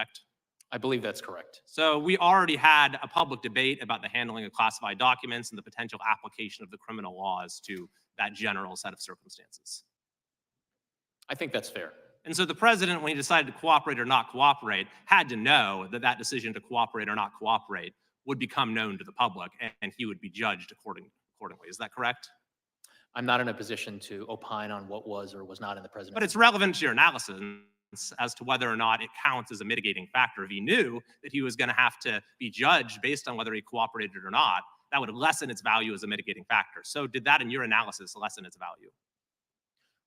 correct? I believe that's correct. So we already had a public debate about the handling of classified documents and the potential application of the criminal laws to that general set of circumstances. I think that's fair. And so the president, when he decided to cooperate or not cooperate, had to know that that decision to cooperate or not cooperate would become known to the public, and he would be judged accordingly. Is that correct? I'm not in a position to opine on what was or was not in the president's. But it's relevant to your analysis as to whether or not it counts as a mitigating factor. If he knew that he was going to have to be judged based on whether he cooperated or not, that would lessen its value as a mitigating factor. So did that in your analysis lessen its value?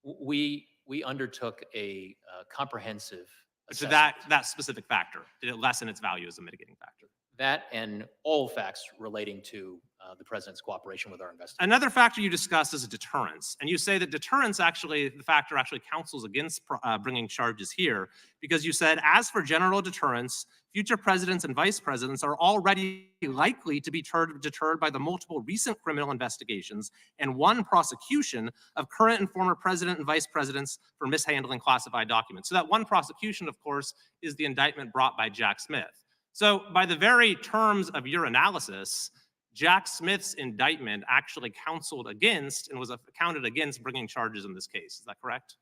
We undertook a comprehensive So assessment. that specific factor, did it lessen its value as a mitigating factor? That and all facts relating to the president's cooperation with our investigation. Another factor you discussed is deterrence. And you say that deterrence actually, the factor actually counsels against bringing charges here, because you said, as for general deterrence, future presidents and vice presidents are already likely to be deterred by the multiple recent criminal investigations and one prosecution of current and former president and vice presidents for mishandling classified documents. So that one prosecution, of course, is the indictment brought by Jack Smith. So by the very terms of your analysis, Jack Smith's indictment actually counseled against and was counted against bringing charges in this case. Is that correct?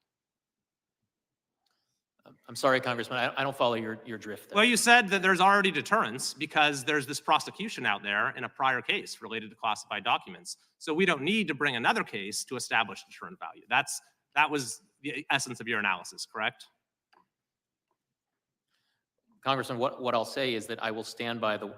I'm sorry, Congressman, I don't follow your drift there. Well, you said that there's already deterrence because there's this prosecution out there in a prior case related to classified documents. So we don't need to bring another case to establish deterrent value. That was the essence of your analysis, correct? Congressman, what I'll say is that I will stand by the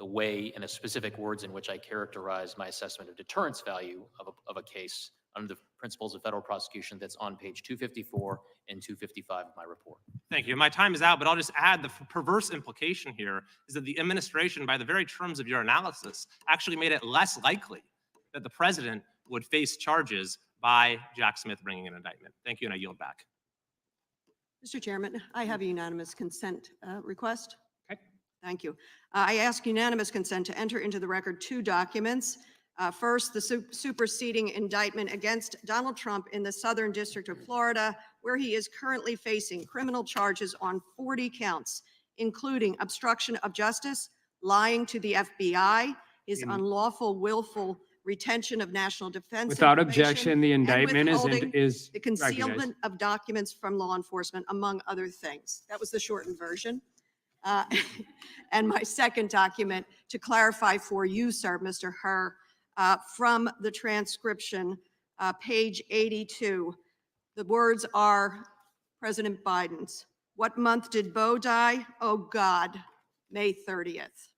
way and the specific words in which I characterize my assessment of deterrence value of a case under the principles of federal prosecution that's on page 254 and 255 of my report. Thank you. My time is out, but I'll just add the perverse implication here is that the administration, by the very terms of your analysis, actually made it less likely that the president would face charges by Jack Smith bringing an indictment. Thank you, and I yield back. Mr. Chairman, I have a unanimous consent request. Okay. Thank you. I ask unanimous consent to enter into the record two documents. First, the superseding indictment against Donald Trump in the Southern District of Florida, where he is currently facing criminal charges on 40 counts, including obstruction of justice, lying to the FBI, his unlawful, willful retention of national defense. Without objection, the indictment is the concealment recognized. of documents from law enforcement, among other things. That was the shortened version. And my second document to clarify for you, sir, Mr. Hur, from the transcription, page 82, the words are President Biden's. What month did Bo die? Oh God, May 30th.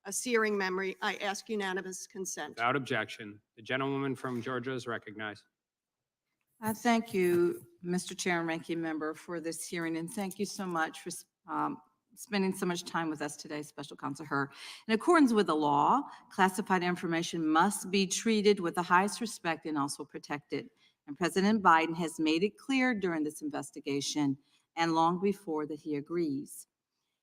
A searing memory. I ask unanimous consent. Without objection. The gentlewoman from Georgia is recognized. Thank you, Mr. Chair and Ranking Member, for this hearing, and thank you so much for spending so much time with us today, Special Counsel Hur. In accordance with the law, classified information must be treated with the highest respect and also protected. And President Biden has made it clear during this investigation and long before that he agrees.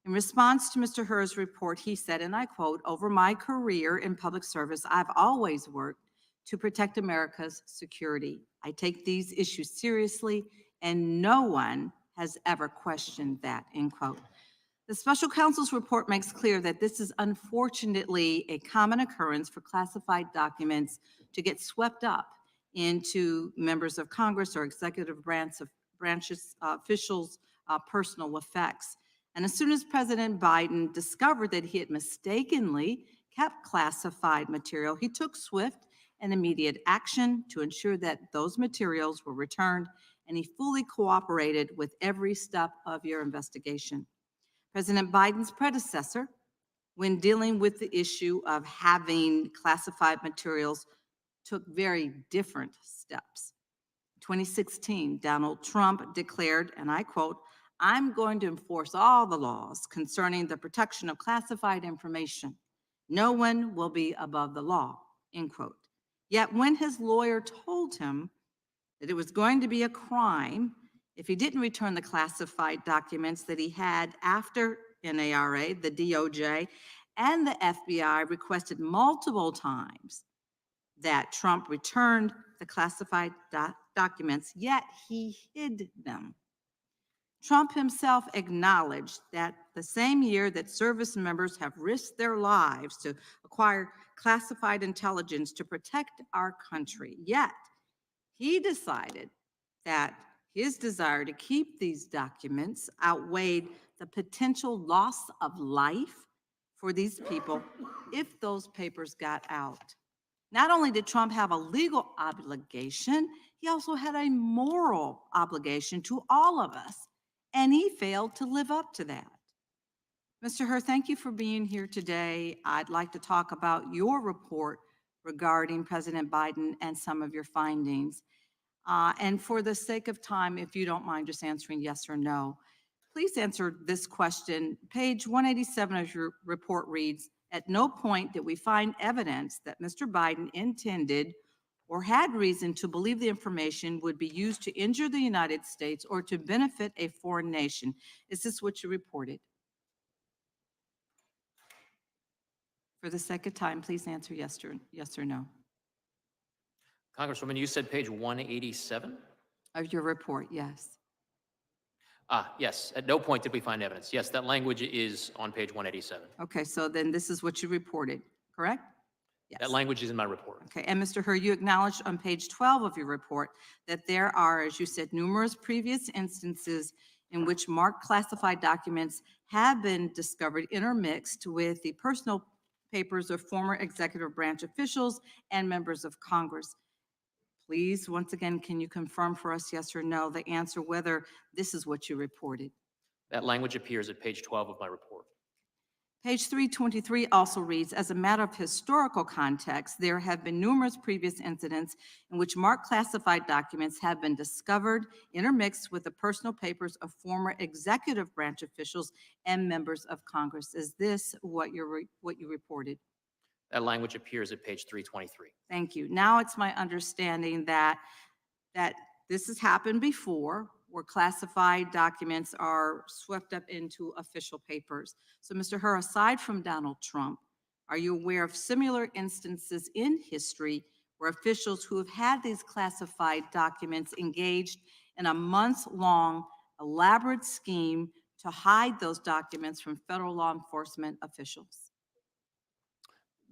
In response to Mr. Hur's report, he said, and I quote, "Over my career in public service, I've always worked to protect America's security. I take these issues seriously, and no one has ever questioned that," end quote. The special counsel's report makes clear that this is unfortunately a common occurrence for classified documents to get swept up into members of Congress or executive branches officials' personal effects. And as soon as President Biden discovered that he had mistakenly kept classified material, he took swift and immediate action to ensure that those materials were returned, and he fully cooperated with every step of your investigation. President Biden's predecessor, when dealing with the issue of having classified materials, took very different steps. In 2016, Donald Trump declared, and I quote, "I'm going to enforce all the laws concerning the protection of classified information. No one will be above the law," end quote. Yet when his lawyer told him that it was going to be a crime if he didn't return the classified documents that he had after NARA, the DOJ, and the FBI requested multiple times that Trump returned the classified documents, yet he hid them. Trump himself acknowledged that the same year that service members have risked their lives to acquire classified intelligence to protect our country, yet he decided that his desire to keep these documents outweighed the potential loss of life for these people if those papers got out. Not only did Trump have a legal obligation, he also had a moral obligation to all of us, and he failed to live up to that. Mr. Hur, thank you for being here today. I'd like to talk about your report regarding President Biden and some of your findings. And for the sake of time, if you don't mind just answering yes or no, please answer this question. Page 187 of your report reads, "At no point did we find evidence that Mr. Biden intended or had reason to believe the information would be used to injure the United States or to benefit a foreign nation." Is this what you reported? For the sake of time, please answer yes or no Congresswoman, you said page 187? of your report, yes. Yes, at no point did we find evidence. Yes, that language is on page 187. Okay, so then this is what you reported, correct? Yes. That language is in my report. Okay, and Mr. Hur, you acknowledged on page 12 of your report that there are, as you said, numerous previous instances in which marked classified documents have been discovered intermixed with the personal papers of former executive branch officials and members of Congress. Please, once again, can you confirm for us, yes or no, the answer whether this is what you reported? That language appears at page 12 of my report. Page 323 also reads, "As a matter of historical context, there have been numerous previous incidents in which marked classified documents have been discovered, intermixed with the personal papers of former executive branch officials and members of Congress." Is this what you reported? That language appears at page 323. Thank you. Now it's my understanding that this has happened before, where classified documents are swept up into official papers. So, Mr. Hur, aside from Donald Trump, are you aware of similar instances in history where officials who have had these classified documents engaged in a months-long elaborate scheme to hide those documents from federal law enforcement officials?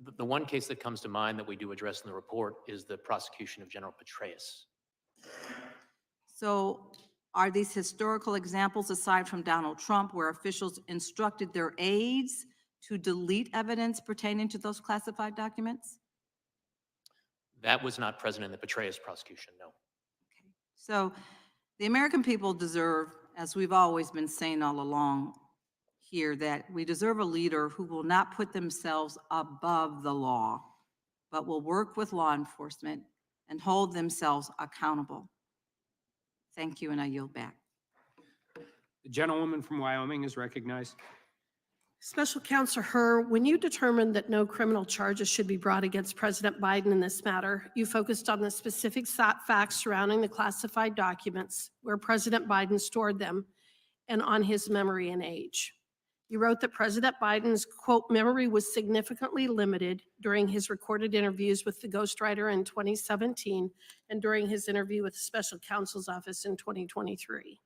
The one case that comes to mind that we do address in the report is the prosecution of General Petraeus. So are these historical examples, aside from Donald Trump, where officials instructed their aides to delete evidence pertaining to those classified documents? That was not present in the Petraeus prosecution, no. Okay. So the American people deserve, as we've always been saying all along here, that we deserve a leader who will not put themselves above the law, but will work with law enforcement and hold themselves accountable. Thank you, and I yield back. The gentlewoman from Wyoming is recognized. Special Counsel Hur, when you determined that no criminal charges should be brought against President Biden in this matter, you focused on the specific facts surrounding the classified documents, where President Biden stored them, and on his memory and age. You wrote that President Biden's, quote, memory was significantly limited during his recorded interviews with the ghostwriter in 2017 and during his interview with the Special Counsel's Office in 2023.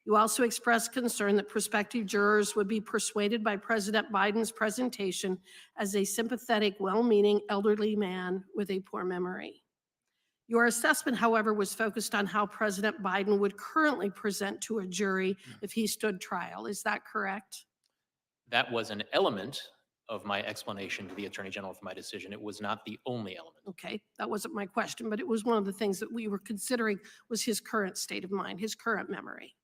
You also expressed concern that prospective jurors would be persuaded by President Biden's presentation as a sympathetic, well-meaning elderly man with a poor memory. Your assessment, however, was focused on how President Biden would currently present to a jury if he stood trial. Is that correct? That was an element of my explanation to the Attorney General for my decision. It was not the only element. Okay, that wasn't my question, but it was one of the things that we were considering was his current state of mind, his current memory.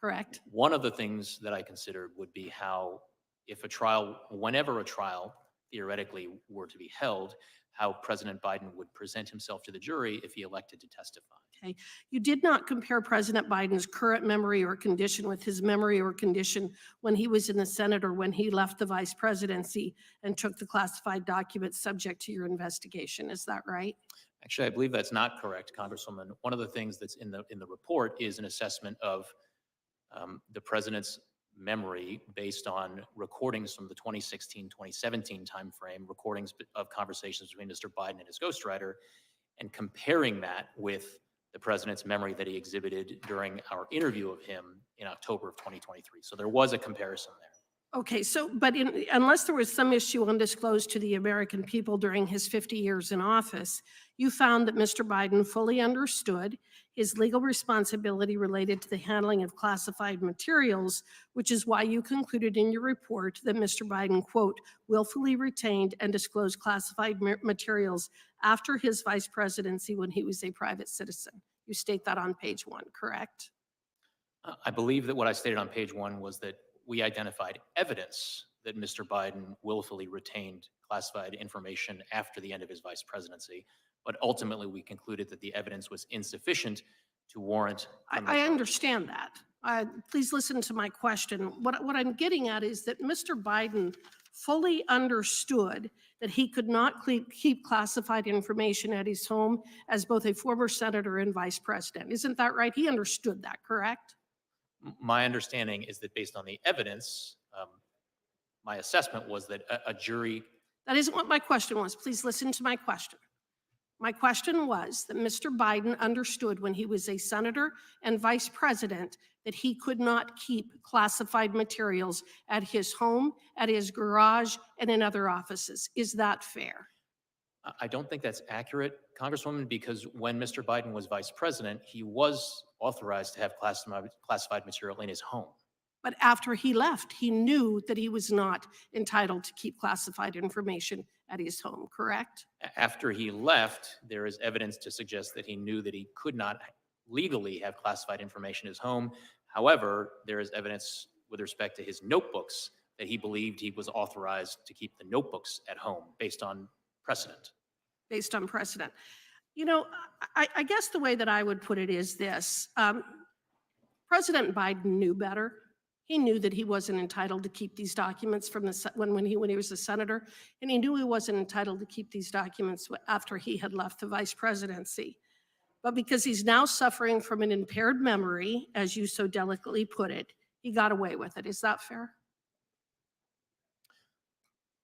Correct? One of the things that I considered would be how, if a trial, whenever a trial theoretically were to be held, how President Biden would present himself to the jury if he elected to testify. Okay. You did not compare President Biden's current memory or condition with his memory or condition when he was in the Senate or when he left the vice presidency and took the classified documents subject to your investigation. Is that right? Actually, I believe that's not correct, Congresswoman. One of the things that's in the report is an assessment of the president's memory based on recordings from the 2016-2017 timeframe, recordings of conversations between Mr. Biden and his ghostwriter, and comparing that with the president's memory that he exhibited during our interview of him in October of 2023. So there was a comparison there. Okay, so, but unless there was some issue undisclosed to the American people during his 50 years in office, you found that Mr. Biden fully understood his legal responsibility related to the handling of classified materials, which is why you concluded in your report that Mr. Biden, quote, willfully retained and disclosed classified materials after his vice presidency when he was a private citizen. You state that on page 1, correct? I believe that what I stated on page 1 was that we identified evidence that Mr. Biden willfully retained classified information after the end of his vice presidency, but ultimately we concluded that the evidence was insufficient to warrant. I understand that. Please listen to my question. What I'm getting at is that Mr. Biden fully understood that he could not keep classified information at his home as both a former senator and vice president. Isn't that right? He understood that, correct? My understanding is that based on the evidence, my assessment was that a jury. That isn't what my question was. Please listen to my question. My question was that Mr. Biden understood when he was a senator and vice president that he could not keep classified materials at his home, at his garage, and in other offices. Is that fair? I don't think that's accurate, Congresswoman, because when Mr. Biden was vice president, he was authorized to have classified material in his home. But after he left, he knew that he was not entitled to keep classified information at his home, correct? After he left, there is evidence to suggest that he knew that he could not legally have classified information in his home. However, there is evidence with respect to his notebooks that he believed he was authorized to keep the notebooks at home based on precedent. Based on precedent. You know, I guess the way that I would put it is this. President Biden knew better. He knew that he wasn't entitled to keep these documents from when he was a senator, and he knew he wasn't entitled to keep these documents after he had left the vice presidency. But because he's now suffering from an impaired memory, as you so delicately put it, he got away with it. Is that fair?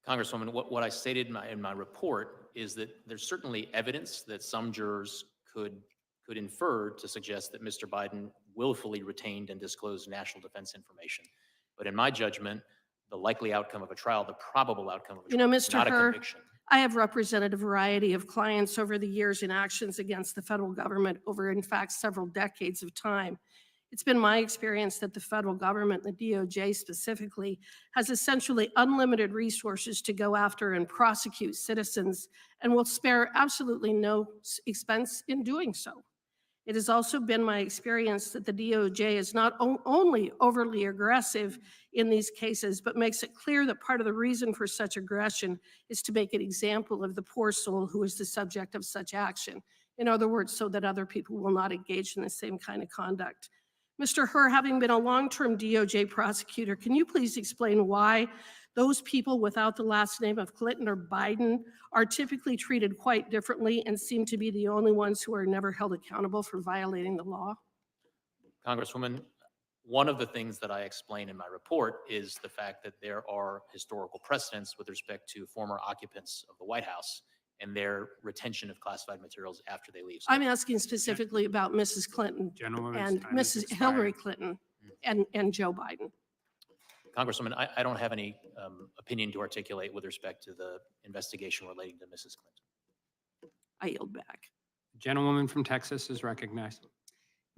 Congresswoman, what I stated in my report is that there's certainly evidence that some jurors could infer to suggest that Mr. Biden willfully retained and disclosed national defense information. But in my judgment, the likely outcome of a trial, the probable outcome of a trial, is not a conviction. I have represented a variety of clients over the years in actions against the federal government over, in fact, several decades of time. It's been my experience that the federal government, the DOJ specifically, has essentially unlimited resources to go after and prosecute citizens and will spare absolutely no expense in doing so. It has also been my experience that the DOJ is not only overly aggressive in these cases, but makes it clear that part of the reason for such aggression is to make an example of the poor soul who is the subject of such action. In other words, so that other people will not engage in the same kind of conduct. Mr. Hur, having been a long-term DOJ prosecutor, can you please explain why those people without the last name of Clinton or Biden are typically treated quite differently and seem to be the only ones who are never held accountable for violating the law? Congresswoman, one of the things that I explain in my report is the fact that there are historical precedents with respect to former occupants of the White House and their retention of classified materials after they leave. So I'm asking specifically about Mrs. Clinton and Mrs. Hillary Clinton and Joe Biden. Congresswoman, I don't have any opinion to articulate with respect to the investigation relating to Mrs. Clinton. I yield back. Gentlewoman from Texas is recognized.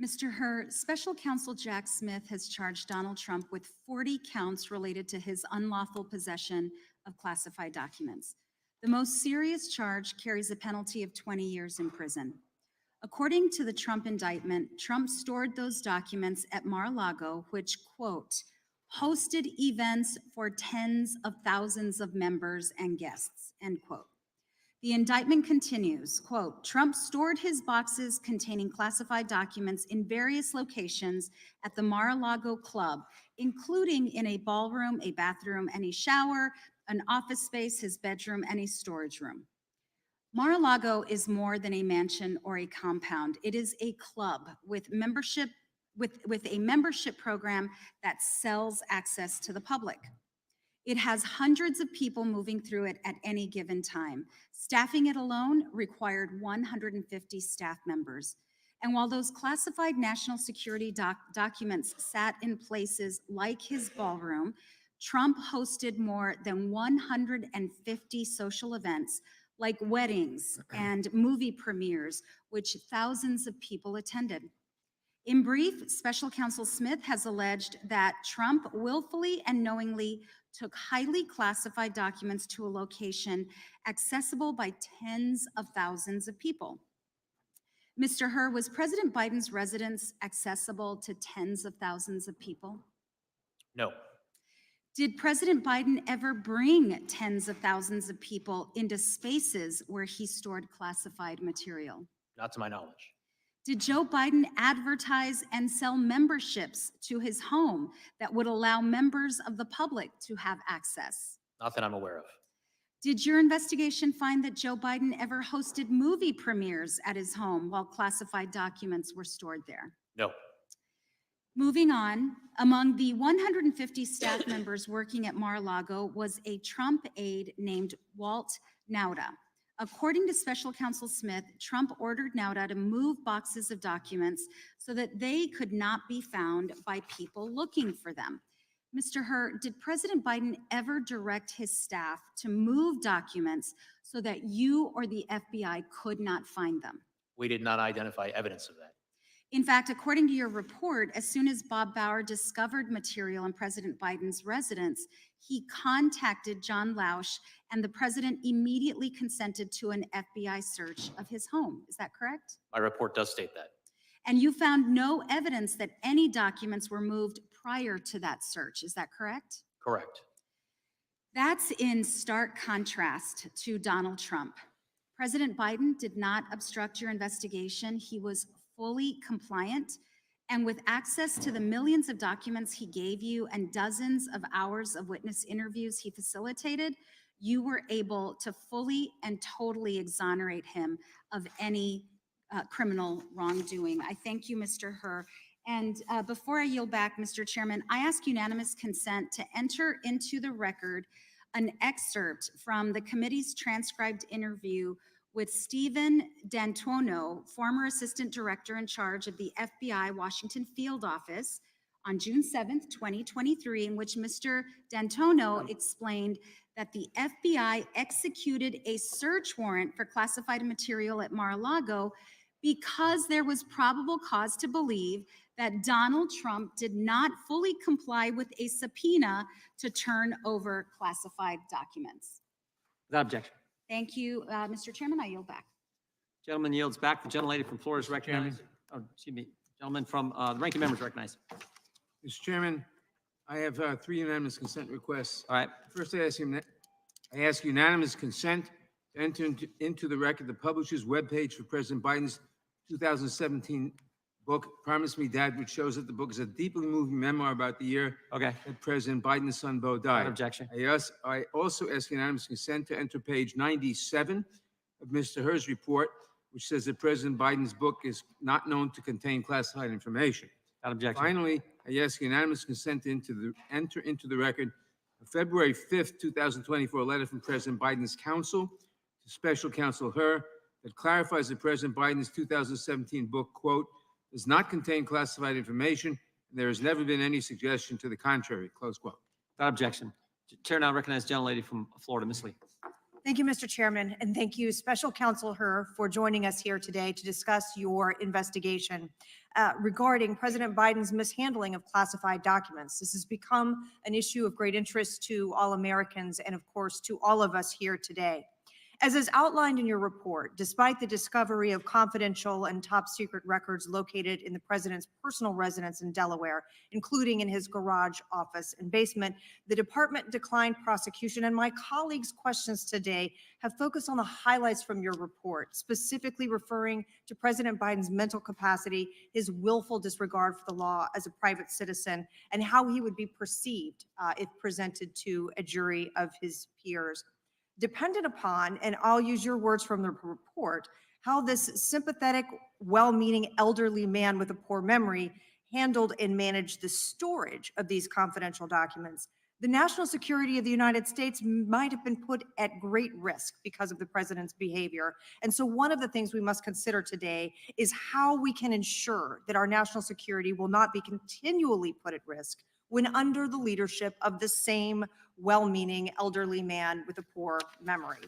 Mr. Hur, Special Counsel Jack Smith has charged Donald Trump with 40 counts related to his unlawful possession of classified documents. The most serious charge carries a penalty of 20 years in prison. According to the Trump indictment, Trump stored those documents at Mar-a-Lago, which, quote, hosted events for tens of thousands of members and guests, end quote. The indictment continues, quote, Trump stored his boxes containing classified documents in various locations at the Mar-a-Lago Club, including in a ballroom, a bathroom, and a shower, an office space, his bedroom, and a storage room. Mar-a-Lago is more than a mansion or a compound. It is a club with membership with a membership program that sells access to the public. It has hundreds of people moving through it at any given time. Staffing it alone required 150 staff members. And while those classified national security documents sat in places like his ballroom, Trump hosted more than 150 social events like weddings and movie premieres, which thousands of people attended. In brief, Special Counsel Smith has alleged that Trump willfully and knowingly took highly classified documents to a location accessible by tens of thousands of people. Mr. Hur, was President Biden's residence accessible to tens of thousands of people? No, Did President Biden ever bring tens of thousands of people into spaces where he stored classified material? not to my knowledge. Did Joe Biden advertise and sell memberships to his home that would allow members of the public to have access? Not that I'm aware of. Did your investigation find that Joe Biden ever hosted movie premieres at his home while classified documents were stored there? No, Moving on, among the 150 staff members working at Mar-a-Lago was a Trump aide named Walt Nauta. According to Special Counsel Smith, Trump ordered Nauta to move boxes of documents so that they could not be found by people looking for them. Mr. Hur, did President Biden ever direct his staff to move documents so that you or the FBI could not find them? we did not identify evidence of that. In fact, according to your report, as soon as Bob Bauer discovered material in President Biden's residence, he contacted John Lausch, and the president immediately consented to an FBI search of his home. Is that correct? My report does state that. And you found no evidence that any documents were moved prior to that search. Is that correct? Correct. That's in stark contrast to Donald Trump. President Biden did not obstruct your investigation. He was fully compliant, and with access to the millions of documents he gave you and dozens of hours of witness interviews he facilitated, you were able to fully and totally exonerate him of any criminal wrongdoing. I thank you, Mr. Hur. And before I yield back, Mr. Chairman, I ask unanimous consent to enter into the record an excerpt from the committee's transcribed interview with Stephen D'Antuono, former Assistant Director in charge of the FBI Washington Field Office, on June 7th, 2023, in which Mr. D'Antuono explained that the FBI executed a search warrant for classified material at Mar-a-Lago because there was probable cause to believe that Donald Trump did not fully comply with a subpoena to turn over classified documents. Without objection. Thank you, Mr. Chairman. I yield back. Gentleman yields back. The gentlelady from Florida is recognized. Oh, excuse me. Gentleman from the ranking member is recognized. Mr. Chairman, I have 3 unanimous consent requests. All right. First, I ask unanimous consent to enter into the record the publisher's webpage for President Biden's 2017 book, Promise Me, Dad, which shows that the book is a deeply moving memoir about the year Okay. that President Biden's son, Bo, Without died. objection. I also ask unanimous consent to enter page 97 of Mr. Hur's report, which says that President Biden's book is not known to contain classified information. Without objection. Finally, I ask unanimous consent to enter into the record a February 5th, 2024 letter from President Biden's counsel to Special Counsel Hur that clarifies that President Biden's 2017 book, quote, does not contain classified information, and there has never been any suggestion to the contrary, close quote. Without objection. Chair now recognizes gentlelady from Florida, Ms. Lee. Thank you, Mr. Chairman, and thank you, Special Counsel Hur, for joining us here today to discuss your investigation regarding President Biden's mishandling of classified documents. This has become an issue of great interest to all Americans and, of course, to all of us here today. As is outlined in your report, despite the discovery of confidential and top secret records located in the president's personal residence in Delaware, including in his garage, office, and basement, the department declined prosecution, and my colleagues' questions today have focused on the highlights from your report, specifically referring to President Biden's mental capacity, his willful disregard for the law as a private citizen, and how he would be perceived if presented to a jury of his peers. Dependent upon, and I'll use your words from the report, how this sympathetic, well-meaning elderly man with a poor memory handled and managed the storage of these confidential documents. The national security of the United States might have been put at great risk because of the president's behavior. And so one of the things we must consider today is how we can ensure that our national security will not be continually put at risk when under the leadership of the same well-meaning elderly man with a poor memory.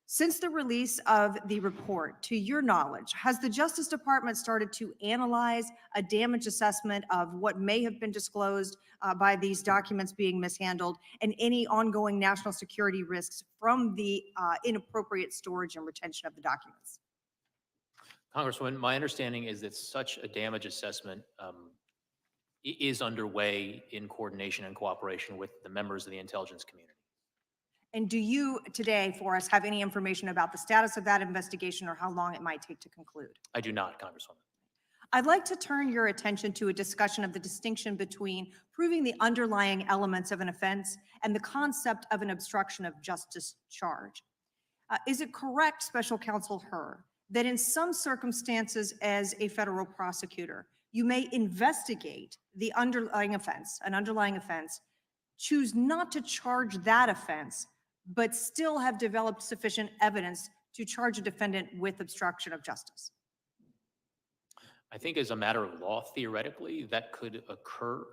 Since the release of the report, to your knowledge, has the Justice Department started to analyze a damage assessment of what may have been disclosed by these documents being mishandled and any ongoing national security risks from the inappropriate storage and retention of the documents? Congresswoman, my understanding is that such a damage assessment is underway in coordination and cooperation with the members of the intelligence community. And do you today for us have any information about the status of that investigation or how long it might take to conclude? I do not, Congresswoman. I'd like to turn your attention to a discussion of the distinction between proving the underlying elements of an offense and the concept of an obstruction of justice charge. Is it correct, Special Counsel Hur, that in some circumstances as a federal prosecutor, you may investigate the underlying offense, an underlying offense, choose not to charge that offense, but still have developed sufficient evidence to charge a defendant with obstruction of justice? I think as a matter of law, theoretically, that could occur.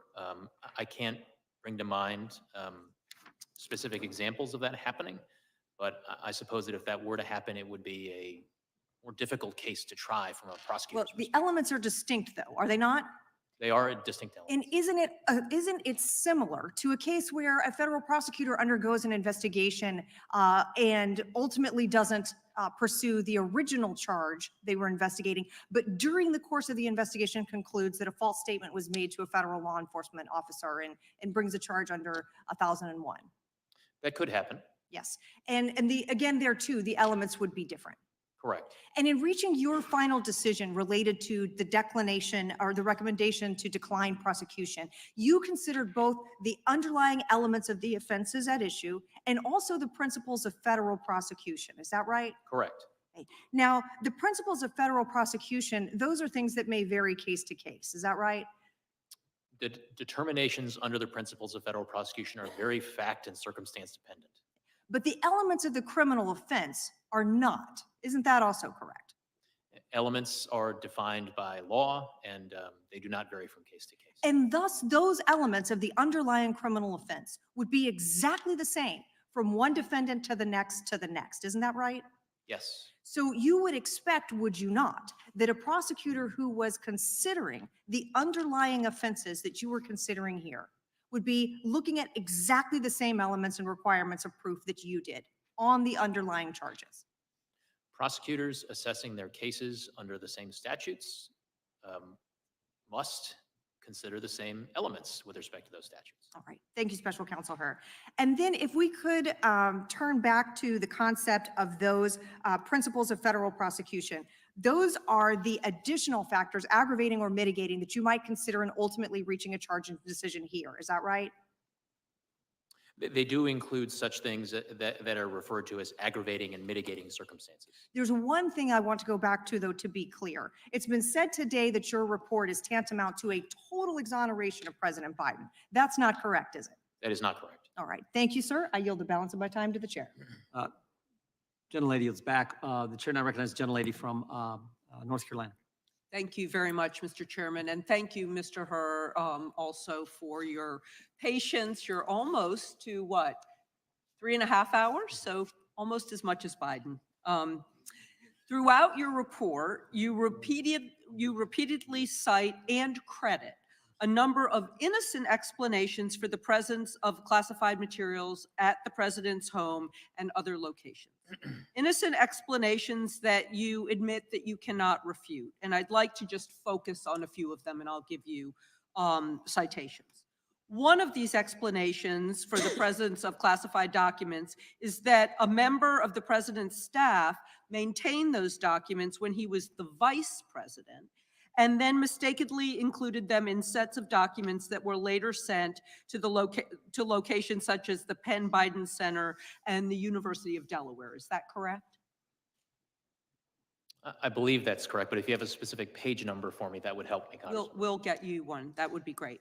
I can't bring to mind specific examples of that happening, but I suppose that if that were to happen, it would be a more difficult case to try from a Well, prosecutor's the perspective. elements are distinct though, are they not? They are distinct elements. And isn't it similar to a case where a federal prosecutor undergoes an investigation and ultimately doesn't pursue the original charge they were investigating, but during the course of the investigation concludes that a false statement was made to a federal law enforcement officer and brings a charge under 1001? That could happen, Yes. And again, there too, the elements would be different. correct. And in reaching your final decision related to the declination or the recommendation to decline prosecution, you considered both the underlying elements of the offenses at issue and also the principles of federal prosecution. Is that right? Correct. Now, the principles of federal prosecution, those are things that may vary case to case. Is that right? The determinations under the principles of federal prosecution are very fact and circumstance dependent. But the elements of the criminal offense are not. Isn't that also correct? Elements are defined by law and they do not vary from case to case. And thus, those elements of the underlying criminal offense would be exactly the same from one defendant to the next to the next. Isn't that right? Yes, So you would expect, would you not, that a prosecutor who was considering the underlying offenses that you were considering here would be looking at exactly the same elements and requirements of proof that you did on the underlying charges? prosecutors assessing their cases under the same statutes must consider the same elements with respect to those statutes. All right. Thank you, Special Counsel Hur. And then if we could turn back to the concept of those principles of federal prosecution, those are the additional factors aggravating or mitigating that you might consider in ultimately reaching a charging decision here. Is that right? They do include such things that are referred to as aggravating and mitigating circumstances. There's one thing I want to go back to, though, to be clear. It's been said today that your report is tantamount to a total exoneration of President Biden. That's not correct, is it? That is not correct. All right. Thank you, sir. I yield the balance of my time to the chair. Gentlelady is back. The chair now recognizes the gentlelady from North Carolina. Thank you very much, Mr. Chairman, and thank you, Mr. Hur, also for your patience. You're almost to what, 3.5 hours? So almost as much as Biden. Throughout your report, you repeatedly cite and credit a number of innocent explanations for the presence of classified materials at the president's home and other locations. Innocent explanations that you admit that you cannot refute. And I'd like to just focus on a few of them and I'll give you citations. One of these explanations for the presence of classified documents is that a member of the president's staff maintained those documents when he was the vice president and then mistakenly included them in sets of documents that were later sent to locations such as the Penn Biden Center and the University of Delaware. Is that correct? I believe that's correct, but if you have a specific page number for me, that would help me, Congressman. We'll get you one. That would be great.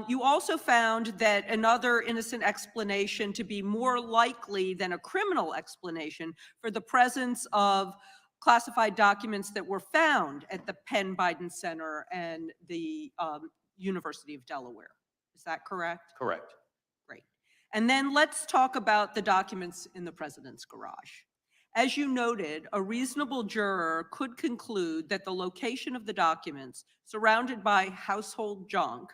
You also found that another innocent explanation to be more likely than a criminal explanation for the presence of classified documents that were found at the Penn Biden Center and the University of Delaware. Is that correct? Correct. Great. And then let's talk about the documents in the president's garage. As you noted, a reasonable juror could conclude that the location of the documents, surrounded by household junk,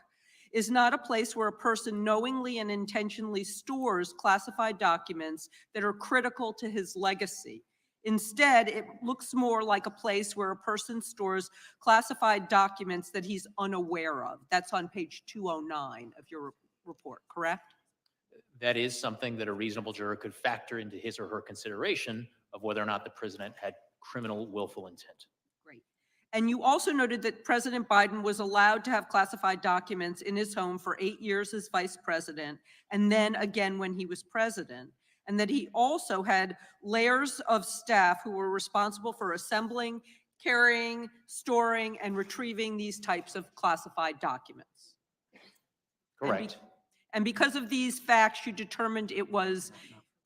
is not a place where a person knowingly and intentionally stores classified documents that are critical to his legacy. Instead, it looks more like a place where a person stores classified documents that he's unaware of. That's on page 209 of your report, correct? That is something that a reasonable juror could factor into his or her consideration of whether or not the president had criminal willful intent. Great. And you also noted that President Biden was allowed to have classified documents in his home for 8 years as vice president, and then again when he was president, and that he also had layers of staff who were responsible for assembling, carrying, storing, and retrieving these types of classified documents. Correct. And because of these facts, you determined it was,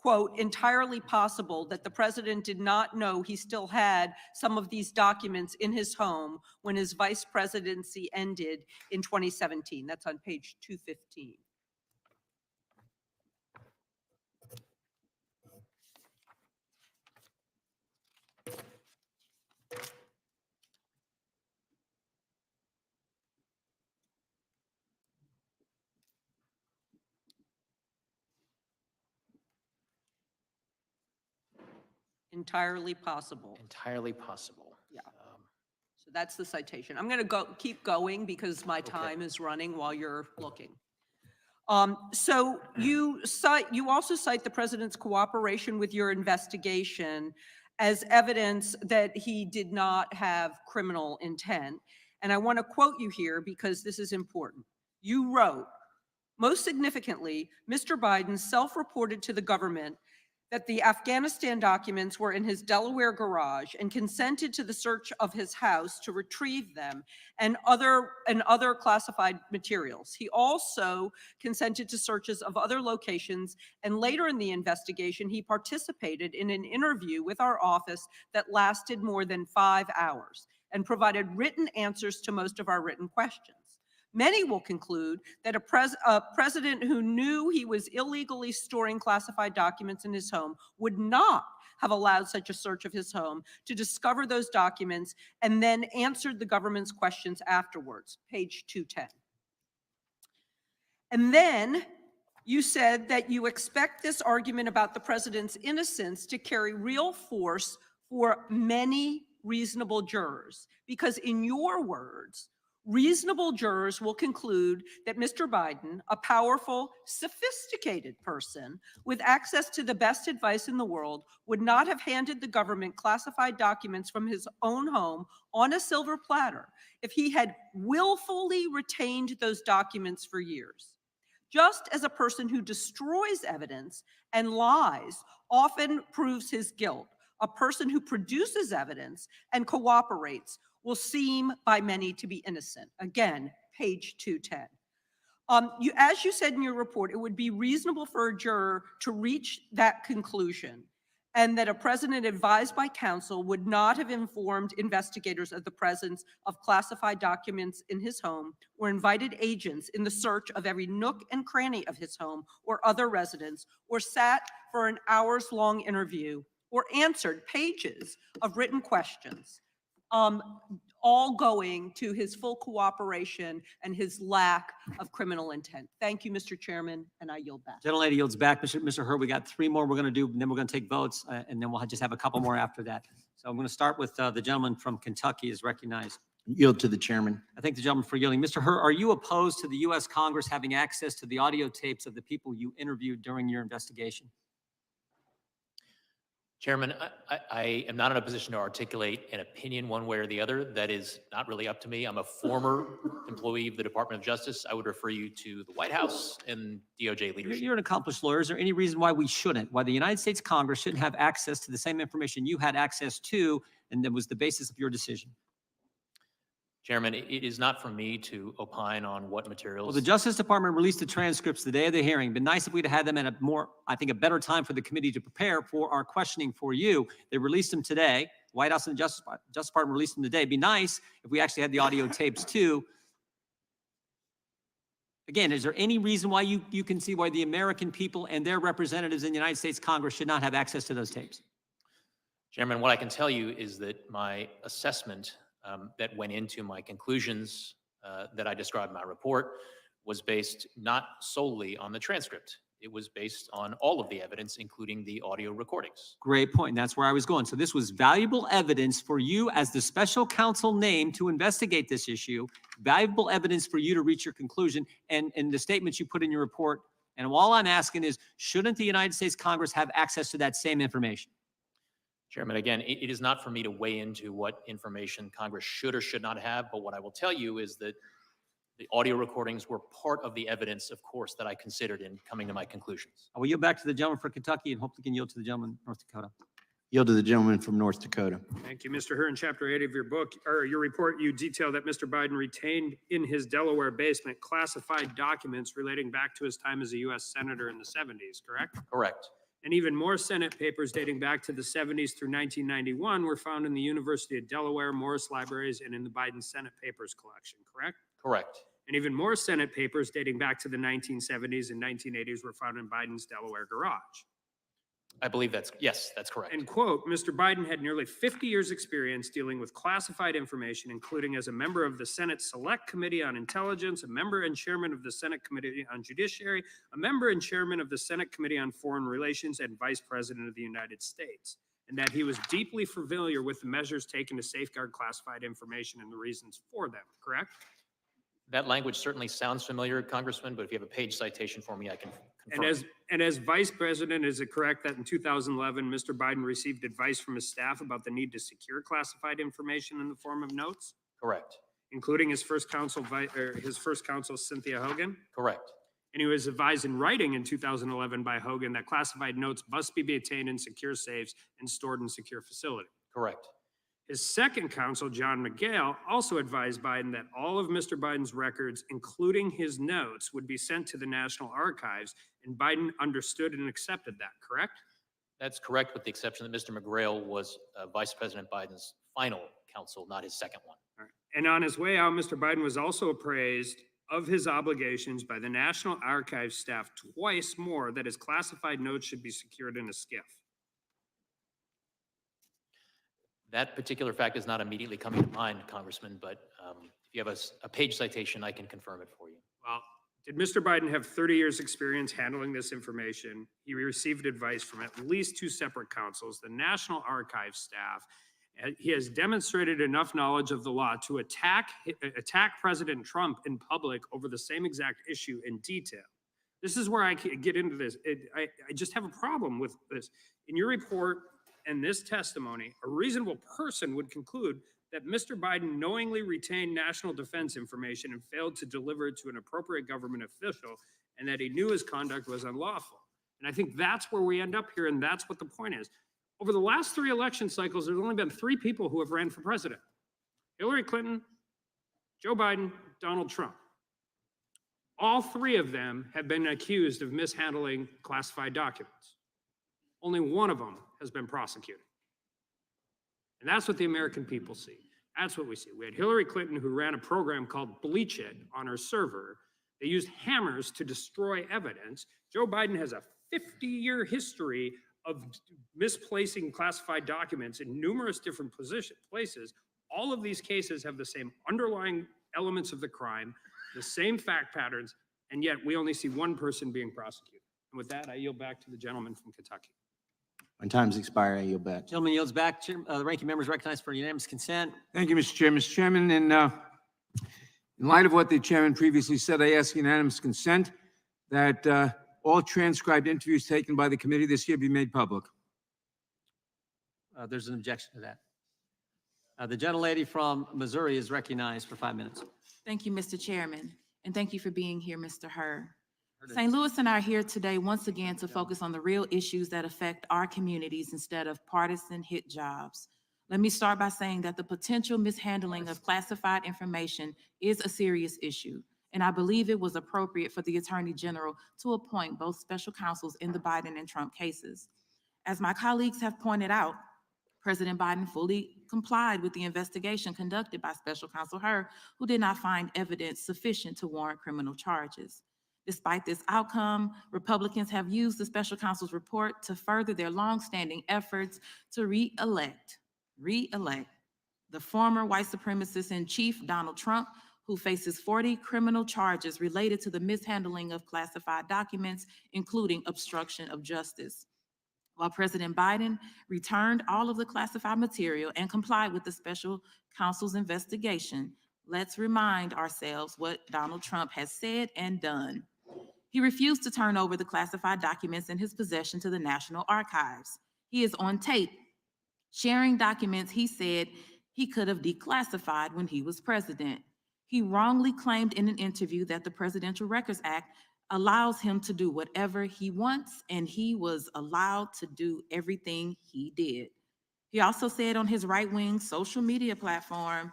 quote, entirely possible that the president did not know he still had some of these documents in his home when his vice presidency ended in 2017. That's on page 215. Entirely possible. Entirely possible. Yeah. So that's the citation. I'm going to keep going because my time is running while you're looking. So you also cite the president's cooperation with your investigation as evidence that he did not have criminal intent. And I want to quote you here because this is important. You wrote, most significantly, Mr. Biden self-reported to the government that the Afghanistan documents were in his Delaware garage and consented to the search of his house to retrieve them and other classified materials. He also consented to searches of other locations, and later in the investigation, he participated in an interview with our office that lasted more than 5 hours and provided written answers to most of our written questions. Many will conclude that a president who knew he was illegally storing classified documents in his home would not have allowed such a search of his home to discover those documents and then answered the government's questions afterwards, page 210. And then you said that you expect this argument about the president's innocence to carry real force for many reasonable jurors, because in your words, reasonable jurors will conclude that Mr. Biden, a powerful, sophisticated person with access to the best advice in the world, would not have handed the government classified documents from his own home on a silver platter if he had willfully retained those documents for years. Just as a person who destroys evidence and lies often proves his guilt, a person who produces evidence and cooperates will seem by many to be innocent. Again, page 210. As you said in your report, it would be reasonable for a juror to reach that conclusion, and that a president advised by counsel would not have informed investigators of the presence of classified documents in his home or invited agents in the search of every nook and cranny of his home or other residence, or sat for an hours-long interview or answered pages of written questions, all going to his full cooperation and his lack of criminal intent. Thank you, Mr. Chairman, and I yield back. Gentlelady yields back. Mr. Hur, we got 3 more we're going to do, and then we're going to take votes, and then we'll just have a couple more after that. So I'm going to start with the gentleman from Kentucky is recognized. Yield to the chairman. I thank the gentleman for yielding. Mr. Hur, are you opposed to the U.S. Congress having access to the audio tapes of the people you interviewed during your investigation? Chairman, I am not in a position to articulate an opinion one way or the other. That is not really up to me. I'm a former employee of the Department of Justice. I would refer you to the White House and DOJ leadership. You're an accomplished lawyer. Is there any reason why we shouldn't, why the United States Congress shouldn't have access to the same information you had access to, and that was the basis of your decision? Chairman, it is not for me to opine on what materials. Well, the Justice Department released the transcripts the day of the hearing. Been nice if we'd had them at a more, I think, a better time for the committee to prepare for our questioning for you. They released them today. White House and the Justice Department released them today. It'd be nice if we actually had the audio tapes too. Again, is there any reason why you can see why the American people and their representatives in the United States Congress should not have access to those tapes? Chairman, what I can tell you is that my assessment that went into my conclusions that I described in my report was based not solely on the transcript. It was based on all of the evidence, including the audio recordings. Great point. And that's where I was going. So this was valuable evidence for you as the special counsel named to investigate this issue, valuable evidence for you to reach your conclusion and the statements you put in your report. And all I'm asking is, shouldn't the United States Congress have access to that same information? Chairman, again, it is not for me to weigh into what information Congress should or should not have, but what I will tell you is that the audio recordings were part of the evidence, of course, that I considered in coming to my conclusions. I will yield back to the gentleman from Kentucky and hopefully can yield to the gentleman from North Dakota. Yield to the gentleman from North Dakota. Thank you, Mr. Hur. In Chapter 8 of your book, or your report, you detail that Mr. Biden retained in his Delaware basement classified documents relating back to his time as a U.S. Senator in the 70s, correct? Correct. And even more Senate papers dating back to the 70s through 1991 were found in the University of Delaware, Morris Libraries, and in the Biden Senate Papers collection, correct? Correct. And even more Senate papers dating back to the 1970s and 1980s were found in Biden's Delaware garage. I believe yes, that's correct. And quote, Mr. Biden had nearly 50 years experience dealing with classified information, including as a member of the Senate Select Committee on Intelligence, a member and chairman of the Senate Committee on Judiciary, a member and chairman of the Senate Committee on Foreign Relations, and vice president of the United States. And that he was deeply familiar with the measures taken to safeguard classified information and the reasons for them, correct? That language certainly sounds familiar, Congressman, but if you have a page citation for me, I can confirm. And as vice president, is it correct that in 2011, Mr. Biden received advice from his staff about the need to secure classified information in the form of notes, Correct. including his first counsel, Cynthia Hogan? Correct. And he was advised in writing in 2011 by Hogan that classified notes must be obtained in secure safes and stored in secure facility. Correct. His second counsel, John McGail, also advised Biden that all of Mr. Biden's records, including his notes, would be sent to the National Archives, and Biden understood and accepted that, correct? That's correct, with the exception that Mr. McGrail was Vice President Biden's final counsel, not his second one. All right. And on his way out, Mr. Biden was also appraised of his obligations by the National Archives staff twice more that his classified notes should be secured in a SCIF. That particular fact is not immediately coming to mind, Congressman, but if you have a page citation, I can confirm it for you. Well, did Mr. Biden have 30 years experience handling this information? He received advice from at least two separate counsels, the National Archives staff. He has demonstrated enough knowledge of the law to attack President Trump in public over the same exact issue in detail. This is where I get into this. I just have a problem with this. In your report and this testimony, a reasonable person would conclude that Mr. Biden knowingly retained national defense information and failed to deliver it to an appropriate government official, and that he knew his conduct was unlawful. And I think that's where we end up here, and that's what the point is. Over the last 3 election cycles, there's only been 3 people who have ran for president: Hillary Clinton, Joe Biden, Donald Trump. All 3 of them have been accused of mishandling classified documents. Only one of them has been prosecuted. And that's what the American people see. That's what we see. We had Hillary Clinton, who ran a program called Bleach It on her server. They used hammers to destroy evidence. Joe Biden has a 50-year history of misplacing classified documents in numerous different places. All of these cases have the same underlying elements of the crime, the same fact patterns, and yet we only see one person being prosecuted. And with that, I yield back to the gentleman from Kentucky. When time's expired, I yield back. Gentleman yields back. The ranking member is recognized for unanimous consent. Thank you, Mr. Chair. Mr. Chairman, in light of what the chairman previously said, I ask unanimous consent that all transcribed interviews taken by the committee this year be made public. There's an objection to that. The gentlelady from Missouri is recognized for 5 minutes. Thank you, Mr. Chairman, and thank you for being here, Mr. Hur. St. Louis and I are here today once again to focus on the real issues that affect our communities instead of partisan hit jobs. Let me start by saying that the potential mishandling of classified information is a serious issue, and I believe it was appropriate for the Attorney General to appoint both special counsels in the Biden and Trump cases. As my colleagues have pointed out, President Biden fully complied with the investigation conducted by Special Counsel Hur, who did not find evidence sufficient to warrant criminal charges. Despite this outcome, Republicans have used the special counsel's report to further their longstanding efforts to re-elect the former white supremacist in chief, Donald Trump, who faces 40 criminal charges related to the mishandling of classified documents, including obstruction of justice. While President Biden returned all of the classified material and complied with the special counsel's investigation, let's remind ourselves what Donald Trump has said and done. He refused to turn over the classified documents in his possession to the National Archives. He is on tape sharing documents he said he could have declassified when he was president. He wrongly claimed in an interview that the Presidential Records Act allows him to do whatever he wants, and he was allowed to do everything he did. He also said on his right-wing social media platform,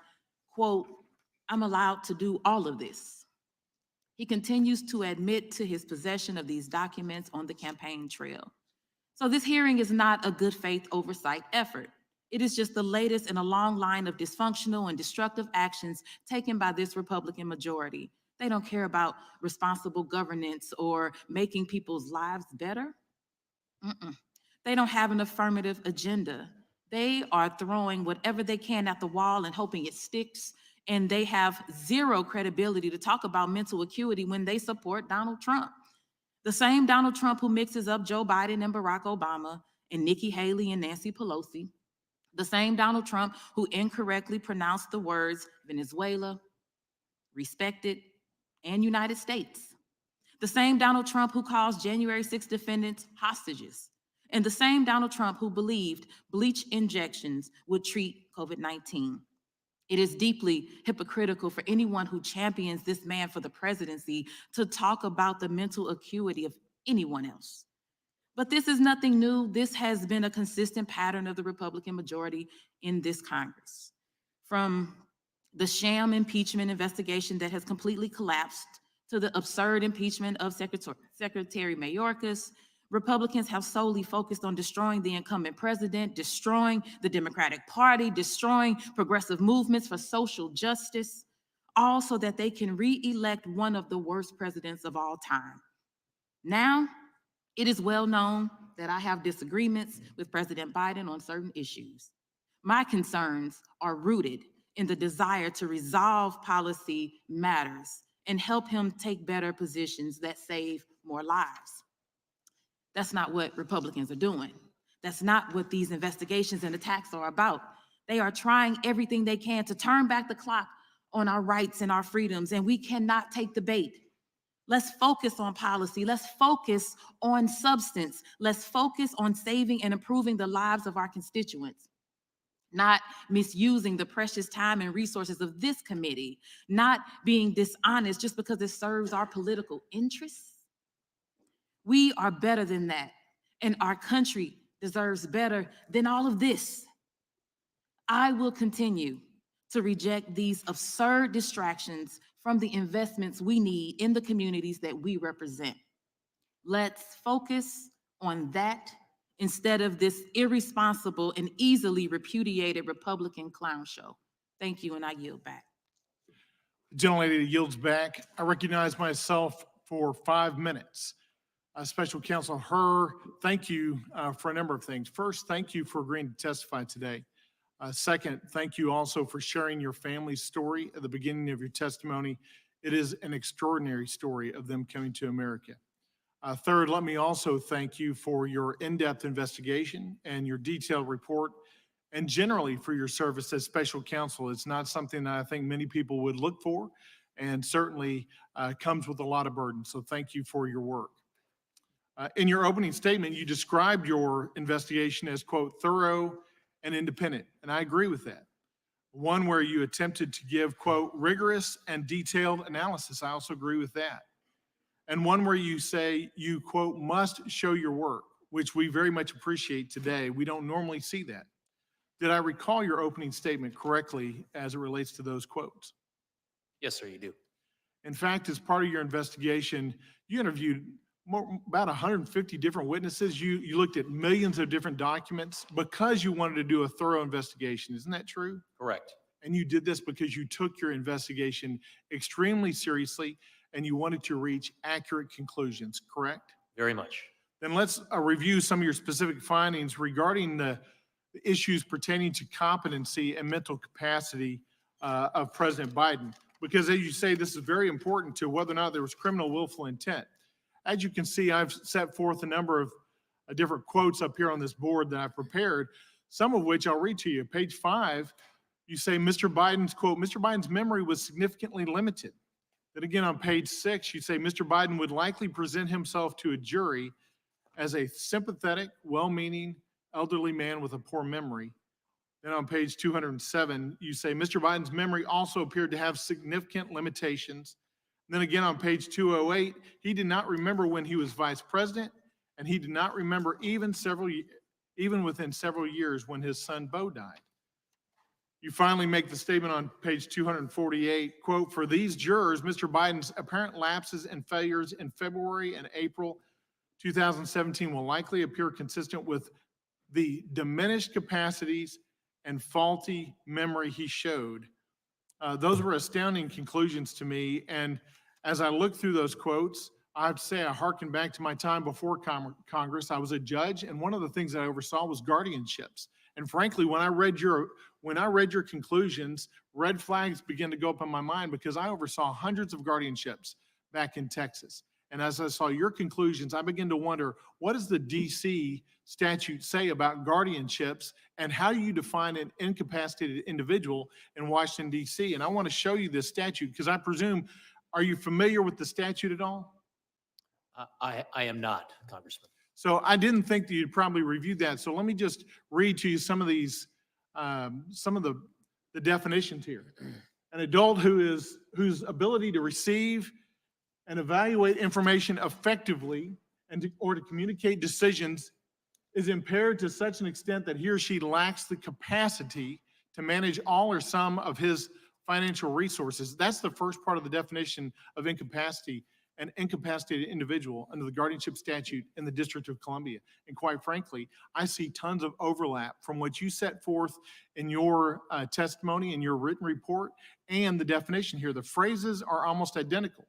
quote, "I'm allowed to do all of this." He continues to admit to his possession of these documents on the campaign trail. So this hearing is not a good faith oversight effort. It is just the latest in a long line of dysfunctional and destructive actions taken by this Republican majority. They don't care about responsible governance or making people's lives better. They don't have an affirmative agenda. They are throwing whatever they can at the wall and hoping it sticks. And they have zero credibility to talk about mental acuity when they support Donald Trump. The same Donald Trump who mixes up Joe Biden and Barack Obama and Nikki Haley and Nancy Pelosi. The same Donald Trump who incorrectly pronounced the words Venezuela, respected, and United States. The same Donald Trump who calls January 6 defendants hostages. And the same Donald Trump who believed bleach injections would treat COVID-19. It is deeply hypocritical for anyone who champions this man for the presidency to talk about the mental acuity of anyone else. But this is nothing new. This has been a consistent pattern of the Republican majority in this Congress. From the sham impeachment investigation that has completely collapsed to the absurd impeachment of Secretary Mayorkas, Republicans have solely focused on destroying the incumbent president, destroying the Democratic Party, destroying progressive movements for social justice, all so that they can re-elect one of the worst presidents of all time. Now, it is well known that I have disagreements with President Biden on certain issues. My concerns are rooted in the desire to resolve policy matters and help him take better positions that save more lives. That's not what Republicans are doing. That's not what these investigations and attacks are about. They are trying everything they can to turn back the clock on our rights and our freedoms, and we cannot take the bait. Let's focus on policy. Let's focus on substance. Let's focus on saving and improving the lives of our constituents, not misusing the precious time and resources of this committee, not being dishonest just because it serves our political interests. We are better than that, and our country deserves better than all of this. I will continue to reject these absurd distractions from the investments we need in the communities that we represent. Let's focus on that instead of this irresponsible and easily repudiated Republican clown show. Thank you, and I yield back. The gentlelady yields back. I recognize myself for 5 minutes. Special Counsel Hur, thank you for a number of things. First, thank you for agreeing to testify today. Second, thank you also for sharing your family's story at the beginning of your testimony. It is an extraordinary story of them coming to America. Third, let me also thank you for your in-depth investigation and your detailed report, and generally for your service as special counsel. It's not something that I think many people would look for, and certainly comes with a lot of burden. So thank you for your work. In your opening statement, you described your investigation as, quote, thorough and independent, and I agree with that. One where you attempted to give, quote, rigorous and detailed analysis. I also agree with that. And one where you say you, quote, must show your work, which we very much appreciate today. We don't normally see that. Did I recall your opening statement correctly as it relates to those quotes? Yes, sir, you do. In fact, as part of your investigation, you interviewed about 150 different witnesses. You looked at millions of different documents because you wanted to do a thorough investigation. Isn't that true? Correct. And you did this because you took your investigation extremely seriously and you wanted to reach accurate conclusions, correct? Very much. Then let's review some of your specific findings regarding the issues pertaining to competency and mental capacity of President Biden. Because as you say, this is very important to whether or not there was criminal willful intent. As you can see, I've set forth a number of different quotes up here on this board that I've prepared, some of which I'll read to you. Page 5, you say Mr. Biden's, quote, Mr. Biden's memory was significantly limited. Then again on page 6, you say Mr. Biden would likely present himself to a jury as a sympathetic, well-meaning, elderly man with a poor memory. Then on page 207, you say Mr. Biden's memory also appeared to have significant limitations. And then again on page 208, he did not remember when he was vice president, and he did not remember even within several years when his son Beau died. You finally make the statement on page 248, quote, for these jurors, Mr. Biden's apparent lapses and failures in February and April 2017 will likely appear consistent with the diminished capacities and faulty memory he showed. Those were astounding conclusions to me. And as I look through those quotes, I have to say I hearken back to my time before Congress. I was a judge, and one of the things that I oversaw was guardianships. And frankly, when I read your conclusions, red flags began to go up in my mind because I oversaw hundreds of guardianships back in Texas. And as I saw your conclusions, I began to wonder, what does the DC statute say about guardianships and how do you define an incapacitated individual in Washington, DC? And I want to show you this statute because I presume, are you familiar with the statute at all? I am not, Congressman. So I didn't think that you'd probably reviewed that. So let me just read to you some of these, some of the definitions here. An adult whose ability to receive and evaluate information effectively or to communicate decisions is impaired to such an extent that he or she lacks the capacity to manage all or some of his financial resources. That's the first part of the definition of incapacity, an incapacitated individual under the guardianship statute in the District of Columbia. And quite frankly, I see tons of overlap from what you set forth in your testimony, in your written report, and the definition here. The phrases are almost identical.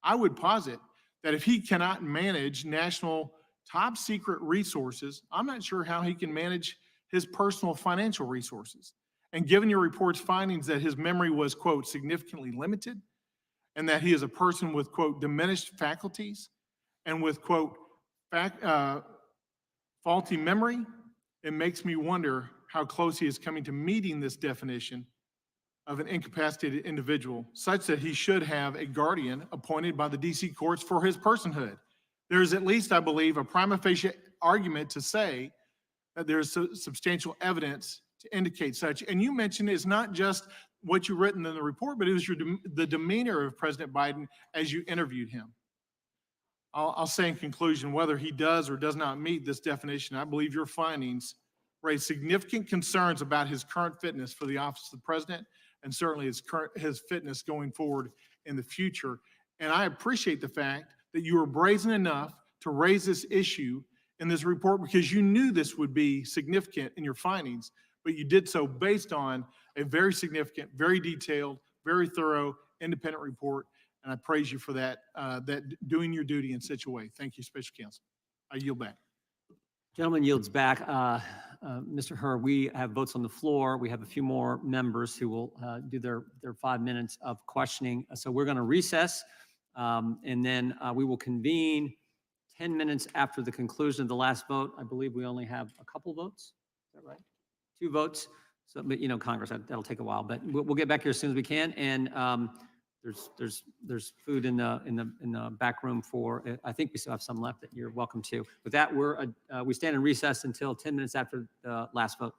I would posit that if he cannot manage national top secret resources, I'm not sure how he can manage his personal financial resources. And given your report's findings that his memory was, quote, significantly limited, and that he is a person with, quote, diminished faculties, and with, quote, faulty memory, it makes me wonder how close he is coming to meeting this definition of an incapacitated individual, such that he should have a guardian appointed by the DC courts for his personhood. There is at least, I believe, a prima facie argument to say that there's substantial evidence to indicate such. And you mentioned it's not just what you written in the report, but it was the demeanor of President Biden as you interviewed him. I'll say in conclusion, whether he does or does not meet this definition, I believe your findings raise significant concerns about his current fitness for the office of the president, and certainly his fitness going forward in the future. And I appreciate the fact that you were brazen enough to raise this issue in this report because you knew this would be significant in your findings, but you did so based on a very significant, very detailed, very thorough, independent report. And I praise you for that, doing your duty in such a way. Thank you, Special Counsel. I yield back. Gentleman yields back. Mr. Hur, we have votes on the floor. We have a few more members who will do their 5 minutes of questioning. So we're going to recess, and then we will convene 10 minutes after the conclusion of the last vote. I believe we only have a couple votes. Is that right? 2 votes. So, but you know, Congress, that'll take a while. But we'll get back here as soon as we can. And there's food in the back room for. I think we still have some left that you're welcome to. With that, we stand in recess until 10 minutes after the last vote.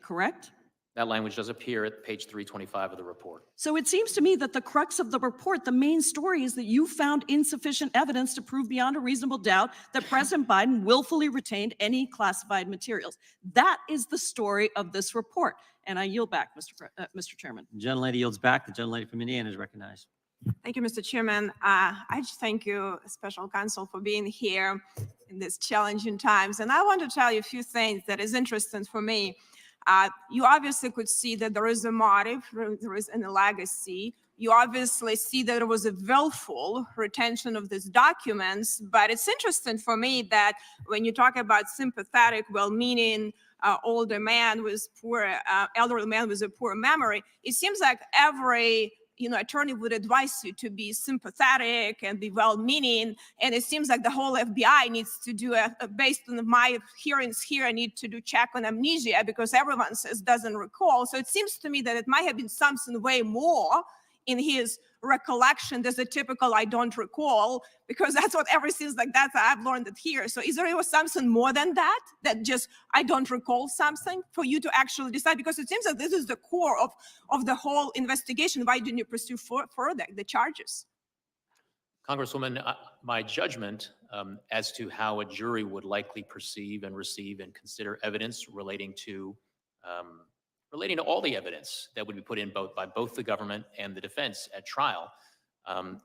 correct? That language does appear at page 325 of the report. So it seems to me that the crux of the report, the main story, is that you found insufficient evidence to prove beyond a reasonable doubt that President Biden willfully retained any classified materials. That is the story of this report. And I yield back, Mr. Chairman. The gentlelady yields back. The gentlelady from Indiana is recognized. Thank you, Mr. Chairman. I just thank you, Special Counsel, for being here in these challenging times. And I want to tell you a few things that is interesting for me. You obviously could see that there is a motive, there is a legacy. You obviously see that there was a willful retention of these documents, but it's interesting for me that when you talk about sympathetic, well-meaning, older man with poor, elderly man with a poor memory, it seems like every attorney would advise you to be sympathetic and be well-meaning. And it seems like the whole FBI needs to do based on my hearings here, I need to do check on amnesia because everyone says doesn't recall. So it seems to me that it might have been something way more in his recollection. There's a typical I don't recall, because that's what everything's like. That's I've learned it here. So is there something more than that, that just I don't recall something for you to actually decide? Because it seems that this is the core of the whole investigation. Why didn't you pursue further the charges? Congresswoman, my judgment as to how a jury would likely perceive and receive and consider evidence relating to all the evidence that would be put in by both the government and the defense at trial,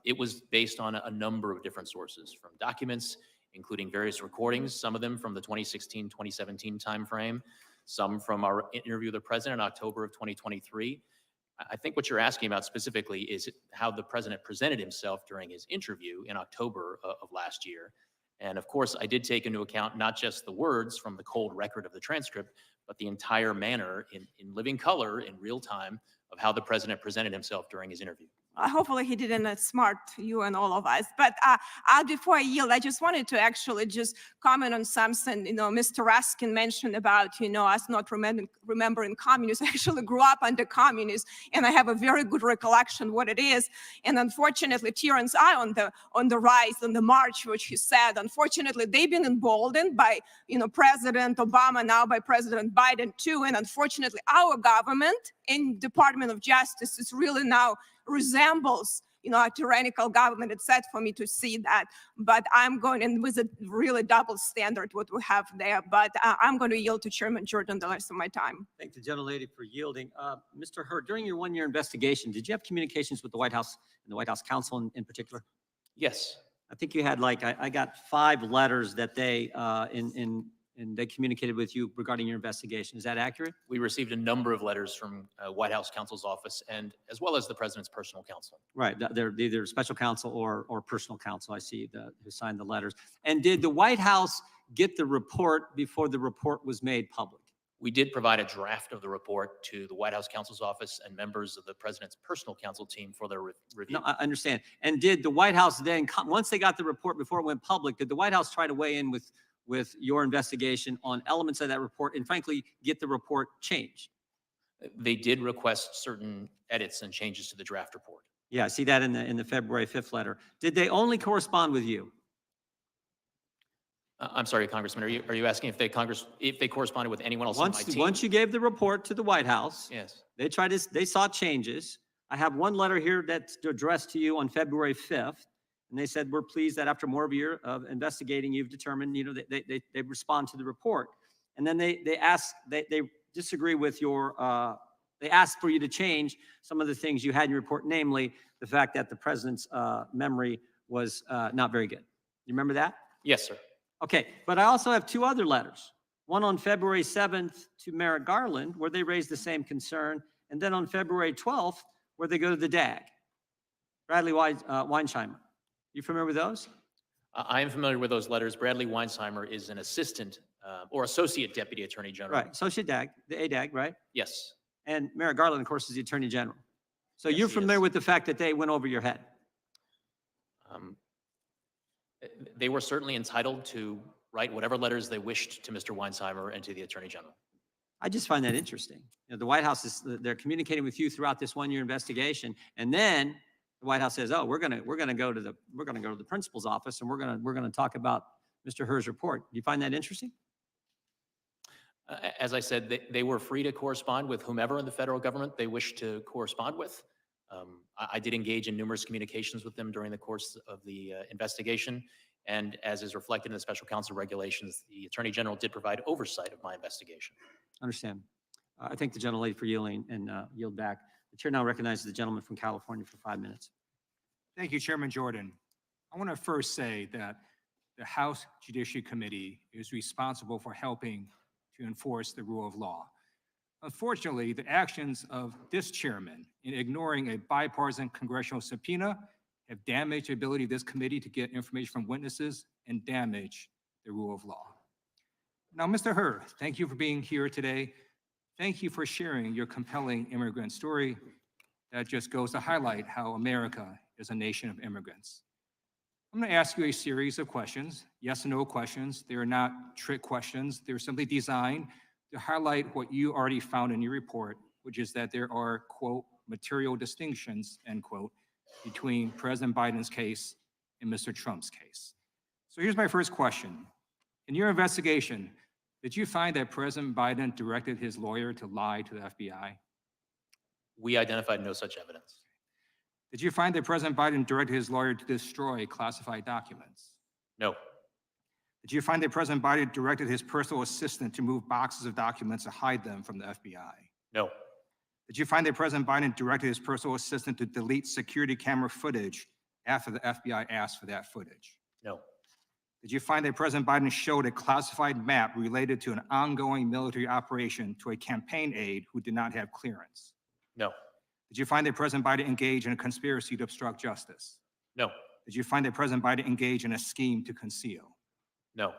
it was based on a number of different sources, from documents, including various recordings, some of them from the 2016-2017 timeframe, some from our interview with the president in October of 2023. I think what you're asking about specifically is how the president presented himself during his interview in October of last year. And of course, I did take into account not just the words from the cold record of the transcript, but the entire manner in living color in real time of how the president presented himself during his interview. Hopefully he didn't smart you and all of us. But before I yield, I just wanted to actually just comment on something, Mr. Raskin mentioned about, us not remembering communists. I actually grew up under communists, and I have a very good recollection what it is. And unfortunately, Terrence I on the rise, on the march, which he said, unfortunately, they've been emboldened by, President Obama, now by President Biden too. And unfortunately, our government in Department of Justice is really now resembles, a tyrannical government. It's sad for me to see that, but I'm going, and with a really double standard what we have there, but I'm going to yield to Chairman Jordan the rest of my time. Thank the gentlelady for yielding. Mr. Hur, during your one-year investigation, did you have communications with the White House and the White House counsel in particular? Yes. I think you had I got 5 letters that they, and they communicated with you regarding your investigation. Is that accurate? We received a number of letters from White House counsel's office, and as well as the president's personal counsel. Right. They're either special counsel or personal counsel. I see who signed the letters. And did the White House get the report before the report was made public? We did provide a draft of the report to the White House counsel's office and members of the president's personal counsel team for their review. No, I understand. And did the White House then, once they got the report before it went public, did the White House try to weigh in with your investigation on elements of that report and frankly, get the report changed? They did request certain edits and changes to the draft report. Yeah, I see that in the February 5th letter. Did they only correspond with you? I'm sorry, Congressman, are you asking if they corresponded with anyone else on my team? Once you gave the report to the White House, yes, they saw changes. I have one letter here that's addressed to you on February 5th. And they said, we're pleased that after more of a year of investigating, you've determined, they respond to the report. And then they disagree with they asked for you to change some of the things you had in your report, namely the fact that the president's memory was not very good. You remember that? Yes, sir. Okay, but I also have 2 other letters. One on February 7th to Merrick Garland, where they raised the same concern. And then on February 12th, where they go to the DAG, Bradley Weinsheimer. You familiar with those? I am familiar with those letters. Bradley Weinsheimer is an assistant or associate deputy attorney general. Right, associate DAG, the ADAG, right? Yes. And Merrick Garland, of course, is the attorney general. So Yes, you're he familiar is. with the fact that they went over your head? They were certainly entitled to write whatever letters they wished to Mr. Weinsheimer and to the attorney general. I just find that interesting. The White House they're communicating with you throughout this one-year investigation, and then the White House says, "Oh, we're going to go to the principal's office, and we're going to talk about Mr. Hur's report." Do you find that interesting? As I said, they were free to correspond with whomever in the federal government they wish to correspond with. I did engage in numerous communications with them during the course of the investigation. And as is reflected in the special counsel regulations, the Attorney General did provide oversight of my investigation. Understand. I thank the gentlelady for yielding and yield back. The chair now recognizes the gentleman from California for 5 minutes. Thank you, Chairman Jordan. I want to first say that the House Judiciary Committee is responsible for helping to enforce the rule of law. Unfortunately, the actions of this chairman in ignoring a bipartisan congressional subpoena have damaged the ability of this committee to get information from witnesses and damage the rule of law. Now, Mr. Hur, thank you for being here today. Thank you for sharing your compelling immigrant story. That just goes to highlight how America is a nation of immigrants. I'm going to ask you a series of questions, yes and no questions. They are not trick questions. They're simply designed to highlight what you already found in your report, which is that there are, quote, material distinctions, end quote, between President Biden's case and Mr. Trump's case. So here's my first question. In your investigation, did you find that President Biden directed his lawyer to lie to the FBI? We identified no such evidence. Did you find that President Biden directed his lawyer to destroy classified documents? No. Did you find that President Biden directed his personal assistant to move boxes of documents to hide them from the FBI? No. Did you find that President Biden directed his personal assistant to delete security camera footage after the FBI asked for that footage? No. Did you find that President Biden showed a classified map related to an ongoing military operation to a campaign aide who did not have clearance? No. Did you find that President Biden engaged in a conspiracy to obstruct justice? No. Did you find that President Biden engaged in a scheme to conceal? No.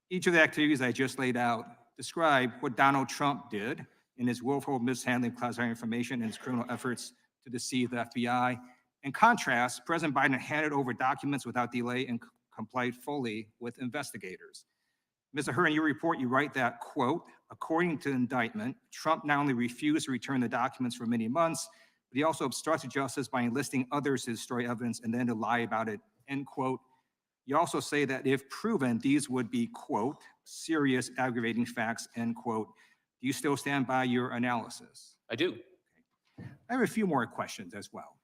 Each of the activities I just laid out describe what Donald Trump did in his willful mishandling of classified information and his criminal efforts to deceive the FBI. In contrast, President Biden handed over documents without delay and complied fully with investigators. Mr. Hur, in your report, you write that, quote, according to the indictment, Trump not only refused to return the documents for many months, but he also obstructed justice by enlisting others to destroy evidence and then to lie about it, end quote. You also say that if proven, these would be, quote, serious aggravating facts, end quote. Do you still stand by your analysis? I do. I have a few more questions as well.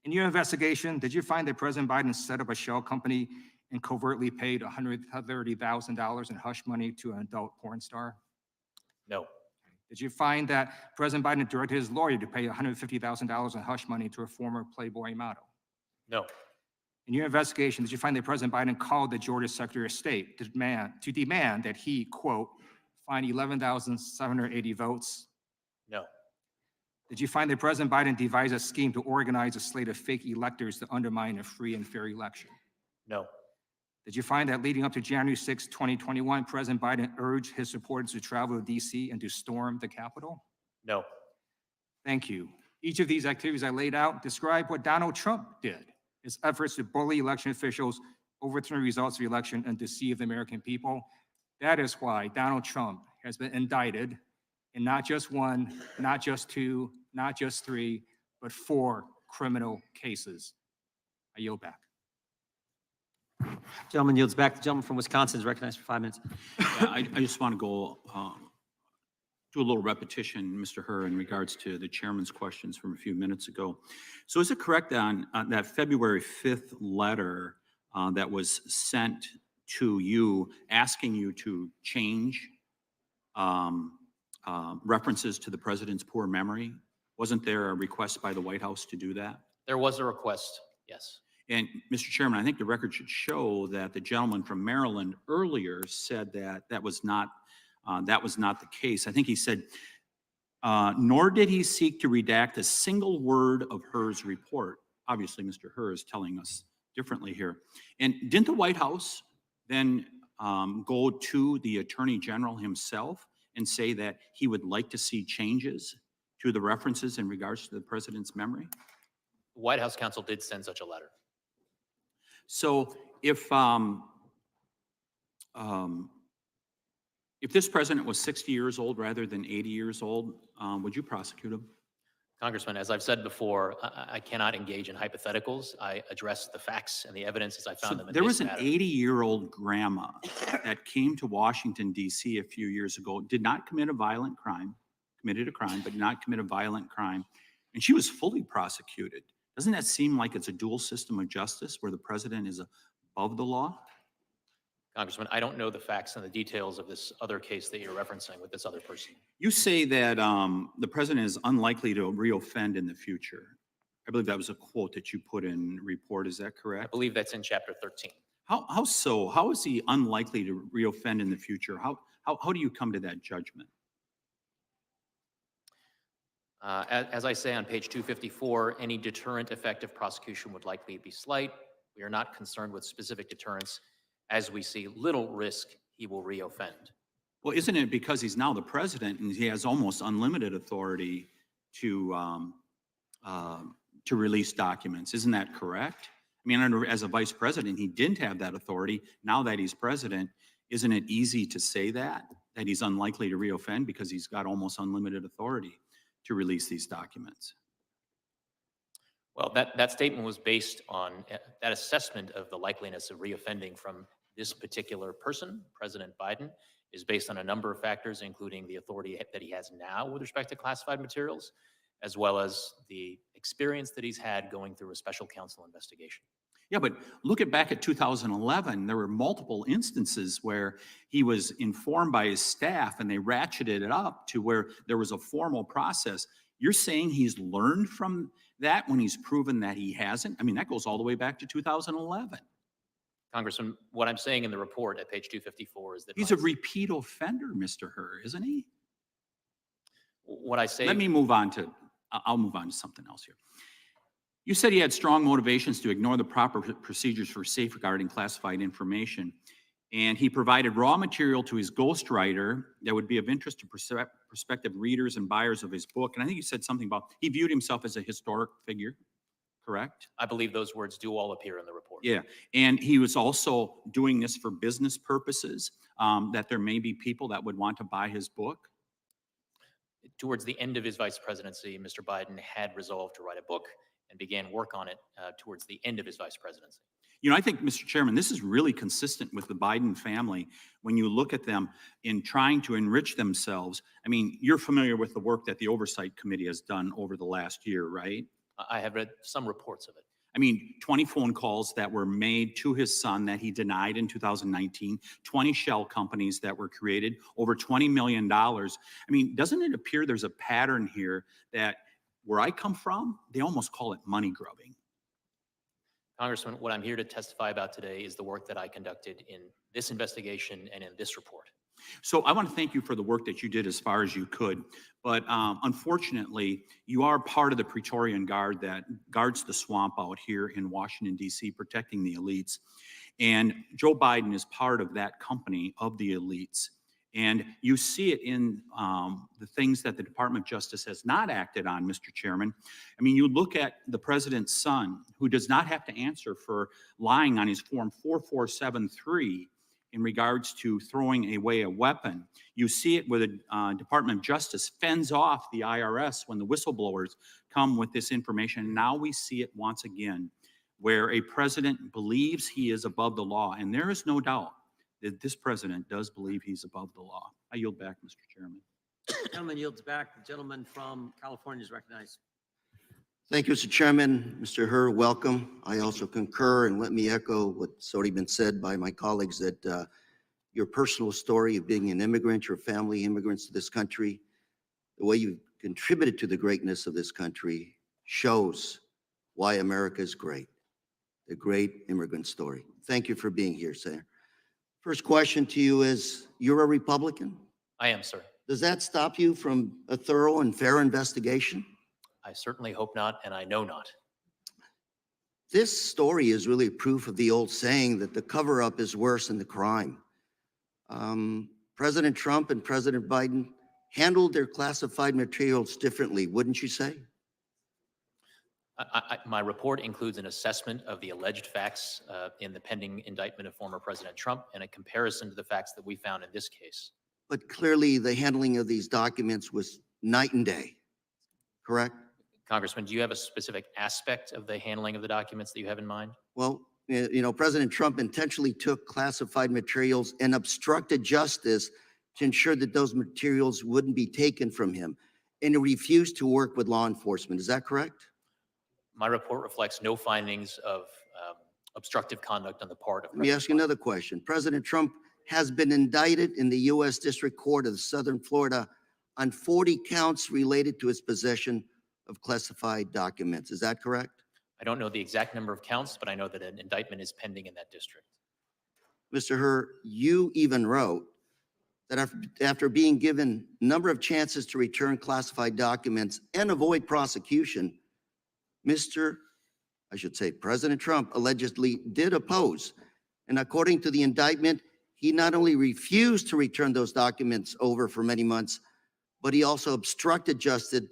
In your investigation, did you find that President Biden set up a shell company and covertly paid $130,000 in hush money to an adult porn star? No. Did you find that President Biden directed his lawyer to pay $150,000 in hush money to a former Playboy model? No. In your investigation, did you find that President Biden called the Georgia Secretary of State to demand that he, quote, find 11,780 votes? No. Did you find that President Biden devised a scheme to organize a slate of fake electors to undermine a free and fair election? No. Did you find that leading up to January 6, 2021, President Biden urged his supporters to travel to D.C. and to storm the Capitol? No. Thank you. Each of these activities I laid out describe what Donald Trump did, his efforts to bully election officials, overturn the results of the election, and deceive the American people. That is why Donald Trump has been indicted in not just one, not just two, not just three, but 4 criminal cases. I yield back. Gentleman yields back. The gentleman from Wisconsin is recognized for 5 minutes. Yeah, I just want to go do a little repetition, Mr. Hur, in regards to the chairman's questions from a few minutes ago. So is it correct on that February 5th letter that was sent to you, asking you to change references to the president's poor memory? Wasn't there a request by the White House to do that? There was a request, yes. And Mr. Chairman, I think the record should show that the gentleman from Maryland earlier said that that was not the case. I think he said, nor did he seek to redact a single word of Hur's report. Obviously, Mr. Hur is telling us differently here. And didn't the White House then go to the Attorney General himself and say that he would like to see changes to the references in regards to the president's memory? The White House counsel did send such a letter. So if this president was 60 years old rather than 80 years old, would you prosecute him? Congressman, as I've said before, I cannot engage in hypotheticals. I address the facts and the evidence as I So found them in there this was an matter. 80-year-old grandma that came to Washington, D.C. a few years ago, did not commit a violent crime, committed a crime, but did not commit a violent crime, and she was fully prosecuted. Doesn't that seem like it's a dual system of justice where the president is above the law? Congressman, I don't know the facts and the details of this other case that you're referencing with this other person. You say that the president is unlikely to reoffend in the future. I believe that was a quote that you put in the report. Is that I correct? believe that's in Chapter 13. How so? How is he unlikely to reoffend in the future? How do you come to that judgment? As I say on page 254, any deterrent effect of prosecution would likely be slight. We are not concerned with specific deterrents, as we see little risk he will reoffend. Well, isn't it because he's now the president and he has almost unlimited authority to release documents? Isn't that correct? I mean, as a vice president, he didn't have that authority. Now that he's president, isn't it easy to say that he's unlikely to reoffend because he's got almost unlimited authority to release these documents? Well, that statement was based on that assessment of the likeliness of reoffending from this particular person, President Biden, is based on a number of factors, including the authority that he has now with respect to classified materials, as well as the experience that he's had going through a special counsel investigation. Yeah, but look back at 2011, there were multiple instances where he was informed by his staff and they ratcheted it up to where there was a formal process. You're saying he's learned from that when he's proven that he hasn't? I mean, that goes all the way back to 2011. Congressman, what I'm saying in the report at page 254 is that He's a repeat offender, Mr. Hur, isn't he? what I say. Let me move on to, I'll move on to something else here. You said he had strong motivations to ignore the proper procedures for safeguarding classified information, and he provided raw material to his ghostwriter that would be of interest to prospective readers and buyers of his book. And I think you said something about he viewed himself as a historic figure, correct? I believe those words do all appear in the report. Yeah, and he was also doing this for business purposes, that there may be people that would want to buy his book. Towards the end of his vice presidency, Mr. Biden had resolved to write a book and began work on it towards the end of his vice presidency. You know, I think, Mr. Chairman, this is really consistent with the Biden family when you look at them in trying to enrich themselves. I mean, you're familiar with the work that the Oversight Committee has done over the last year, right? I have read some reports of it. I mean, 20 phone calls that were made to his son that he denied in 2019, 20 shell companies that were created, over $20 million. I mean, doesn't it appear there's a pattern here that where I come from, they almost call it money grubbing? Congressman, what I'm here to testify about today is the work that I conducted in this investigation and in this report. So I want to thank you for the work that you did as far as you could. But unfortunately, you are part of the Praetorian Guard that guards the swamp out here in Washington, D.C., protecting the elites. And Joe Biden is part of that company of the elites. And you see it in the things that the Department of Justice has not acted on, Mr. Chairman. I mean, you look at the president's son, who does not have to answer for lying on his Form 4473 in regards to throwing away a weapon. You see it where the Department of Justice fends off the IRS when the whistleblowers come with this information. Now we see it once again, where a president believes he is above the law. And there is no doubt that this president does believe he's above the law. I yield back, Mr. Chairman. Gentleman yields back. The gentleman from California is recognized. Thank you, Mr. Chairman. Mr. Hur, welcome. I also concur, and let me echo what's already been said by my colleagues, that your personal story of being an immigrant, your family immigrants to this country, the way you've contributed to the greatness of this country shows why America is great, the great immigrant story. Thank you for being here, Senator. First question to you is, you're a Republican? I am, sir. Does that stop you from a thorough and fair investigation? I certainly hope not, and I know not. This story is really proof of the old saying that the cover-up is worse than the crime. President Trump and President Biden handled their classified materials differently, wouldn't you say? My report includes an assessment of the alleged facts in the pending indictment of former President Trump and a comparison to the facts that we found in this case. But clearly the handling of these documents was night and day, correct? Congressman, do you have a specific aspect of the handling of the documents that you have in mind? Well, President Trump intentionally took classified materials and obstructed justice to ensure that those materials wouldn't be taken from him. And he refused to work with law enforcement. Is that correct? My report reflects no findings of obstructive conduct on the part of Let me ask you another question. President Trump has been indicted in the U.S. District Court of Southern Florida on 40 counts related to his possession of classified documents. Is that correct? I don't know the exact number of counts, but I know that an indictment is pending in that district. Mr. Hur, you even wrote that after being given a number of chances to return classified documents and avoid prosecution, President Trump allegedly did oppose. And according to the indictment, he not only refused to return those documents over for many months, but he also obstructed justice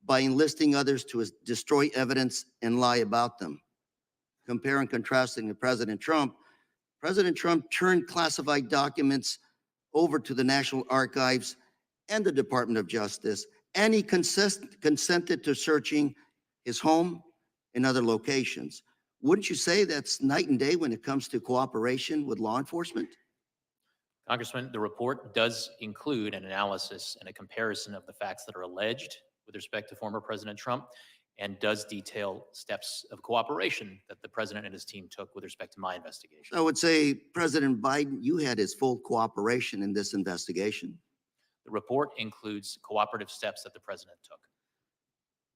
by enlisting others to destroy evidence and lie about them. Compare and contrasting to President Trump turned classified documents over to the National Archives and the Department of Justice, and he consented to searching his home and other locations. Wouldn't you say that's night and day when it comes to cooperation with law enforcement? Congressman, the report does include an analysis and a comparison of the facts that are alleged with respect to former President Trump, and does detail steps of cooperation that the president and his team took with respect to my investigation. I would say, President Biden, you had his full cooperation in this investigation. The report includes cooperative steps that the president took.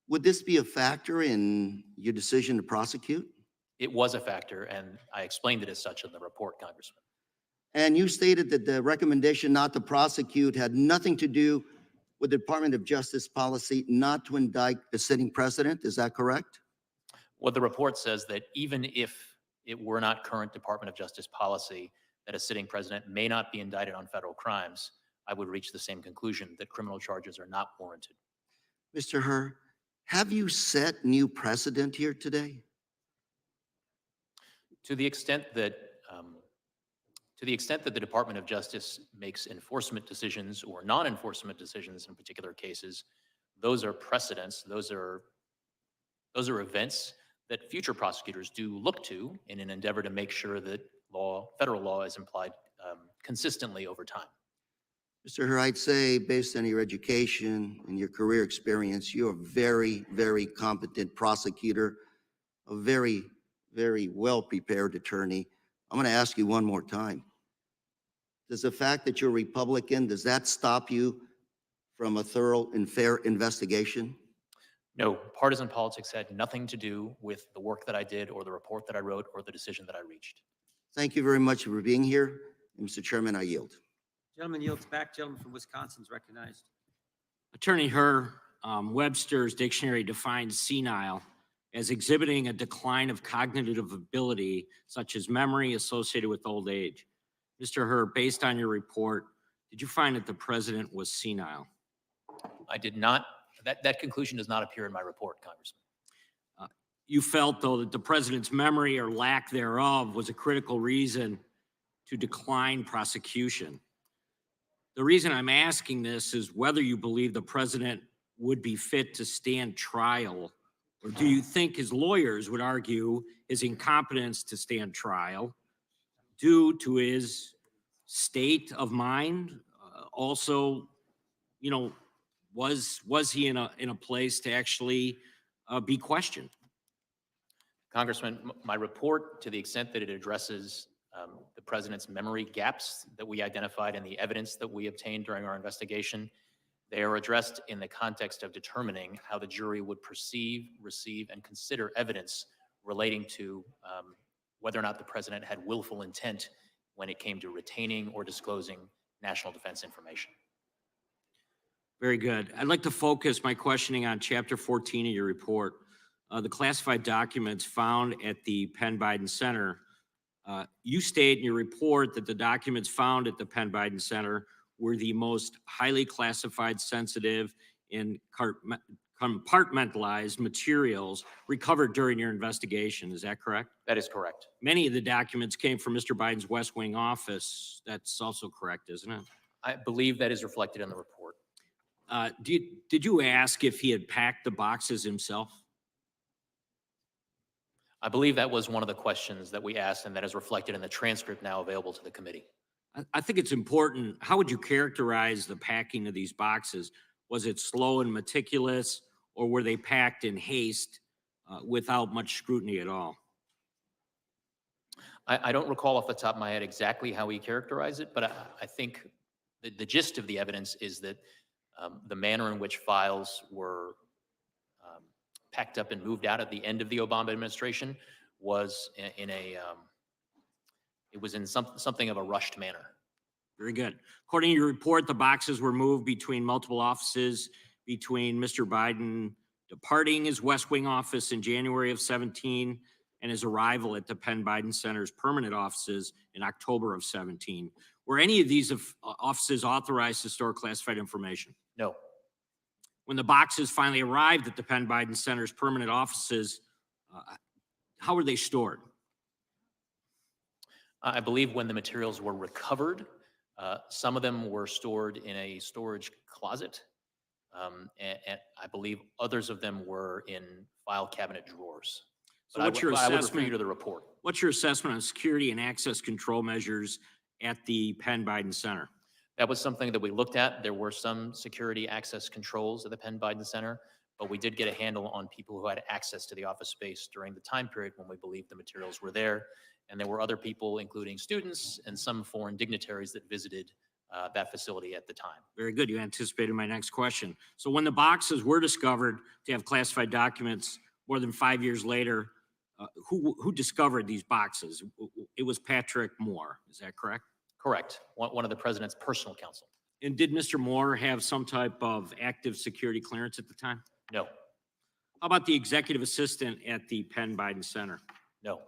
Would this be a factor in your decision to prosecute? It was a factor, and I explained it as such in the report, Congressman. And you stated that the recommendation not to prosecute had nothing to do with the Department of Justice policy not to indict a sitting president. Is that correct? What the report says that even if it were not current Department of Justice policy that a sitting president may not be indicted on federal crimes, I would reach the same conclusion that criminal charges are not warranted. Mr. Hur, have you set new precedent here today? To the extent that the Department of Justice makes enforcement decisions or non-enforcement decisions in particular cases, those are precedents. Those are events that future prosecutors do look to in an endeavor to make sure that federal law is applied consistently over time. Mr. Hur, I'd say based on your education and your career experience, you're a very, very competent prosecutor, a very, very well-prepared attorney. I'm going to ask you one more time. Does the fact that you're Republican, does that stop you from a thorough and fair investigation? No, partisan politics had nothing to do with the work that I did or the report that I wrote or the decision that I reached. Thank you very much for being here. And Mr. Chairman, I yield. Gentleman yields back. Gentleman from Wisconsin is recognized. Attorney Hur, Webster's dictionary defines senile as exhibiting a decline of cognitive ability, such as memory associated with old age. Mr. Hur, based on your report, did you find that the president was senile? I did not. That conclusion does not appear in my report, Congressman. You felt, though, that the president's memory or lack thereof was a critical reason to decline prosecution. The reason I'm asking this is whether you believe the president would be fit to stand trial, or do you think his lawyers would argue his incompetence to stand trial due to his state of mind? Also, was he in a place to actually be questioned? Congressman, my report, to the extent that it addresses the president's memory gaps that we identified in the evidence that we obtained during our investigation, they are addressed in the context of determining how the jury would perceive, receive, and consider evidence relating to whether or not the president had willful intent when it came to retaining or disclosing national defense information. Very good. I'd like to focus my questioning on Chapter 14 of your report. The classified documents found at the Penn Biden Center. You state in your report that the documents found at the Penn Biden Center were the most highly classified, sensitive, and compartmentalized materials recovered during your investigation. Is that correct? That is correct. Many of the documents came from Mr. Biden's West Wing office. That's also correct, isn't it? I believe that is reflected in the report. Did you ask if he had packed the boxes himself? I believe that was one of the questions that we asked, and that is reflected in the transcript now available to the committee. I think it's important. How would you characterize the packing of these boxes? Was it slow and meticulous, or were they packed in haste without much scrutiny at all? I don't recall off the top of my head exactly how he characterized it, but I think the gist of the evidence is that the manner in which files were packed up and moved out at the end of the Obama administration was it was in something of a rushed manner. Very good. According to your report, the boxes were moved between multiple offices between Mr. Biden departing his West Wing office in January of 17 and his arrival at the Penn Biden Center's permanent offices in October of 17. Were any of these offices authorized to store classified information? No. When the boxes finally arrived at the Penn Biden Center's permanent offices, how were they stored? I believe when the materials were recovered, some of them were stored in a storage closet, and I believe others of them were in file cabinet drawers. So what's your I would refer you assessment? to the report. What's your assessment on security and access control measures at the Penn Biden Center? That was something that we looked at. There were some security access controls at the Penn Biden Center, but we did get a handle on people who had access to the office space during the time period when we believed the materials were there. And there were other people, including students and some foreign dignitaries, that visited that facility at the time. Very good. You anticipated my next question. So when the boxes were discovered to have classified documents more than 5 years later, who discovered these boxes? It was Patrick Moore. Is that correct? Correct. One of the president's personal counsel. And did Mr. Moore have some type of active security clearance at the time? No. How about the executive assistant at the Penn Biden Center? No.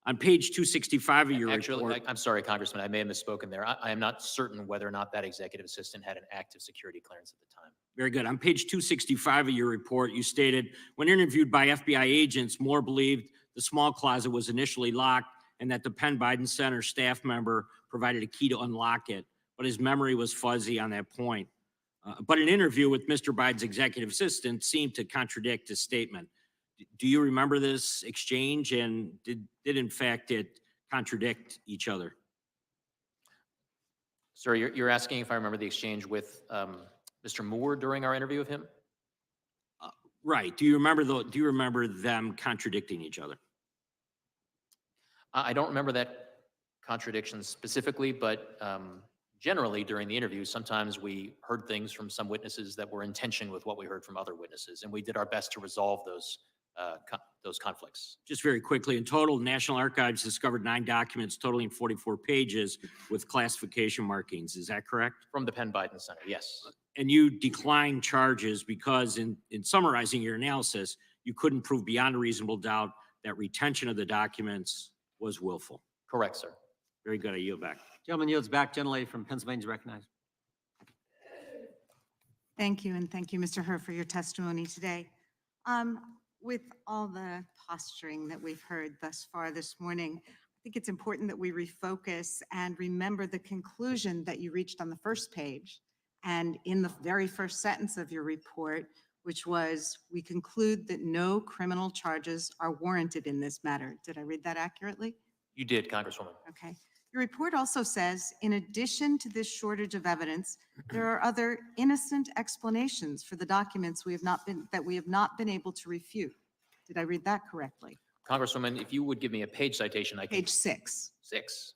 On page 265 of your Actually, report. I'm sorry, Congressman, I may have misspoken there. I am not certain whether or not that executive assistant had an active security clearance at the time. Very good. On page 265 of your report, you stated, when interviewed by FBI agents, Moore believed the small closet was initially locked and that the Penn Biden Center staff member provided a key to unlock it, but his memory was fuzzy on that point. But an interview with Mr. Biden's executive assistant seemed to contradict his statement. Do you remember this exchange, and did in fact it contradict each other? Sir, you're asking if I remember the exchange with Mr. Moore during our interview with him? Right. Do you remember them contradicting each other? I don't remember that contradiction specifically, but generally during the interview, sometimes we heard things from some witnesses that were in tension with what we heard from other witnesses, and we did our best to resolve those conflicts. Just very quickly, in total, National Archives discovered 9 documents totaling 44 pages with classification markings. Is that correct? From the Penn Biden Center, yes. And you declined charges because in summarizing your analysis, you couldn't prove beyond a reasonable doubt that retention of the documents was willful. Correct, sir. Very good. I yield back. Gentleman yields back. Gentlelady from Pennsylvania is recognized. Thank you, and thank you, Mr. Hur, for your testimony today. With all the posturing that we've heard thus far this morning, I think it's important that we refocus and remember the conclusion that you reached on the first page and in the very first sentence of your report, which was, we conclude that no criminal charges are warranted in this matter. Did I read that accurately? You did, Congresswoman. Okay. Your report also says, in addition to this shortage of evidence, there are other innocent explanations for the documents we have not been able to refute. Did I read that correctly? Congresswoman, if you would give me a page citation, I can. Page 6. 6.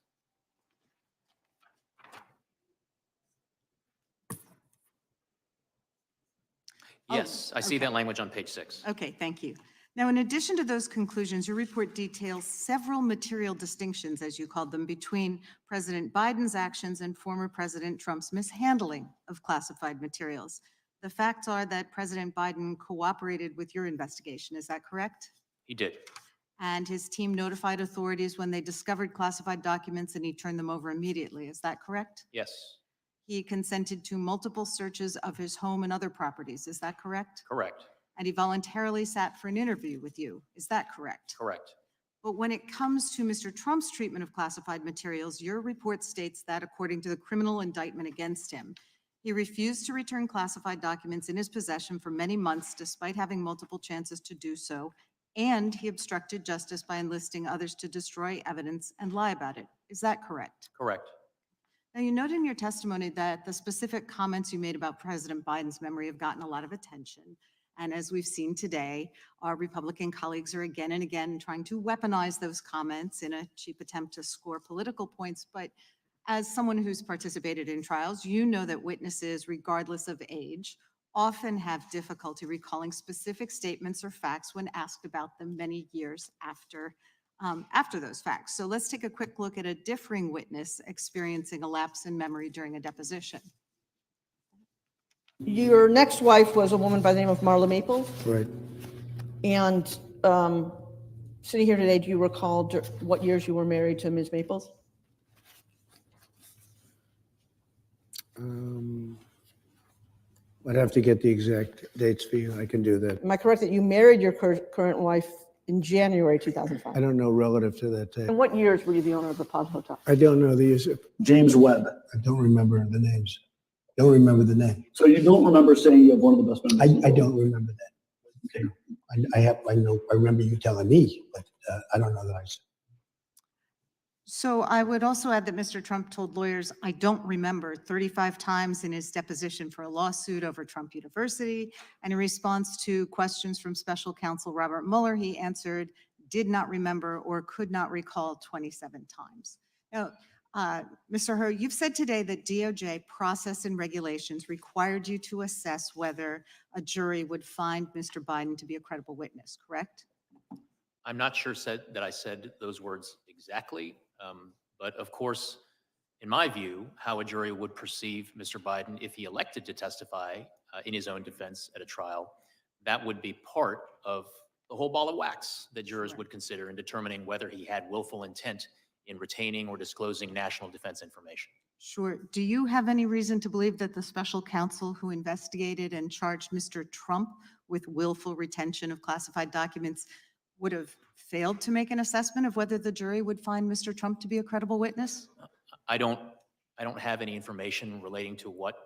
Yes, I see that language on page 6. Okay, thank you. Now, in addition to those conclusions, your report details several material distinctions, as you called them, between President Biden's actions and former President Trump's mishandling of classified materials. The facts are that President Biden cooperated with your investigation. Is that correct? He did. And his team notified authorities when they discovered classified documents and he turned them over immediately. Is that correct? Yes. He consented to multiple searches of his home and other properties. Is that correct? Correct. And he voluntarily sat for an interview with you. Is that correct? Correct. But when it comes to Mr. Trump's treatment of classified materials, your report states that according to the criminal indictment against him, He refused to return classified documents in his possession for many months despite having multiple chances to do so, and he obstructed justice by enlisting others to destroy evidence and lie about it. Is that correct? Correct. Now, you noted in your testimony that the specific comments you made about President Biden's memory have gotten a lot of attention. And as we've seen today, our Republican colleagues are again and again trying to weaponize those comments in a cheap attempt to score political points. But as someone who's participated in trials, you know that witnesses, regardless of age, often have difficulty recalling specific statements or facts when asked about them many years after those facts. So let's take a quick look at a differing witness experiencing a lapse in memory during a deposition. Your next wife was a woman by the name of Marla Maples, Right. and sitting here today, do you recall what years you were married to Ms. Maples? I'd have to get the exact dates for you. I can do that. Am I correct that you married your current wife in January 2005? I don't know relative to that date. And what years were you the owner of the Plaza Hotel? I don't know these. James Webb. I don't remember the names. Don't remember the name. So you don't remember saying you have one of the best memories? I don't remember that. Okay. I remember you telling me, but I don't know that I said. So I would also add that Mr. Trump told lawyers, I don't remember, 35 times in his deposition for a lawsuit over Trump University. And in response to questions from special counsel Robert Mueller, he answered, did not remember or could not recall 27 times. Now, Mr. Hur, you've said today that DOJ process and regulations required you to assess whether a jury would find Mr. Biden to be a credible witness, correct? I'm not sure that I said those words exactly, but of course, in my view, how a jury would perceive Mr. Biden if he elected to testify in his own defense at a trial, that would be part of the whole ball of wax that jurors would consider in determining whether he had willful intent in retaining or disclosing national defense information. Sure. Do you have any reason to believe that the special counsel who investigated and charged Mr. Trump with willful retention of classified documents would have failed to make an assessment of whether the jury would find Mr. Trump to be a credible witness? I don't have any information relating to what,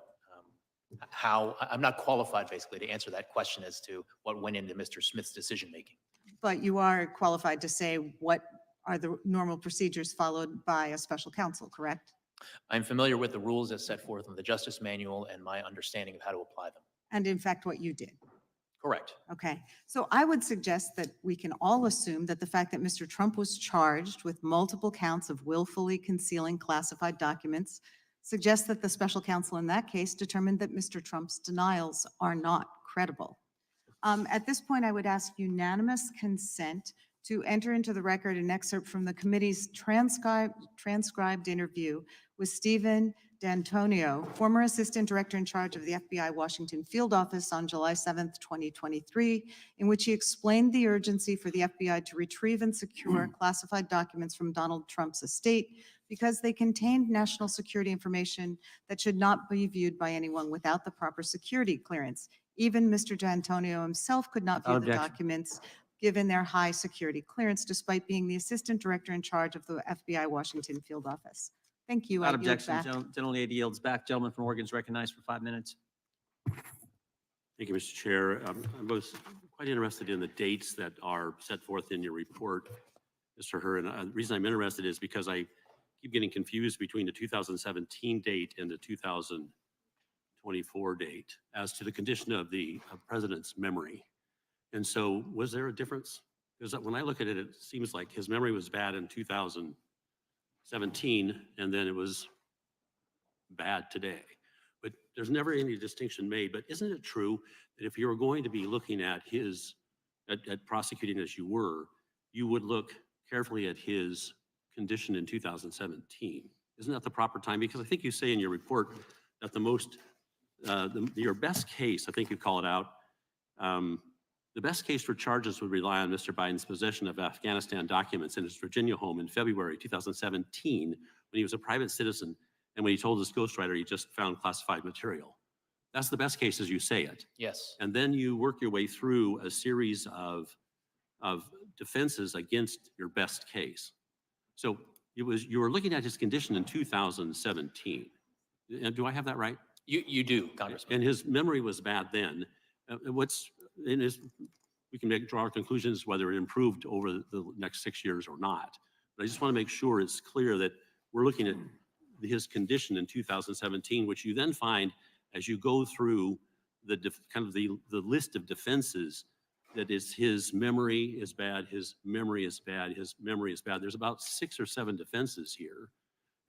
how, I'm not qualified basically to answer that question as to what went into Mr. Smith's decision-making. But you are qualified to say what are the normal procedures followed by a special counsel, correct? I'm familiar with the rules as set forth in the Justice Manual and my understanding of how to apply them. And in fact, what you did. Correct. Okay, so I would suggest that we can all assume that the fact that Mr. Trump was charged with multiple counts of willfully concealing classified documents suggests that the special counsel in that case determined that Mr. Trump's denials are not credible. At this point, I would ask unanimous consent to enter into the record an excerpt from the committee's transcribed interview with Stephen D'Antonio, former Assistant Director in charge of the FBI Washington Field Office on July 7th, 2023, in which he explained the urgency for the FBI to retrieve and secure classified documents from Donald Trump's estate because they contained national security information that should not be viewed by anyone without the proper security clearance. Even Mr. D'Antonio himself could not view the documents given their high security clearance, despite being the Assistant Director in charge of the FBI Washington Field Office. Thank you. I Without yield objection, back. General Lady yields back. Gentleman from Oregon is recognized for 5 minutes. Thank you, Mr. Chair. I was quite interested in the dates that are set forth in your report, Mr. Hur. And the reason I'm interested is because I keep getting confused between the 2017 date and the 2024 date as to the condition of the president's memory. And so was there a difference? Because when I look at it, it seems like his memory was bad in 2017, and then it was bad today. But there's never any distinction made. But isn't it true that if you were going to be looking at at prosecuting as you were, you would look carefully at his condition in 2017? Isn't that the proper time? Because I think you say in your report that your best case, I think you call it out, the best case for charges would rely on Mr. Biden's possession of Afghanistan documents in his Virginia home in February 2017 when he was a private citizen and when he told his ghostwriter he just found classified material. That's the best case as you say it. Yes. And then you work your way through a series of defenses against your best case. So you were looking at his condition in 2017. And do I have that right? You do, Congressman. And his memory was bad then. What's in his, we can draw our conclusions whether it improved over the next 6 years or not. But I just want to make sure it's clear that we're looking at his condition in 2017, which you then find as you go through the kind of the list of defenses, that is his memory is bad, his memory is bad, his memory is bad. There's about 6 or 7 defenses here.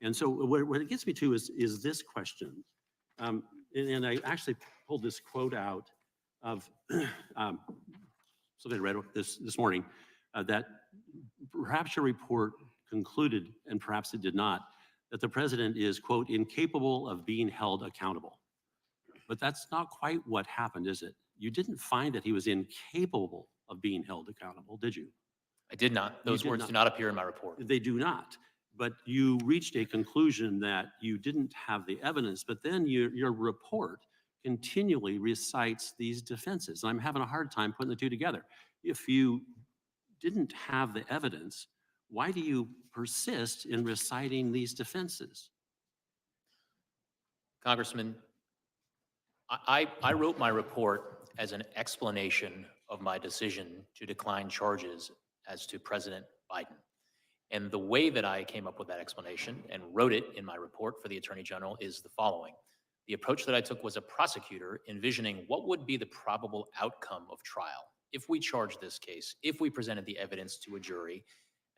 And so what it gets me to is this question. And I actually pulled this quote out of something I read this morning, that perhaps your report concluded, and perhaps it did not, that the president is, quote, incapable of being held accountable. But that's not quite what happened, is it? You didn't find that he was incapable of being held accountable, did you? I did not. Those words do not appear in my report. They do not. But you reached a conclusion that you didn't have the evidence, but then your report continually recites these defenses. And I'm having a hard time putting the two together. If you didn't have the evidence, why do you persist in reciting these defenses? Congressman, I wrote my report as an explanation of my decision to decline charges as to President Biden. And the way that I came up with that explanation and wrote it in my report for the Attorney General is the following. The approach that I took was a prosecutor envisioning what would be the probable outcome of trial if we charged this case, if we presented the evidence to a jury,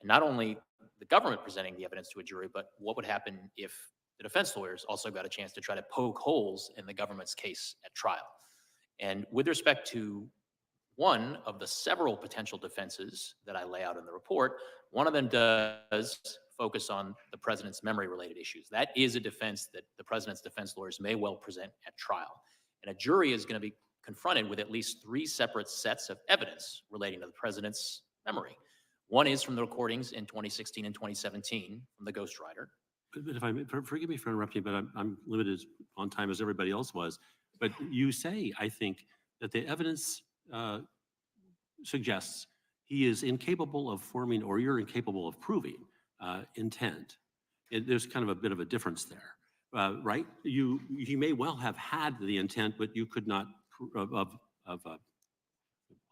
and not only the government presenting the evidence to a jury, but what would happen if the defense lawyers also got a chance to try to poke holes in the government's case at trial. And with respect to one of the several potential defenses that I lay out in the report, one of them does focus on the president's memory-related issues. That is a defense that the president's defense lawyers may well present at trial. And a jury is going to be confronted with at least 3 separate sets of evidence relating to the president's memory. One is from the recordings in 2016 and 2017 from the ghostwriter. But if I may, forgive me for interrupting, but I'm limited on time as everybody else was. But you say, I think, that the evidence suggests he is incapable of forming, or you're incapable of proving intent. There's kind of a bit of a difference there, right? He may well have had the intent, but you could not of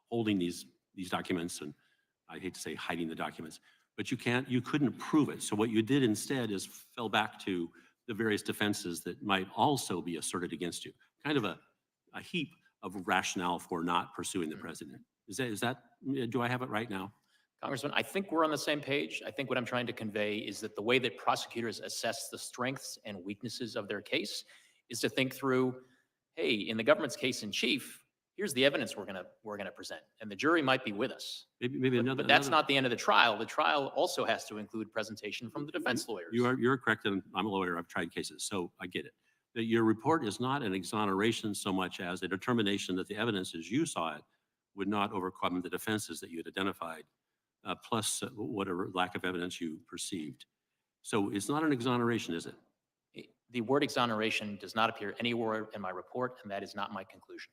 holding these documents, and I hate to say hiding the documents, but you couldn't prove it. So what you did instead is fell back to the various defenses that might also be asserted against you. Kind of a heap of rationale for not pursuing the president. Is that, do I have it right now? Congressman, I think we're on the same page. I think what I'm trying to convey is that the way that prosecutors assess the strengths and weaknesses of their case is to think through, hey, in the government's case in chief, here's the evidence we're gonna present, and the jury might be with us. But that's not the end of the trial. The trial also has to include presentation from the defense lawyers. You're correct, and I'm a lawyer. I've tried cases, so I get it. That your report is not an exoneration so much as a determination that the evidence as you saw it would not overcome the defenses that you had identified, plus whatever lack of evidence you perceived. So it's not an exoneration, is it? The word exoneration does not appear anywhere in my report, and that is not my conclusion.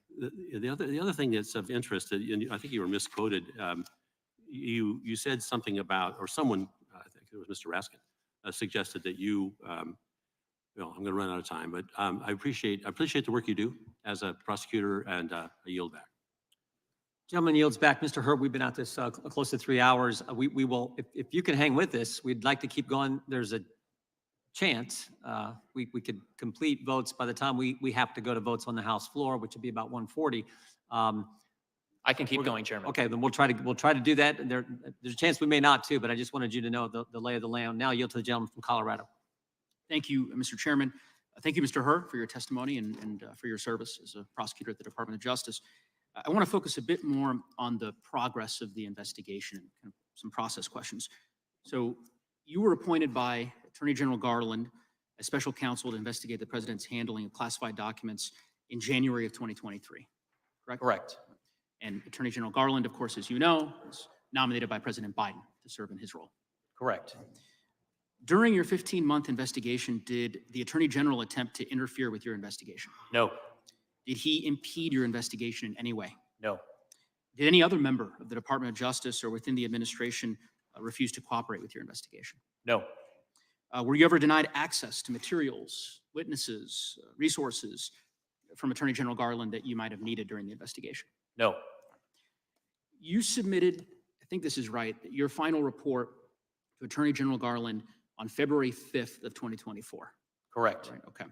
The other thing that's of interest, and I think you were misquoted, you said something about, or someone, I think it was Mr. Raskin, suggested that you, well, I'm going to run out of time, but I appreciate the work you do as a prosecutor, and I yield back. Gentleman yields back. Mr. Hur, we've been at this close to 3 hours. We will, if you can hang with us, we'd like to keep going. There's a chance we could complete votes by the time we have to go to votes on the House floor, which would be about 1:40. I can keep going, Chairman. Okay, then we'll try to do that. There's a chance we may not too, but I just wanted you to know the lay of the land. Now yield to the gentleman from Colorado. Thank you, Mr. Chairman. Thank you, Mr. Hur, for your testimony and for your service as a prosecutor at the Department of Justice. I want to focus a bit more on the progress of the investigation and kind of some process questions. So you were appointed by Attorney General Garland as special counsel to investigate the president's handling of classified documents in January of 2023, correct? Correct. And Attorney General Garland, of course, as you know, was nominated by President Biden to serve in his role. Correct. During your 15-month investigation, did the Attorney General attempt to interfere with your investigation? No. Did he impede your investigation in any way? No. Did any other member of the Department of Justice or within the administration refuse to cooperate with your investigation? No. Were you ever denied access to materials witnesses, resources from Attorney General Garland that you might have needed during the investigation? No, You submitted, I think this is right, your final report to Attorney General Garland on February 5th of 2024. correct. Right, okay.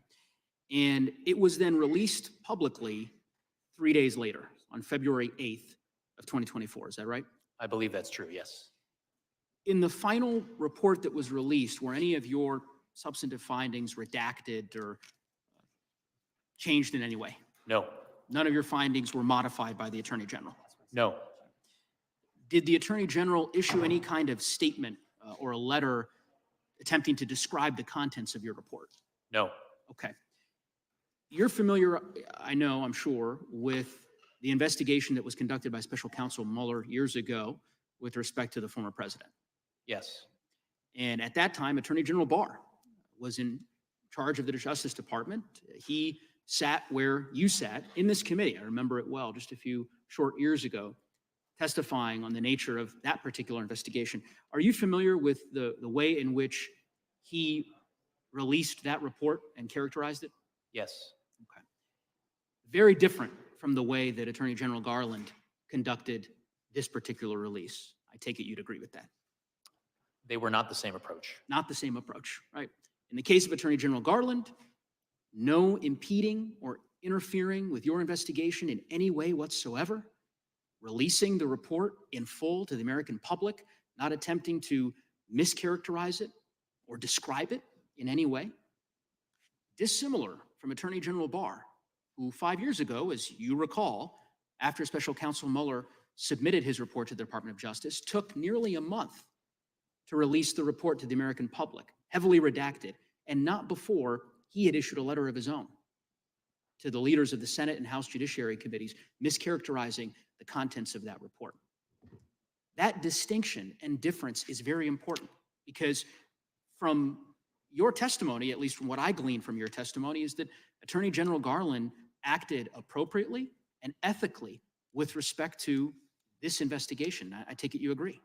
And it was then released publicly 3 days later, on February 8th of 2024. Is that right? I believe that's true, yes. In the final report that was released, were any of your substantive findings redacted or changed in any way? No, None of your findings were modified by the Attorney General? no, Did the Attorney General issue any kind of statement or a letter attempting to describe the contents of your report? no, Okay. You're familiar, I know, I'm sure, with the investigation that was conducted by Special Counsel Mueller years ago with respect to the former president. yes, And at that time, Attorney General Barr was in charge of the Justice Department. He sat where you sat in this committee. I remember it well, just a few short years ago, testifying on the nature of that particular investigation. Are you familiar with the way in which he released that report and characterized it? yes. Okay. Very different from the way that Attorney General Garland conducted this particular release. I take it you'd agree with that. They were not the same approach. Not the same approach, right? In the case of Attorney General Garland, no impeding or interfering with your investigation in any way whatsoever, releasing the report in full to the American public, not attempting to mischaracterize it or describe it in any way. Dissimilar from Attorney General Barr, who 5 years ago, as you recall, after Special Counsel Mueller submitted his report to the Department of Justice, took nearly a month to release the report to the American public, heavily redacted, and not before he had issued a letter of his own to the leaders of the Senate and House Judiciary Committees, mischaracterizing the contents of that report. That distinction and difference is very important because from your testimony, at least from what I gleaned from your testimony, is that Attorney General Garland acted appropriately and ethically with respect to this investigation. I take it you agree.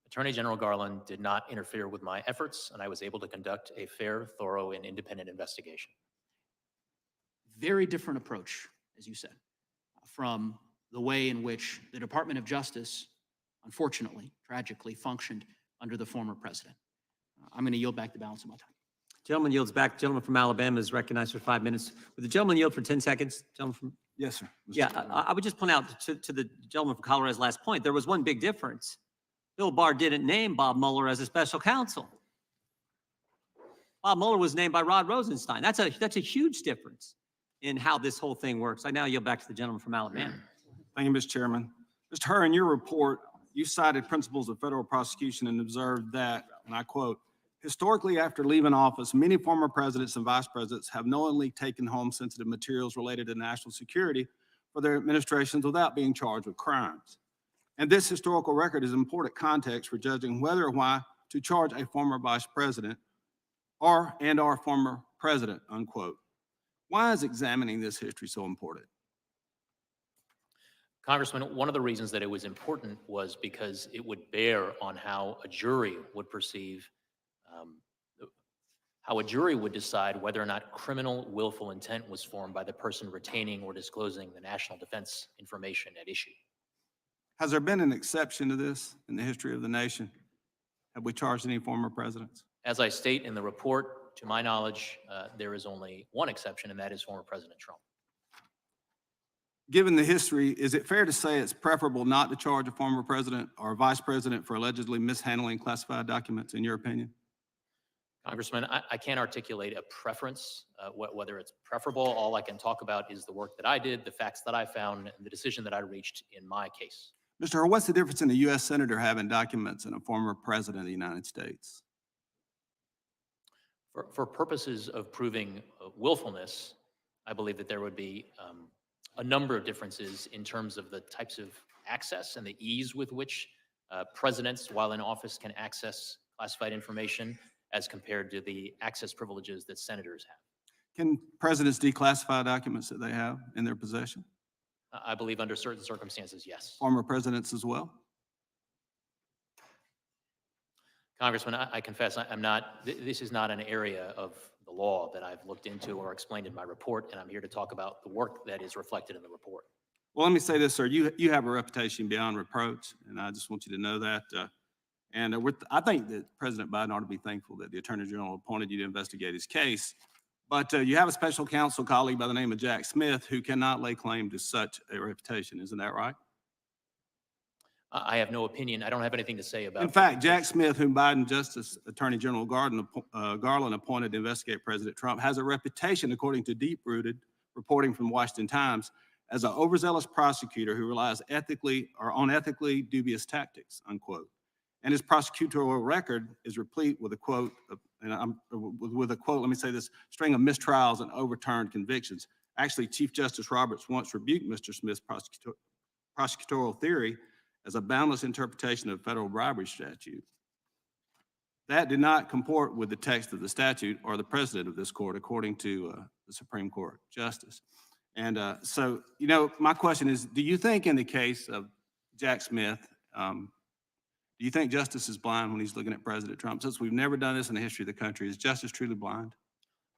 Attorney General Garland did not interfere with my efforts, and I was able to conduct a fair, thorough, and independent investigation. Very different approach, as you said, from the way in which the Department of Justice, unfortunately, tragically, functioned under the former president. I'm going to yield back the balance of my time. Gentleman yields back. Gentleman from Alabama is recognized for 5 minutes. Would the gentleman yield for 10 seconds? Gentleman from. Yes, sir. Yeah, I would just point out to the gentleman from Colorado's last point, there was one big difference. Bill Barr didn't name Bob Mueller as a special counsel. Bob Mueller was named by Rod Rosenstein. That's a huge difference in how this whole thing works. I now yield back to the gentleman from Alabama. Thank you, Mr. Chairman. Mr. Hur, in your report, you cited principles of federal prosecution and observed that, and I quote, historically, after leaving office, many former presidents and vice presidents have knowingly taken home sensitive materials related to national security for their administrations without being charged with crimes. And this historical record is important context for judging whether or why to charge a former vice president or former president, unquote. Why is examining this history so important? Congressman, one of the reasons that it was important was because it would bear on how a jury would perceive, how a jury would decide whether or not criminal willful intent was formed by the person retaining or disclosing the national defense information at issue. Has there been an exception to this in the history of the nation? Have we charged any former presidents? As I state in the report, to my knowledge, there is only one exception, and that is former President Trump. Given the history, is it fair to say it's preferable not to charge a former president or vice president for allegedly mishandling classified documents, in your opinion? Congressman, I can't articulate a preference, whether it's preferable. All I can talk about is the work that I did, the facts that I found, and the decision that I reached in my case. Mr. Hur, what's the difference in a U.S. senator having documents and a former president of the United States? For purposes of proving willfulness, I believe that there would be a number of differences in terms of the types of access and the ease with which presidents, while in office, can access classified information as compared to the access privileges that senators have. Can presidents declassify documents that they have in their possession? I believe under certain circumstances, yes. Former presidents as well? Congressman, I confess I'm not, this is not an area of the law that I've looked into or explained in my report, and I'm here to talk about the work that is reflected in the report. Well, let me say this, sir. You have a reputation beyond reproach, and I just want you to know that. I think that President Biden ought to be thankful that the Attorney General appointed you to investigate his case. But you have a special counsel colleague by the name of Jack Smith who cannot lay claim to such a reputation. Isn't that right? I have no opinion. I don't have anything to say about. In fact, Jack Smith, whom Biden Justice Attorney General Garland appointed to investigate President Trump, has a reputation, according to deep-rooted reporting from the Washington Times, as an overzealous prosecutor who relies ethically or on ethically dubious tactics, unquote. And his prosecutorial record is replete with a quote, let me say this, string of mistrials and overturned convictions. Actually, Chief Justice Roberts once rebuked Mr. Smith's prosecutorial theory as a boundless interpretation of federal bribery statute. That did not comport with the text of the statute or the precedent of this court, according to the Supreme Court Justice. And so, my question is, do you think in the case of Jack Smith, do you think justice is blind when he's looking at President Trump? Since we've never done this in the history of the country, is justice truly blind?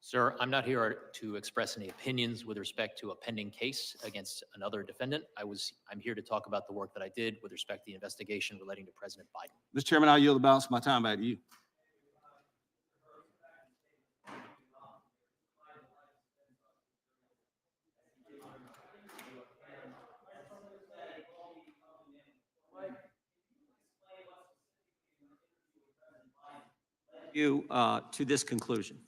Sir, I'm not here to express any opinions with respect to a pending case against another defendant. I'm here to talk about the work that I did with respect to the investigation relating to President Biden. Mr. Chairman, I'll yield the balance of my time back to you. You to this conclusion.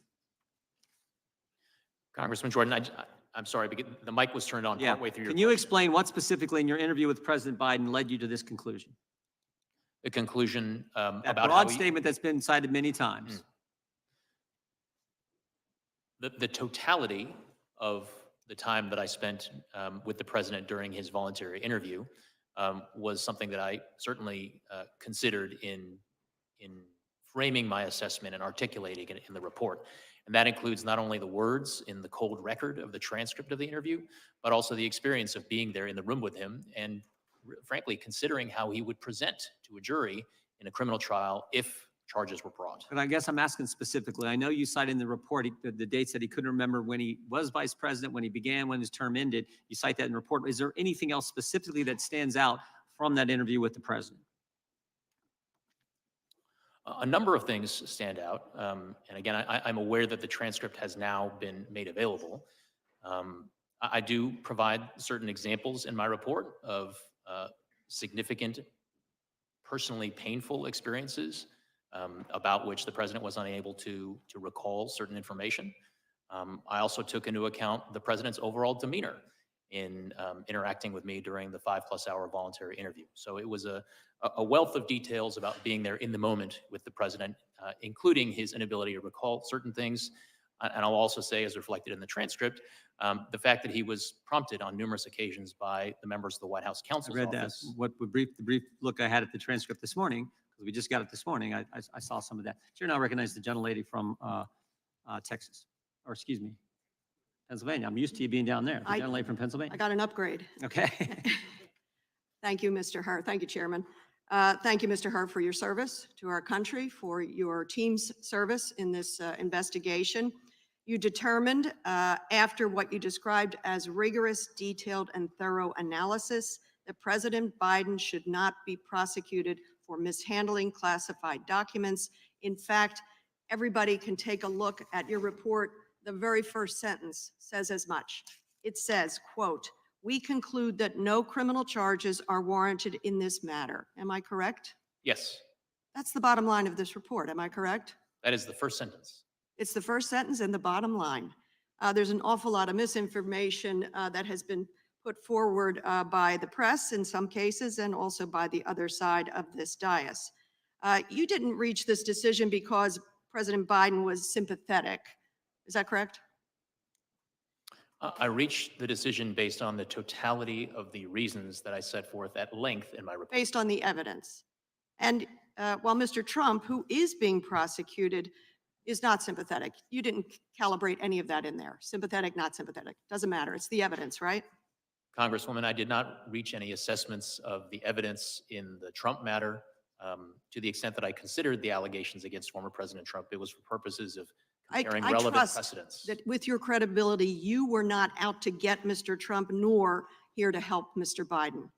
Congressman Jordan, I'm sorry, because the mic was turned on Yeah. partway through your Can you question. explain what specifically in your interview with President Biden led you to this conclusion? The conclusion That about how broad we, statement that's been cited many times. the totality of the time that I spent with the president during his voluntary interview was something that I certainly considered in framing my assessment and articulating it in the report. And that includes not only the words in the cold record of the transcript of the interview, but also the experience of being there in the room with him and frankly, considering how he would present to a jury in a criminal trial if charges were brought. But I guess I'm asking specifically, I know you cited in the report the dates that he couldn't remember when he was vice president, when he began, when his term ended. You cite that in the report. Is there anything else specifically that stands out from that interview with the president? A number of things stand out. And again, I'm aware that the transcript has now been made available. I do provide certain examples in my report of significant, personally painful experiences about which the president was unable to recall certain information. I also took into account the president's overall demeanor in interacting with me during the 5+ hour voluntary interview. So it was a wealth of details about being there in the moment with the president, including his inability to recall certain things. And I'll also say, as reflected in the transcript, the fact that he was prompted on numerous occasions by the members of the White House counsel's I read office. that. The brief look I had at the transcript this morning, because we just got it this morning, I saw some of that. Chair, now recognize the gentlelady from Texas, or excuse me, Pennsylvania. I'm used to you being down there. The gentlelady from Pennsylvania. I got an upgrade. Okay. Thank you, Mr. Hur. Thank you, Chairman. Thank you, Mr. Hur, for your service to our country, for your team's service in this investigation. You determined, after what you described as rigorous, detailed, and thorough analysis, that President Biden should not be prosecuted for mishandling classified documents. In fact, everybody can take a look at your report. The very first sentence says as much. It says, quote, "We conclude that no criminal charges are warranted in this matter." Am I correct? Yes, That's the bottom line of this report. Am I correct? that is the first sentence. It's the first sentence and the bottom line. There's an awful lot of misinformation that has been put forward by the press in some cases and also by the other side of this dais. You didn't reach this decision because President Biden was sympathetic. Is that correct? I reached the decision based on the totality of the reasons that I set forth at length in my report. Based on the evidence. And while Mr. Trump, who is being prosecuted, is not sympathetic, you didn't calibrate any of that in there. Sympathetic, not sympathetic. Doesn't matter. It's the evidence, right? Congresswoman, I did not reach any assessments of the evidence in the Trump matter. To the extent that I considered the allegations against former President Trump, it was for purposes of comparing I relevant trust precedents. that with your credibility, you were not out to get Mr. Trump nor here to help Mr. Biden.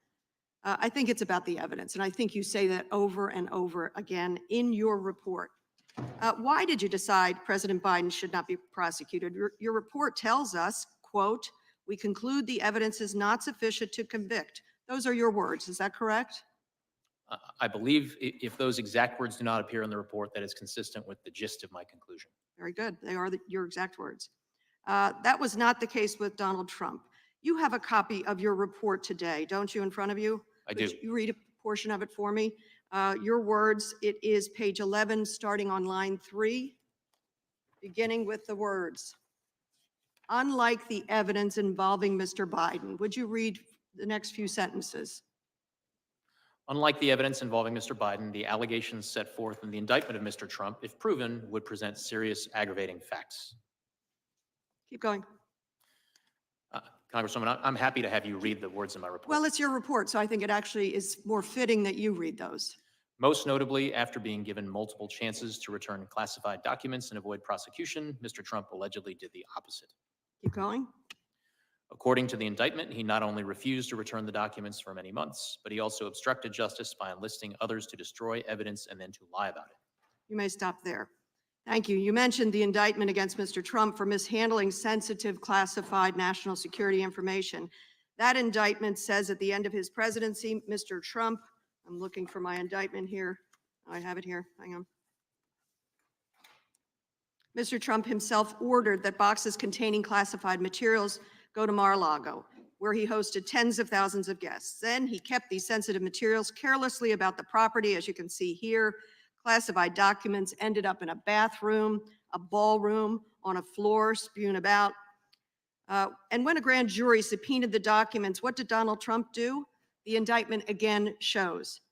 I think it's about the evidence, and I think you say that over and over again in your report. Why did you decide President Biden should not be prosecuted? Your report tells us, quote, "We conclude the evidence is not sufficient to convict." Those are your words. Is that correct? I believe if those exact words do not appear in the report, that is consistent with the gist of my conclusion. Very good. They are your exact words. That was not the case with Donald Trump. You have a copy of your report today, don't you, in front of you? I do. Could you read a portion of it for me? Your words, it is page 11, starting on line 3, beginning with the words, "Unlike the evidence involving Mr. Biden." Would you read the next few sentences? Unlike the evidence involving Mr. Biden, the allegations set forth in the indictment of Mr. Trump, if proven, would present serious aggravating facts. Keep going. Congresswoman, I'm happy to have you read the words in my report. Well, it's your report, so I think it actually is more fitting that you read those. Most notably, after being given multiple chances to return classified documents and avoid prosecution, Mr. Trump allegedly did the opposite. Keep going. According to the indictment, he not only refused to return the documents for many months, but he also obstructed justice by enlisting others to destroy evidence and then to lie about it. You may stop there. Thank you. You mentioned the indictment against Mr. Trump for mishandling sensitive classified national security information. That indictment says at the end of his presidency, Mr. Trump, I'm looking for my indictment here. I have it here. Hang on. Mr. Trump himself ordered that boxes containing classified materials go to Mar-a-Lago, where he hosted tens of thousands of guests. Then he kept these sensitive materials carelessly about the property, as you can see here. Classified documents ended up in a bathroom, a ballroom, on a floor, spewing about. And when a grand jury subpoenaed the documents, what did Donald Trump do? The indictment again shows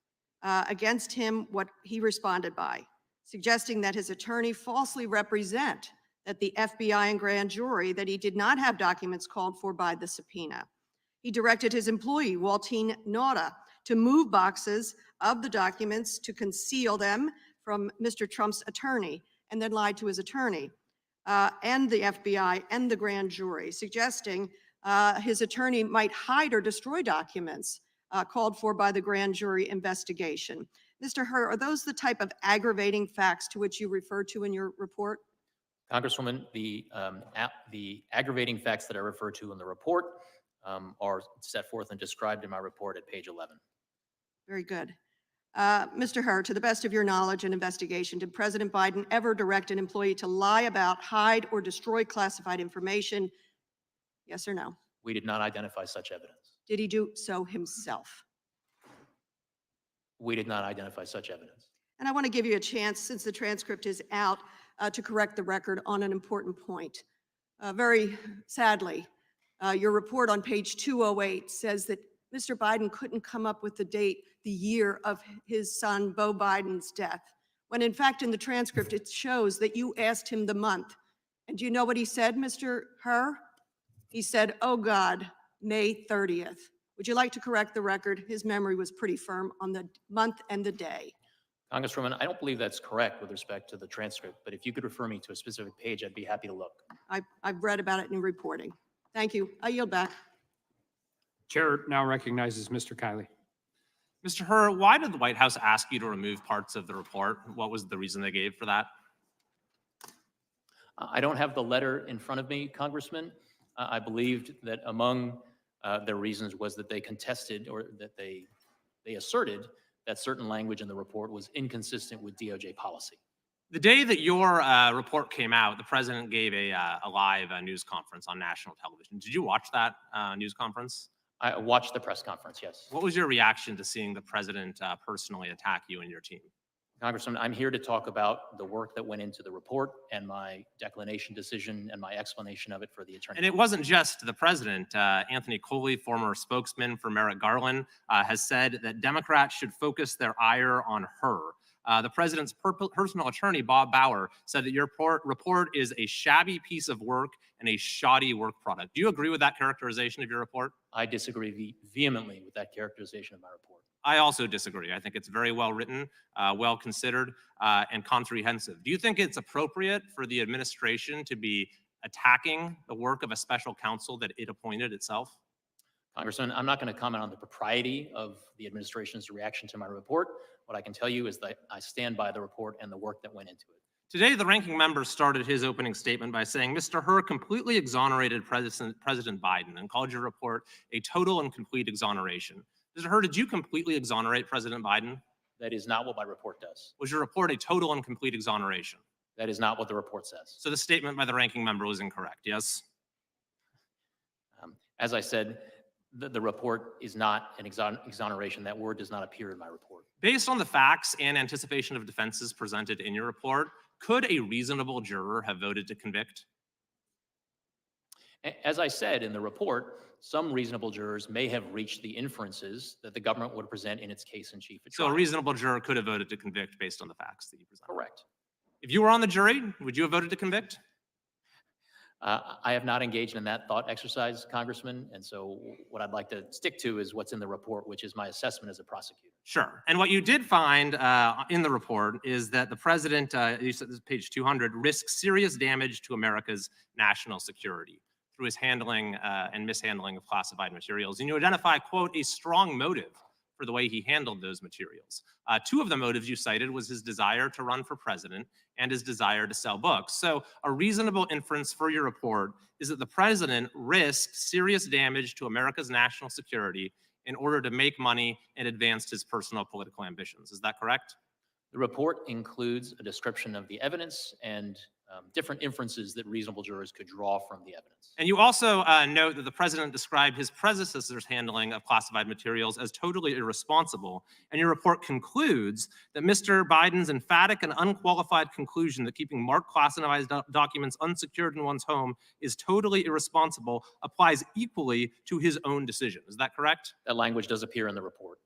against him what he responded by, suggesting that his attorney falsely represent that the FBI and grand jury that he did not have documents called for by the subpoena. He directed his employee, Waltine Nauta, to move boxes of the documents to conceal them from Mr. Trump's attorney, and then lied to his attorney and the FBI and the grand jury, suggesting his attorney might hide or destroy documents called for by the grand jury investigation. Mr. Hur, are those the type of aggravating facts to which you refer to in your report? Congresswoman, the aggravating facts that I refer to in the report are set forth and described in my report at page 11. Very good. Mr. Hur, to the best of your knowledge and investigation, did President Biden ever direct an employee to lie about, hide, or destroy classified information? Yes or no? We did not identify such evidence. Did he do so himself? We did not identify such evidence. And I want to give you a chance, since the transcript is out, to correct the record on an important point. Very sadly, your report on page 208 says that Mr. Biden couldn't come up with the date, the year of his son, Beau Biden's death, when in fact in the transcript it shows that you asked him the month. And do you know what he said, Mr. Hur? He said, "Oh God, May 30th. Would you like to correct the record? His memory was pretty firm on the month and the day. Congresswoman, I don't believe that's correct with respect to the transcript, but if you could refer me to a specific page, I'd be happy to look. I've read about it in reporting. Thank you. I yield back. Chair now recognizes Mr. Kiley. Mr. Hur, why did the White House ask you to remove parts of the report? What was the reason they gave for that? I don't have the letter in front of me, Congressman. I believed that among their reasons was that they contested or that they asserted that certain language in the report was inconsistent with DOJ policy. The day that your report came out, the president gave a live news conference on national television. Did you watch that news conference? I watched the press conference, yes. What was your reaction to seeing the president personally attack you and your team? Congressman, I'm here to talk about the work that went into the report and my declination decision and my explanation of it for the attorney. And it wasn't just the president. Anthony Coley, former spokesman for Merrick Garland, has said that Democrats should focus their ire on her. The president's personal attorney, Bob Bauer, said that your report is a shabby piece of work and a shoddy work product. Do you agree with that characterization of your report? I disagree vehemently with that characterization of my report. I also disagree. I think it's very well written, well considered, and comprehensive. Do you think it's appropriate for the administration to be attacking the work of a special counsel that it appointed itself? Congressman, I'm not going to comment on the propriety of the administration's reaction to my report. What I can tell you is that I stand by the report and the work that went into it. Today, the ranking member started his opening statement by saying, Mr. Hur completely exonerated President Biden and called your report a total and complete exoneration. Mr. Hur, did you completely exonerate President Biden? That is not what my report does. Was your report a total and complete exoneration? That is not what the report says. So the statement by the ranking member was incorrect, yes? As I said, the report is not an exoneration. That word does not appear in my report. Based on the facts and anticipation of defenses presented in your report, could a reasonable juror have voted to convict? As I said in the report, some reasonable jurors may have reached the inferences that the government would present in its case in chief. So a reasonable juror could have voted to convict based on the facts that you presented? Correct. If you were on the jury, would you have voted to convict? I have not engaged in that thought exercise, Congressman, and so what I'd like to stick to is what's in the report, which is my assessment as a prosecutor. Sure. And what you did find in the report is that the president, you said this is page 200, risks serious damage to America's national security through his handling and mishandling of classified materials. And you identify, quote, a strong motive for the way he handled those materials. Two of the motives you cited was his desire to run for president and his desire to sell books. So a reasonable inference for your report is that the president risked serious damage to America's national security in order to make money and advance his personal political ambitions. Is that correct? The report includes a description of the evidence and different inferences that reasonable jurors could draw from the evidence. And you also note that the president described his predecessor's handling of classified materials as totally irresponsible. And your report concludes that Mr. Biden's emphatic and unqualified conclusion that keeping marked classified documents unsecured in one's home is totally irresponsible applies equally to his own decision. Is that correct? That language does appear in the report.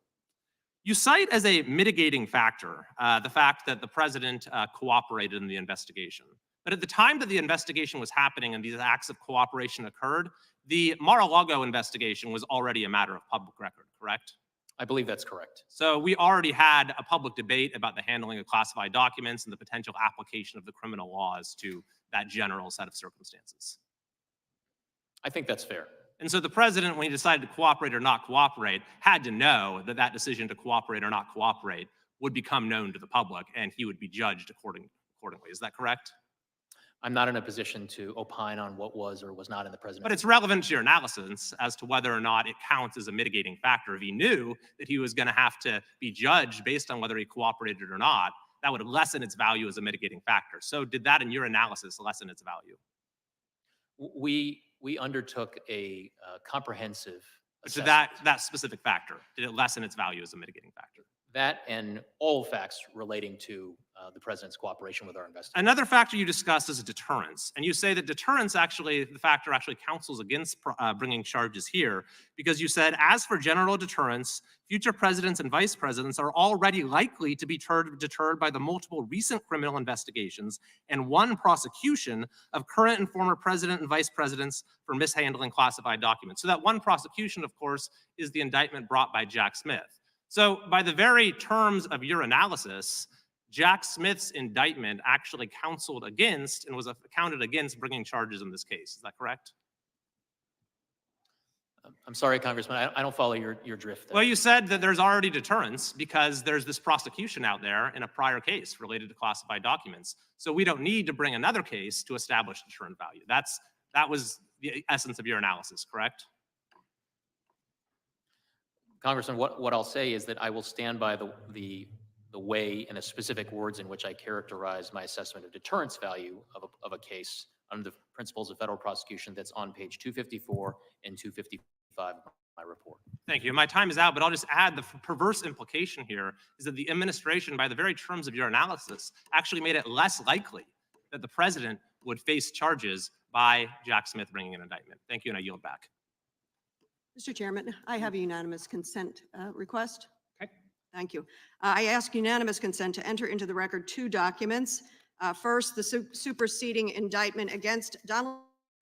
You cite as a mitigating factor the fact that the president cooperated in the investigation. But at the time that the investigation was happening and these acts of cooperation occurred, the Mar-a-Lago investigation was already a matter of public record, correct? I believe that's correct. So we already had a public debate about the handling of classified documents and the potential application of the criminal laws to that general set of circumstances. I think that's fair. And so the president, when he decided to cooperate or not cooperate, had to know that that decision to cooperate or not cooperate would become known to the public and he would be judged accordingly. Is that correct? I'm not in a position to opine on what was or was not in the president's. But it's relevant to your analysis as to whether or not it counts as a mitigating factor. If he knew that he was going to have to be judged based on whether he cooperated or not, that would lessen its value as a mitigating factor. So did that in your analysis lessen its value? We undertook a comprehensive So assessment. that specific factor, did it lessen its value as a mitigating factor? That and all facts relating to the president's cooperation with our investigation. Another factor you discussed is deterrence. And you say that deterrence actually, the factor actually counsels against bringing charges here, because you said, as for general deterrence, future presidents and vice presidents are already likely to be deterred by the multiple recent criminal investigations and one prosecution of current and former president and vice presidents for mishandling classified documents. So that one prosecution, of course, is the indictment brought by Jack Smith. So by the very terms of your analysis, Jack Smith's indictment actually counseled against and was counted against bringing charges in this case. Is that correct? I'm sorry, Congressman, I don't follow your drift there. Well, you said that there's already deterrence because there's this prosecution out there in a prior case related to classified documents. So we don't need to bring another case to establish deterrent value. That was the essence of your analysis, correct? Congressman, what I'll say is that I will stand by the way and the specific words in which I characterize my assessment of deterrence value of a case under the principles of federal prosecution that's on page 254 and 255 of my report. Thank you. My time is out, but I'll just add the perverse implication here is that the administration, by the very terms of your analysis, actually made it less likely that the president would face charges by Jack Smith bringing an indictment. Thank you, and I yield back. Mr. Chairman, I have a unanimous consent request. Okay. Thank you. I ask unanimous consent to enter into the record two documents. First, the superseding indictment against Donald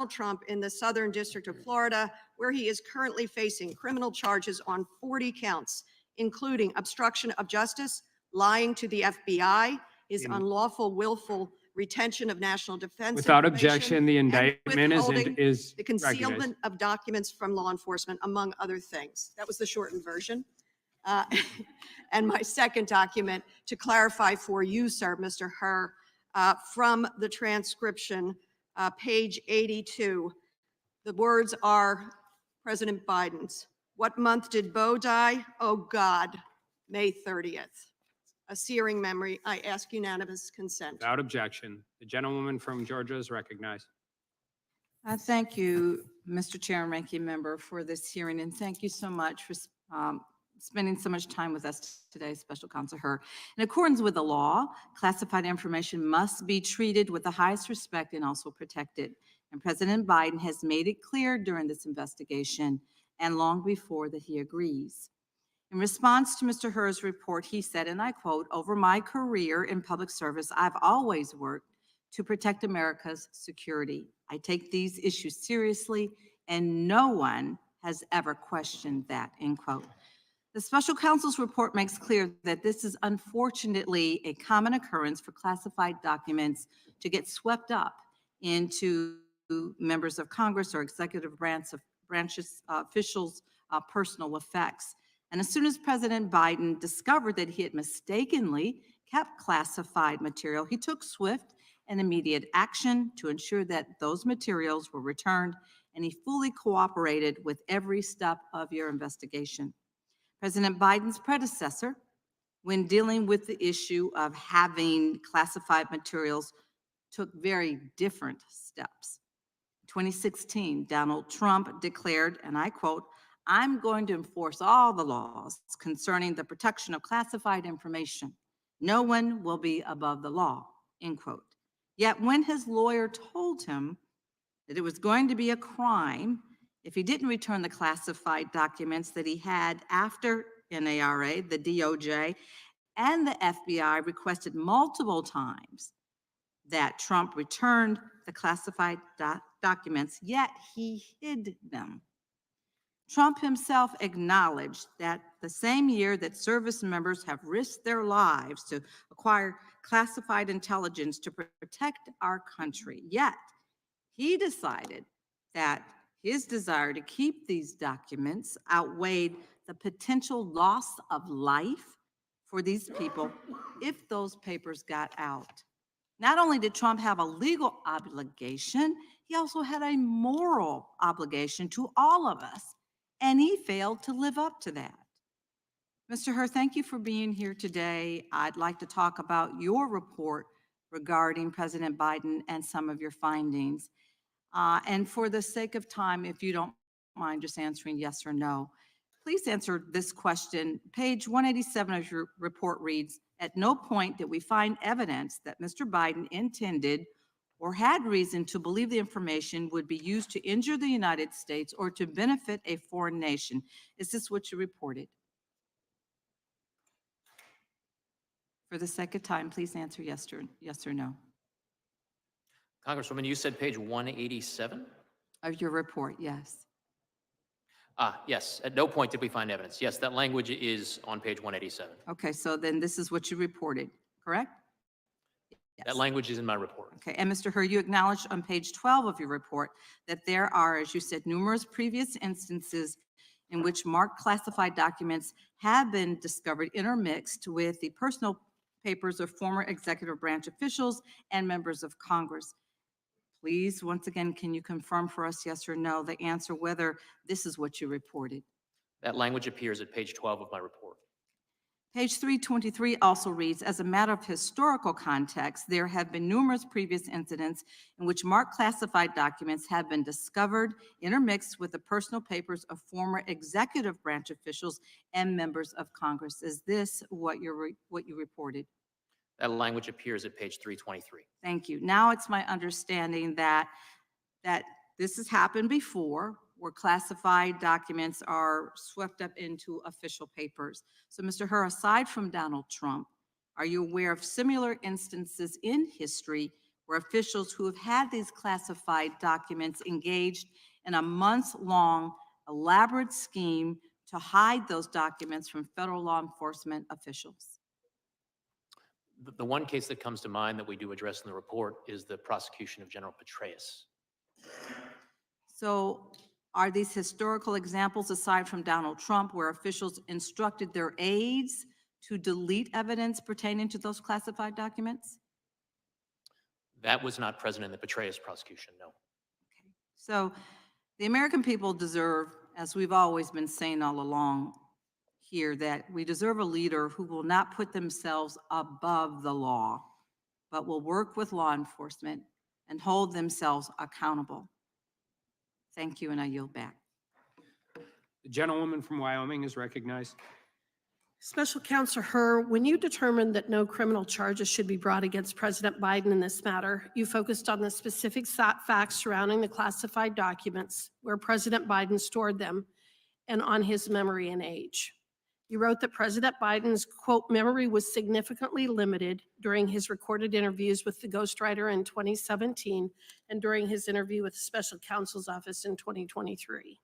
Trump in the Southern District of Florida, where he is currently facing criminal charges on 40 counts, including obstruction of justice, lying to the FBI, his unlawful willful retention of national defense Without information, objection, the and indictment withholding is the recognized. concealment of documents from law enforcement, among other things. That was the shortened version. And my second document, to clarify for you, sir, Mr. Hur, from the transcription, page 82, the words are President Biden's. What month did Beau die? Oh, God, May 30th. A searing memory. I ask unanimous consent. Without objection, the gentlewoman from Georgia is recognized. I thank you, Mr. Chair and Ranking Member, for this hearing, and thank you so much for spending so much time with us today, Special Counsel Hur. In accordance with the law, classified information must be treated with the highest respect and also protected. And President Biden has made it clear during this investigation and long before that he agrees. In response to Mr. Hur's report, he said, and I quote, "Over my career in public service, I've always worked to protect America's security. I take these issues seriously, and no one has ever questioned that," end quote. The special counsel's report makes clear that this is unfortunately a common occurrence for classified documents to get swept up into members of Congress or executive branches officials' personal effects. And as soon as President Biden discovered that he had mistakenly kept classified material, he took swift and immediate action to ensure that those materials were returned, and he fully cooperated with every step of your investigation. President Biden's predecessor, when dealing with the issue of having classified materials, took very different steps. In 2016, Donald Trump declared, and I quote, "I'm going to enforce all the laws concerning the protection of classified information. No one will be above the law," end quote. Yet when his lawyer told him that it was going to be a crime if he didn't return the classified documents that he had after NARA, the DOJ, and the FBI requested multiple times that Trump returned the classified documents, yet he hid them. Trump himself acknowledged that the same year that service members have risked their lives to acquire classified intelligence to protect our country, yet he decided that his desire to keep these documents outweighed the potential loss of life for these people if those papers got out. Not only did Trump have a legal obligation, he also had a moral obligation to all of us, and he failed to live up to that. Mr. Hur, thank you for being here today. I'd like to talk about your report regarding President Biden and some of your findings. And for the sake of time, if you don't mind just answering yes or no, please answer this question. Page 187 of your report reads, "At no point did we find evidence that Mr. Biden intended or had reason to believe the information would be used to injure the United States or to benefit a foreign nation." Is this what you reported? For the sake of time, please answer yes or no. Congresswoman, you said page 187? Of your report, yes. Yes, at no point did we find evidence. Yes, that language is on page 187. Okay, so then this is what you reported, correct? That language is in my report. Okay, and Mr. Hur, you acknowledged on page 12 of your report that there are, as you said, numerous previous instances in which marked classified documents have been discovered intermixed with the personal papers of former executive branch officials and members of Congress. Please, once again, can you confirm for us, yes or no, the answer whether this is what you reported? That language appears at page 12 of my report. Page 323 also reads, "As a matter of historical context, there have been numerous previous incidents in which marked classified documents have been discovered, intermixed with the personal papers of former executive branch officials and members of Congress." Is this what you reported? That language appears at page 323. Thank you. Now it's my understanding that this has happened before, where classified documents are swept up into official papers. So, Mr. Hur, aside from Donald Trump, are you aware of similar instances in history where officials who have had these classified documents engaged in a months-long elaborate scheme to hide those documents from federal law enforcement officials? The one case that comes to mind that we do address in the report is the prosecution of General Petraeus. So are these historical examples, aside from Donald Trump, where officials instructed their aides to delete evidence pertaining to those classified documents? That was not present in the Petraeus prosecution, no. So the American people deserve, as we've always been saying all along here, that we deserve a leader who will not put themselves above the law, but will work with law enforcement and hold themselves accountable. Thank you, and I yield back. The gentlewoman from Wyoming is recognized. Special Counsel Hur, when you determined that no criminal charges should be brought against President Biden in this matter, you focused on the specific facts surrounding the classified documents, where President Biden stored them, and on his memory and age. You wrote that President Biden's, quote, memory was significantly limited during his recorded interviews with the ghostwriter in 2017 and during his interview with the Special Counsel's Office in 2023.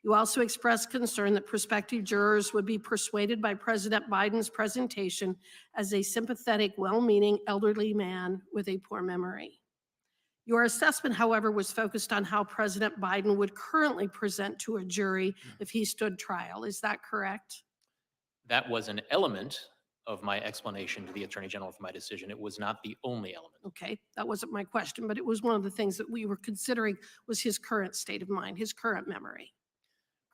You also expressed concern that prospective jurors would be persuaded by President Biden's presentation as a sympathetic, well-meaning elderly man with a poor memory. Your assessment, however, was focused on how President Biden would currently present to a jury if he stood trial. Is that correct? That was an element of my explanation to the Attorney General for my decision. It was not the only element. Okay, that wasn't my question, but it was one of the things that we were considering was his current state of mind, his current memory.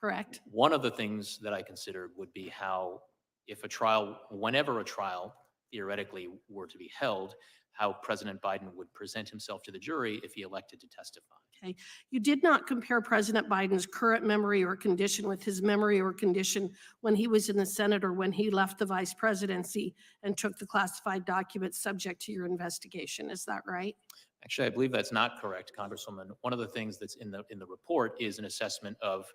Correct? One of the things that I considered would be how, if a trial, whenever a trial theoretically were to be held, how President Biden would present himself to the jury if he elected to testify. Okay. You did not compare President Biden's current memory or condition with his memory or condition when he was in the Senate or when he left the vice presidency and took the classified documents subject to your investigation. Is that right? Actually, I believe that's not correct, Congresswoman. One of the things that's in the report is an assessment of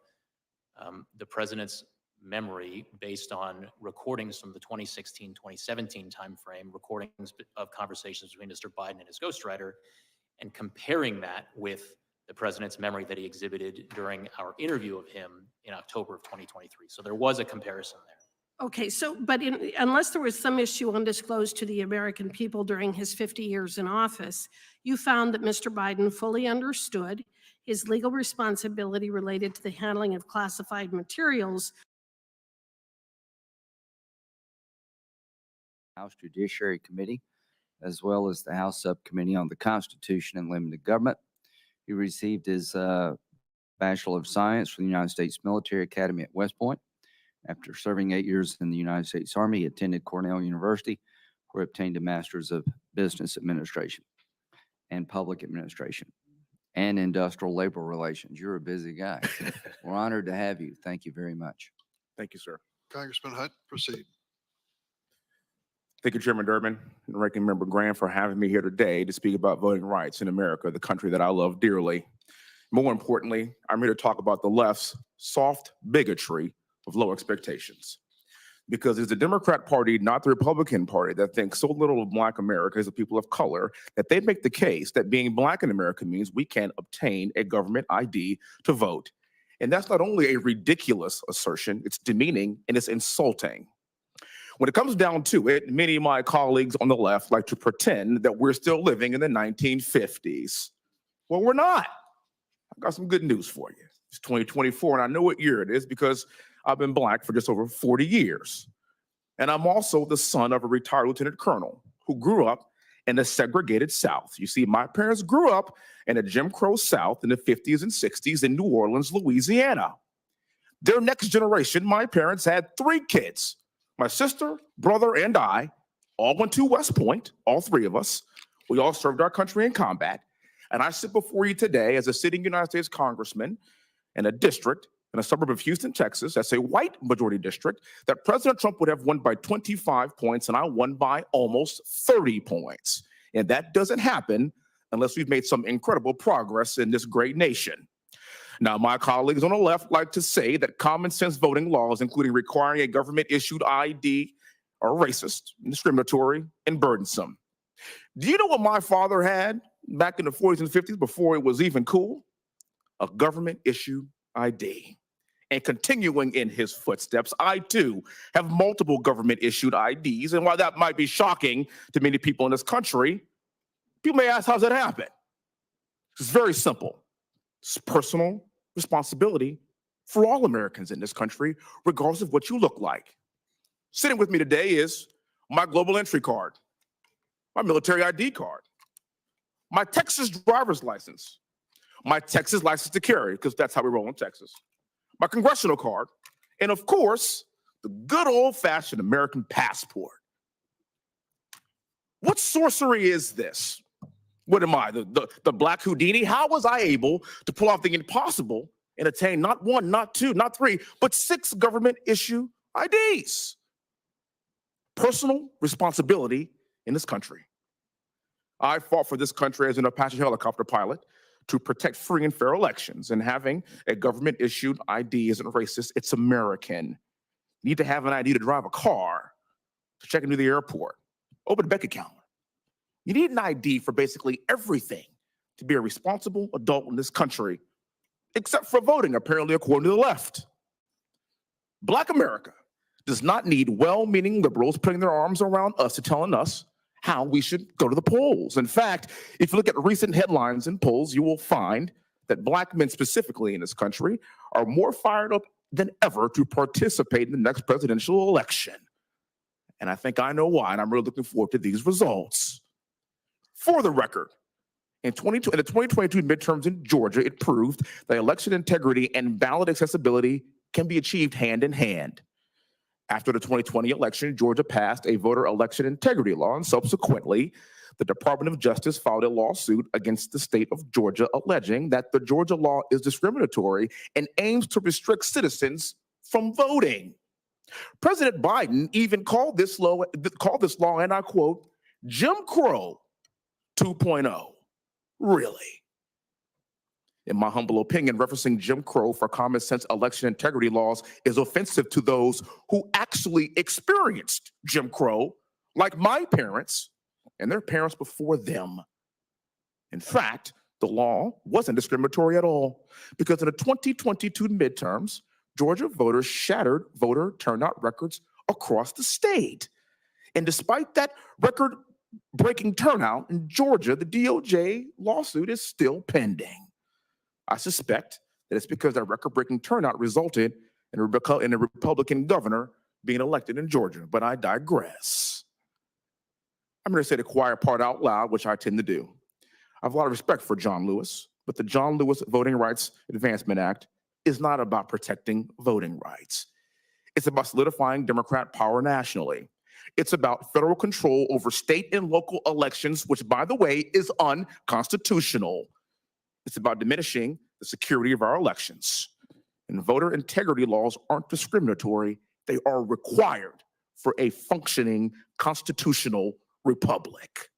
the president's memory based on recordings from the 2016-2017 timeframe, recordings of conversations between Mr. Biden and his ghostwriter, and comparing that with the president's memory that he exhibited during our interview of him in October of 2023. So there was a comparison there. Okay, so, but unless there was some issue undisclosed to the American people during his 50 years in office, you found that Mr. Biden fully understood his legal responsibility related to the handling of classified materials. House Judiciary Committee, as well as the House Subcommittee on the Constitution and Limited Government. He received his Bachelor of Science from the United States Military Academy at West Point. After serving 8 years in the United States Army, he attended Cornell University, where he obtained a Master's of Business Administration and Public Administration and Industrial Labor Relations. You're a busy guy. We're honored to have you. Thank you very much. Thank you, sir. Congressman Hunt, proceed. Thank you, Chairman Durbin and Ranking Member Graham, for having me here today to speak about voting rights in America, the country that I love dearly. More importantly, I'm here to talk about the left's soft bigotry of low expectations. Because it's the Democrat Party, not the Republican Party, that thinks so little of Black America as a people of color that they make the case that being Black in America means we can't obtain a government ID to vote. And that's not only a ridiculous assertion, it's demeaning and it's insulting. When it comes down to it, many of my colleagues on the left like to pretend that we're still living in the 1950s. Well, we're not. I've got some good news for you. It's 2024, and I know what year it is because I've been Black for just over 40 years. And I'm also the son of a retired lieutenant colonel who grew up in the segregated South. You see, my parents grew up in a Jim Crow South in the 50s and 60s in New Orleans, Louisiana. Their next generation, my parents had 3 kids. My sister, brother, and I all went to West Point, all 3 of us. We all served our country in combat. And I sit before you today as a sitting United States congressman in a district in a suburb of Houston, Texas, that's a white majority district, that President Trump would have won by 25 points, and I won by almost 30 points. And that doesn't happen unless we've made some incredible progress in this great nation. Now, my colleagues on the left like to say that common sense voting laws, including requiring a government-issued ID, are racist, discriminatory, and burdensome. Do you know what my father had back in the 40s and 50s before it was even cool? A government-issued ID. And continuing in his footsteps, I too have multiple government-issued IDs. And while that might be shocking to many people in this country, people may ask, how's that happen? It's very simple. It's personal responsibility for all Americans in this country, regardless of what you look like. Sitting with me today is my global entry card, my military ID card, my Texas driver's license, my Texas license to carry, because that's how we roll in Texas, my congressional card, and of course, the good old-fashioned American passport. What sorcery is this? What am I, the Black Houdini? How was I able to pull off the impossible and attain not one, not two, not three, but 6 government-issue IDs? Personal responsibility in this country. I fought for this country as an Apache helicopter pilot to protect free and fair elections, and having a government-issued ID isn't racist, it's American. You need to have an ID to drive a car, to check into the airport, open a bank account. You need an ID for basically everything to be a responsible adult in this country, except for voting, apparently, according to the left. Black America does not need well-meaning liberals putting their arms around us and telling us how we should go to the polls. In fact, if you look at recent headlines and polls, you will find that Black men specifically in this country are more fired up than ever to participate in the next presidential election. And I think I know why, and I'm really looking forward to these results. For the record, in the 2022 midterms in Georgia, it proved that election integrity and ballot accessibility can be achieved hand in hand. After the 2020 election, Georgia passed a voter election integrity law, and subsequently, the Department of Justice filed a lawsuit against the state of Georgia, alleging that the Georgia law is discriminatory and aims to restrict citizens from voting. President Biden even called this law, and I quote, Jim Crow 2.0. Really? In my humble opinion, referencing Jim Crow for common sense election integrity laws is offensive to those who actually experienced Jim Crow, like my parents and their parents before them. In fact, the law wasn't discriminatory at all, because in the 2022 midterms, Georgia voters shattered voter turnout records across the state. And despite that record-breaking turnout in Georgia, the DOJ lawsuit is still pending. I suspect that it's because that record-breaking turnout resulted in a Republican governor being elected in Georgia, but I digress. I'm going to say the quiet part out loud, which I tend to do. I have a lot of respect for John Lewis, but the John Lewis Voting Rights Advancement Act is not about protecting voting rights. It's about solidifying Democrat power nationally. It's about federal control over state and local elections, which, by the way, is unconstitutional. It's about diminishing the security of our elections. And voter integrity laws aren't discriminatory. They are required for a functioning constitutional republic.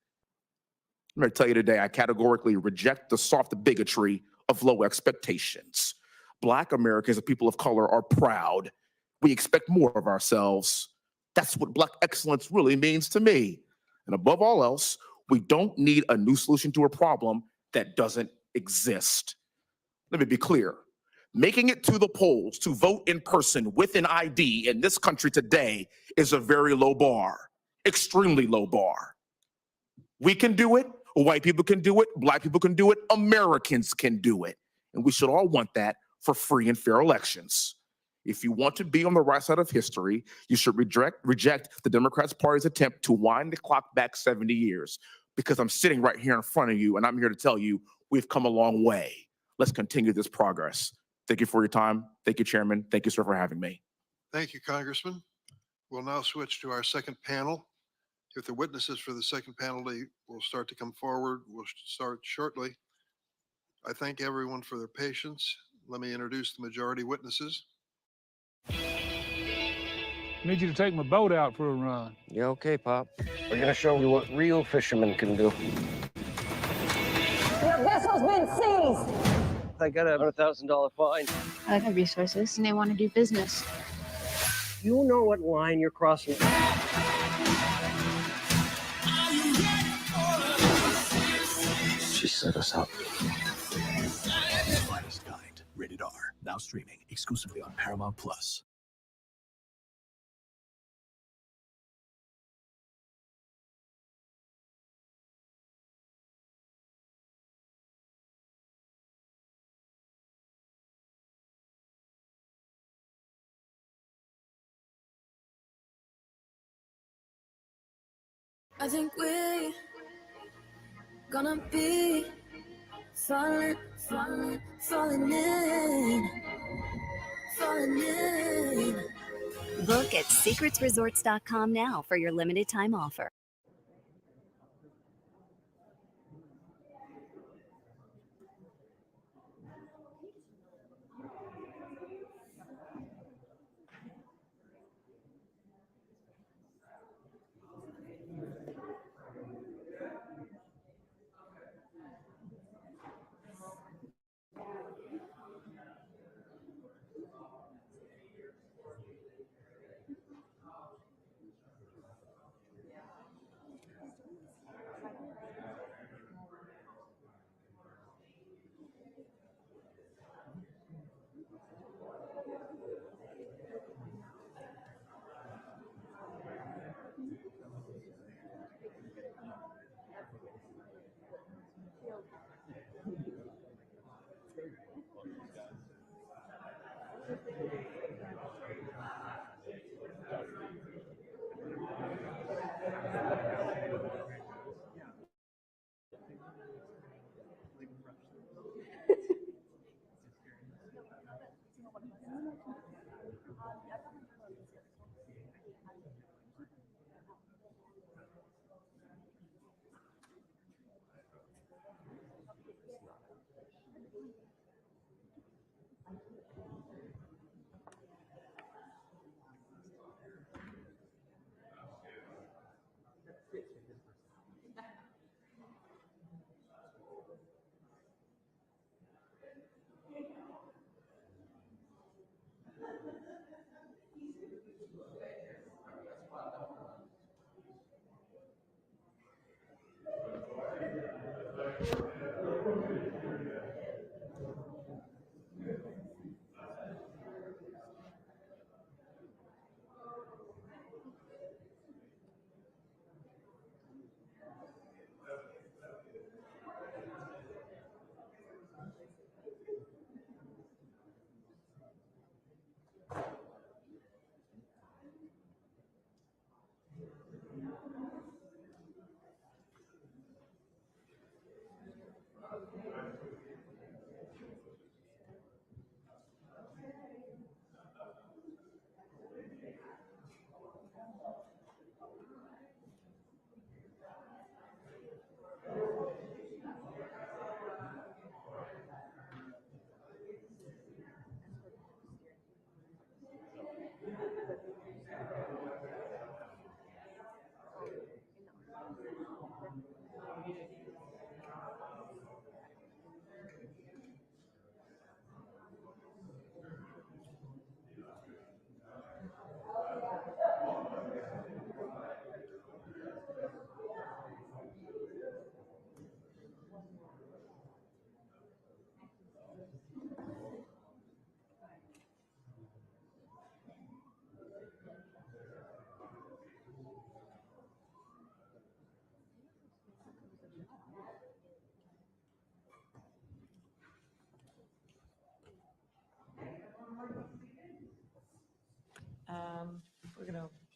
I'm going to tell you today, I categorically reject the soft bigotry of low expectations. Black Americans and people of color are proud. We expect more of ourselves. That's what Black excellence really means to me. And above all else, we don't need a new solution to a problem that doesn't exist. Let me be clear. Making it to the polls to vote in person with an ID in this country today is a very low bar, extremely low bar. We can do it, white people can do it, Black people can do it, Americans can do it. And we should all want that for free and fair elections. If you want to be on the right side of history, you should reject the Democrats' party's attempt to wind the clock back 70 years. Because I'm sitting right here in front of you, and I'm here to tell you we've come a long way. Let's continue this progress. Thank you for your time. Thank you, Chairman. Thank you, sir, for having me. Thank you, Congressman. We'll now switch to our second panel. If the witnesses for the second panel will start to come forward, we'll start shortly. I thank everyone for their patience. Let me introduce the majority witnesses. Need you to take my boat out for a run. Yeah, okay, Pop. We're gonna show you what real fishermen can do. Your vessel's been seized. I got a $100,000 fine. I have resources and they want to do business. You know what line you're crossing. She set us up. Finest Kind, rated R. Now streaming exclusively on Paramount Plus. I think we're gonna be falling in. Book at secretsresorts.com now for your limited time offer.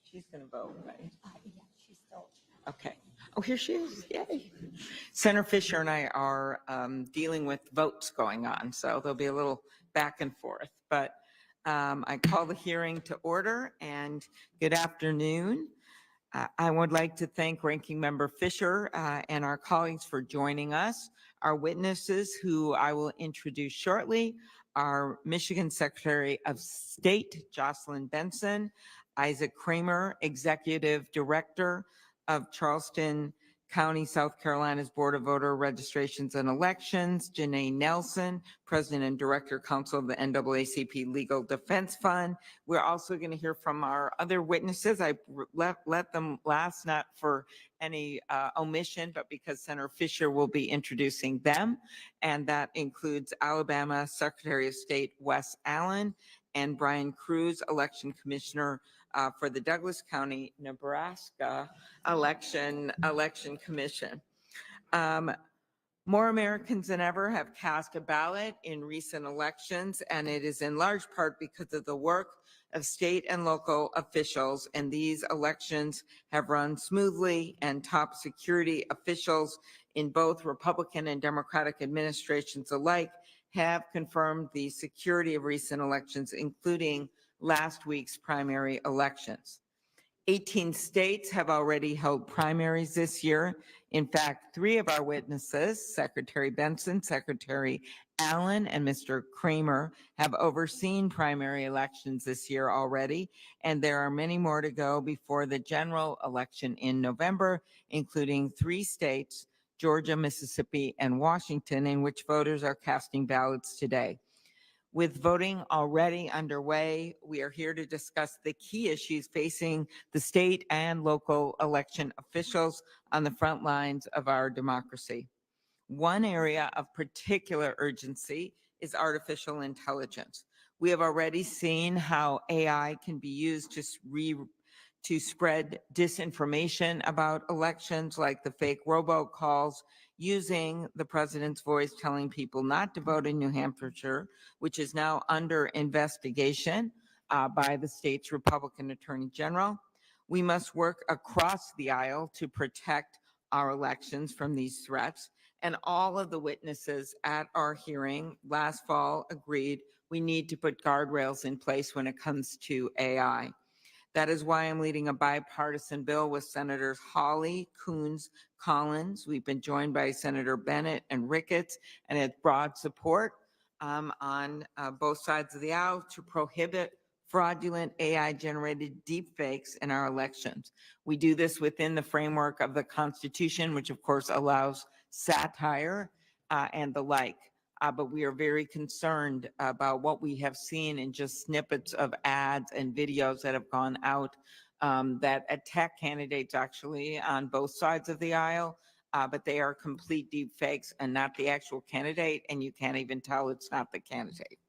She's gonna vote, right? Yeah, she's still. Okay. Oh, here she is. Yay. Senator Fisher and I are dealing with votes going on, so there'll be a little back and forth. But I call the hearing to order, and good afternoon. I would like to thank Ranking Member Fisher and our colleagues for joining us. Our witnesses, who I will introduce shortly, are Michigan Secretary of State Jocelyn Benson, Isaac Kramer, Executive Director of Charleston County, South Carolina's Board of Voter Registrations and Elections, Janae Nelson, President and Director, Counsel of the NAACP Legal Defense Fund. We're also going to hear from our other witnesses. I let them last, not for any omission, but because Senator Fisher will be introducing them. And that includes Alabama Secretary of State Wes Allen and Brian Cruz, Election Commissioner for the Douglas County, Nebraska Election Commission. More Americans than ever have cast a ballot in recent elections, and it is in large part because of the work of state and local officials. And these elections have run smoothly, and top security officials in both Republican and Democratic administrations alike have confirmed the security of recent elections, including last week's primary elections. 18 states have already held primaries this year. In fact, 3 of our witnesses, Secretary Benson, Secretary Allen, and Mr. Kramer, have overseen primary elections this year already, and there are many more to go before the general election in November, including 3 states, Georgia, Mississippi, and Washington, in which voters are casting ballots today. With voting already underway, we are here to discuss the key issues facing the state and local election officials on the front lines of our democracy. One area of particular urgency is artificial intelligence. We have already seen how AI can be used to spread disinformation about elections, like the fake robocalls, using the president's voice telling people not to vote in New Hampshire, which is now under investigation by the state's Republican Attorney General. We must work across the aisle to protect our elections from these threats. And all of the witnesses at our hearing last fall agreed we need to put guardrails in place when it comes to AI. That is why I'm leading a bipartisan bill with Senators Hawley, Coons, Collins. We've been joined by Senator Bennett and Ricketts, and it's broad support on both sides of the aisle to prohibit fraudulent AI-generated deepfakes in our elections. We do this within the framework of the Constitution, which of course allows satire and the like. But we are very concerned about what we have seen in just snippets of ads and videos that have gone out that attack candidates actually on both sides of the aisle, but they are complete deep fakes and not the actual candidate, and you can't even tell it's not the candidate.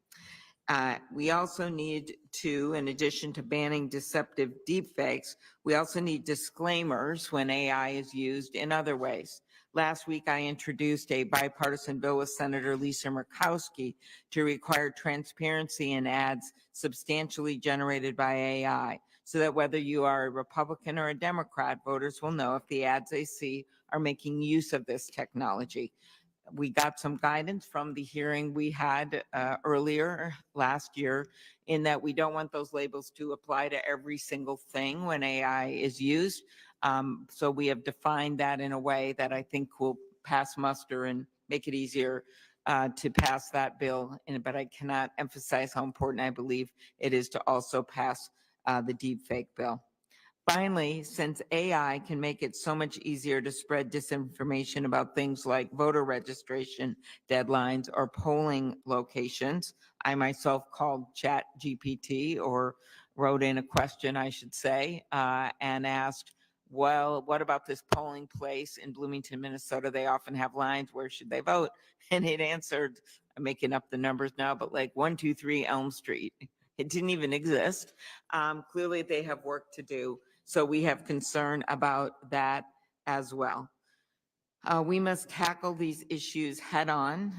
We also need to, in addition to banning deceptive deepfakes, we also need disclaimers when AI is used in other ways. Last week, I introduced a bipartisan bill with Senator Lisa Murkowski to require transparency in ads substantially generated by AI, so that whether you are a Republican or a Democrat, voters will know if the ads they see are making use of this technology. We got some guidance from the hearing we had earlier last year in that we don't want those labels to apply to every single thing when AI is used. So we have defined that in a way that I think will pass muster and make it easier to pass that bill. But I cannot emphasize how important I believe it is to also pass the deepfake bill. Finally, since AI can make it so much easier to spread disinformation about things like voter registration deadlines or polling locations, I myself called ChatGPT, or wrote in a question, I should say, and asked, well, what about this polling place in Bloomington, Minnesota? They often have lines, where should they vote? And it answered, I'm making up the numbers now, but like 123 Elm Street. It didn't even exist. Clearly, they have work to do. So we have concern about that as well. We must tackle these issues head on.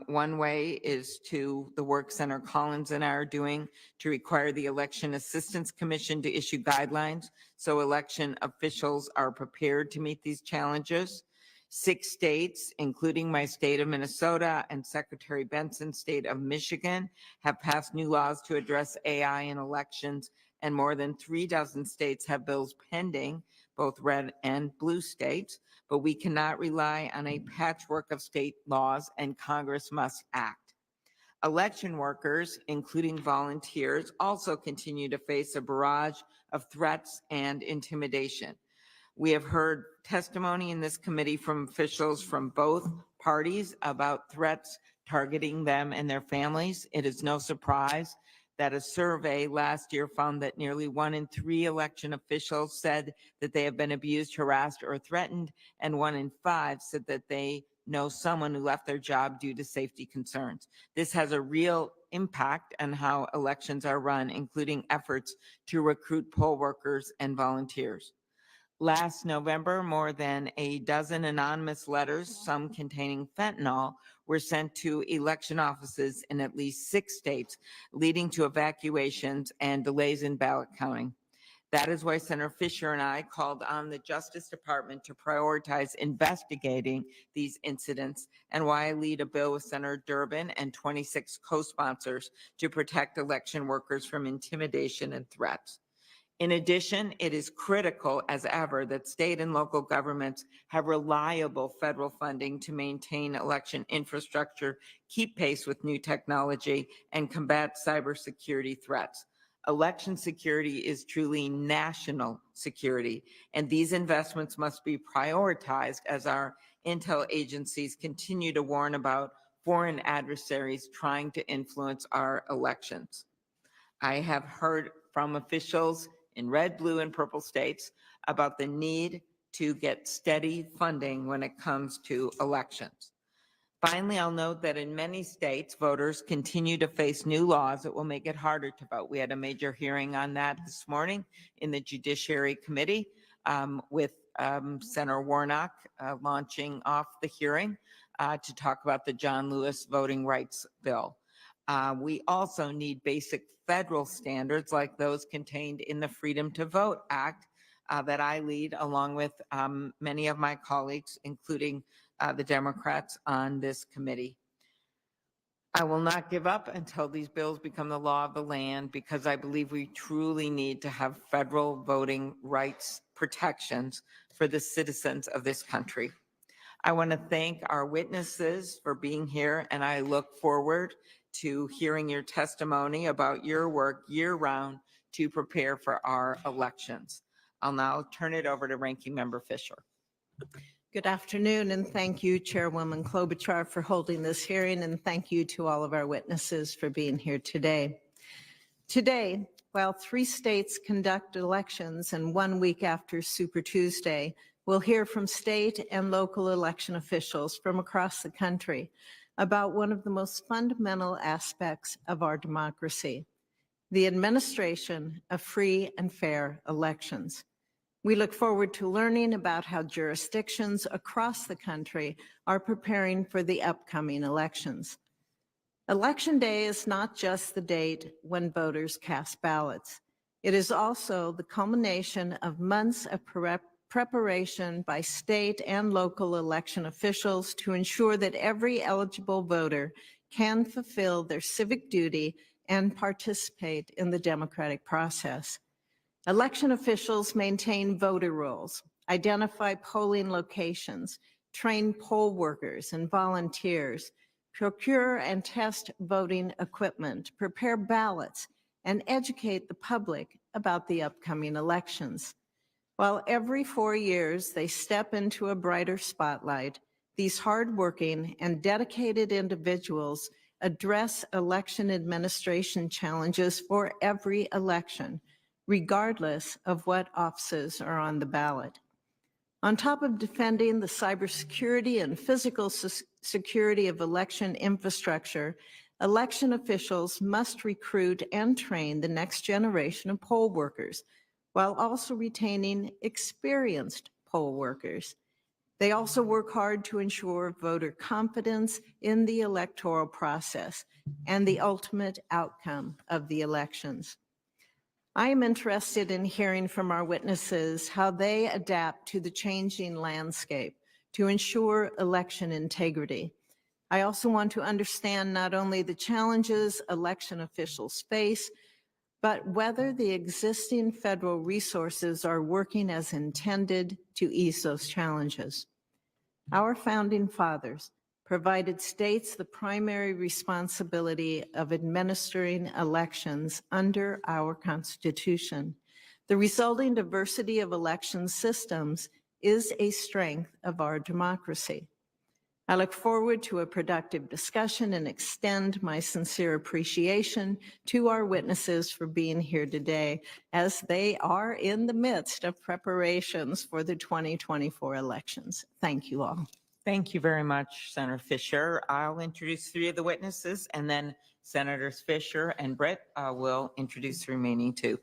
One way is to the work Senator Collins and I are doing to require the Election Assistance Commission to issue guidelines so election officials are prepared to meet these challenges. 6 states, including my state of Minnesota and Secretary Benson's state of Michigan, have passed new laws to address AI in elections, and more than 36 states have bills pending, both red and blue states. But we cannot rely on a patchwork of state laws, and Congress must act. Election workers, including volunteers, also continue to face a barrage of threats and intimidation. We have heard testimony in this committee from officials from both parties about threats targeting them and their families. It is no surprise that a survey last year found that nearly 1 in 3 election officials said that they have been abused, harassed, or threatened, and 1 in 5 said that they know someone who left their job due to safety concerns. This has a real impact on how elections are run, including efforts to recruit poll workers and volunteers. Last November, more than a dozen anonymous letters, some containing fentanyl, were sent to election offices in at least 6 states, leading to evacuations and delays in ballot counting. That is why Senator Fisher and I called on the Justice Department to prioritize investigating these incidents, and why I lead a bill with Senator Durbin and 26 co-sponsors to protect election workers from intimidation and threats. In addition, it is critical as ever that state and local governments have reliable federal funding to maintain election infrastructure, keep pace with new technology, and combat cybersecurity threats. Election security is truly national security, and these investments must be prioritized as our intel agencies continue to warn about foreign adversaries trying to influence our elections. I have heard from officials in red, blue, and purple states about the need to get steady funding when it comes to elections. Finally, I'll note that in many states, voters continue to face new laws that will make it harder to vote. We had a major hearing on that this morning in the Judiciary Committee with Senator Warnock launching off the hearing to talk about the John Lewis Voting Rights Bill. We also need basic federal standards like those contained in the Freedom to Vote Act that I lead, along with many of my colleagues, including the Democrats on this committee. I will not give up until these bills become the law of the land, because I believe we truly need to have federal voting rights protections for the citizens of this country. I want to thank our witnesses for being here, and I look forward to hearing your testimony about your work year-round to prepare for our elections. I'll now turn it over to Ranking Member Fisher. Good afternoon, and thank you, Chairwoman Klobuchar, for holding this hearing, and thank you to all of our witnesses for being here today. Today, while 3 states conduct elections and 1 week after Super Tuesday, we'll hear from state and local election officials from across the country about one of the most fundamental aspects of our democracy, the administration of free and fair elections. We look forward to learning about how jurisdictions across the country are preparing for the upcoming elections. Election Day is not just the date when voters cast ballots. It is also the culmination of months of preparation by state and local election officials to ensure that every eligible voter can fulfill their civic duty and participate in the democratic process. Election officials maintain voter rolls, identify polling locations, train poll workers and volunteers, procure and test voting equipment, prepare ballots, and educate the public about the upcoming elections. While every 4 years they step into a brighter spotlight, these hardworking and dedicated individuals address election administration challenges for every election, regardless of what offices are on the ballot. On top of defending the cybersecurity and physical security of election infrastructure, election officials must recruit and train the next generation of poll workers, while also retaining experienced poll workers. They also work hard to ensure voter confidence in the electoral process and the ultimate outcome of the elections. I am interested in hearing from our witnesses how they adapt to the changing landscape to ensure election integrity. I also want to understand not only the challenges election officials face, but whether the existing federal resources are working as intended to ease those challenges. Our founding fathers provided states the primary responsibility of administering elections under our Constitution. The resulting diversity of election systems is a strength of our democracy. I look forward to a productive discussion and extend my sincere appreciation to our witnesses for being here today as they are in the midst of preparations for the 2024 elections. Thank you all. Thank you very much, Senator Fisher. I'll introduce three of the witnesses, and then Senators Fisher and Britt will introduce the remaining two.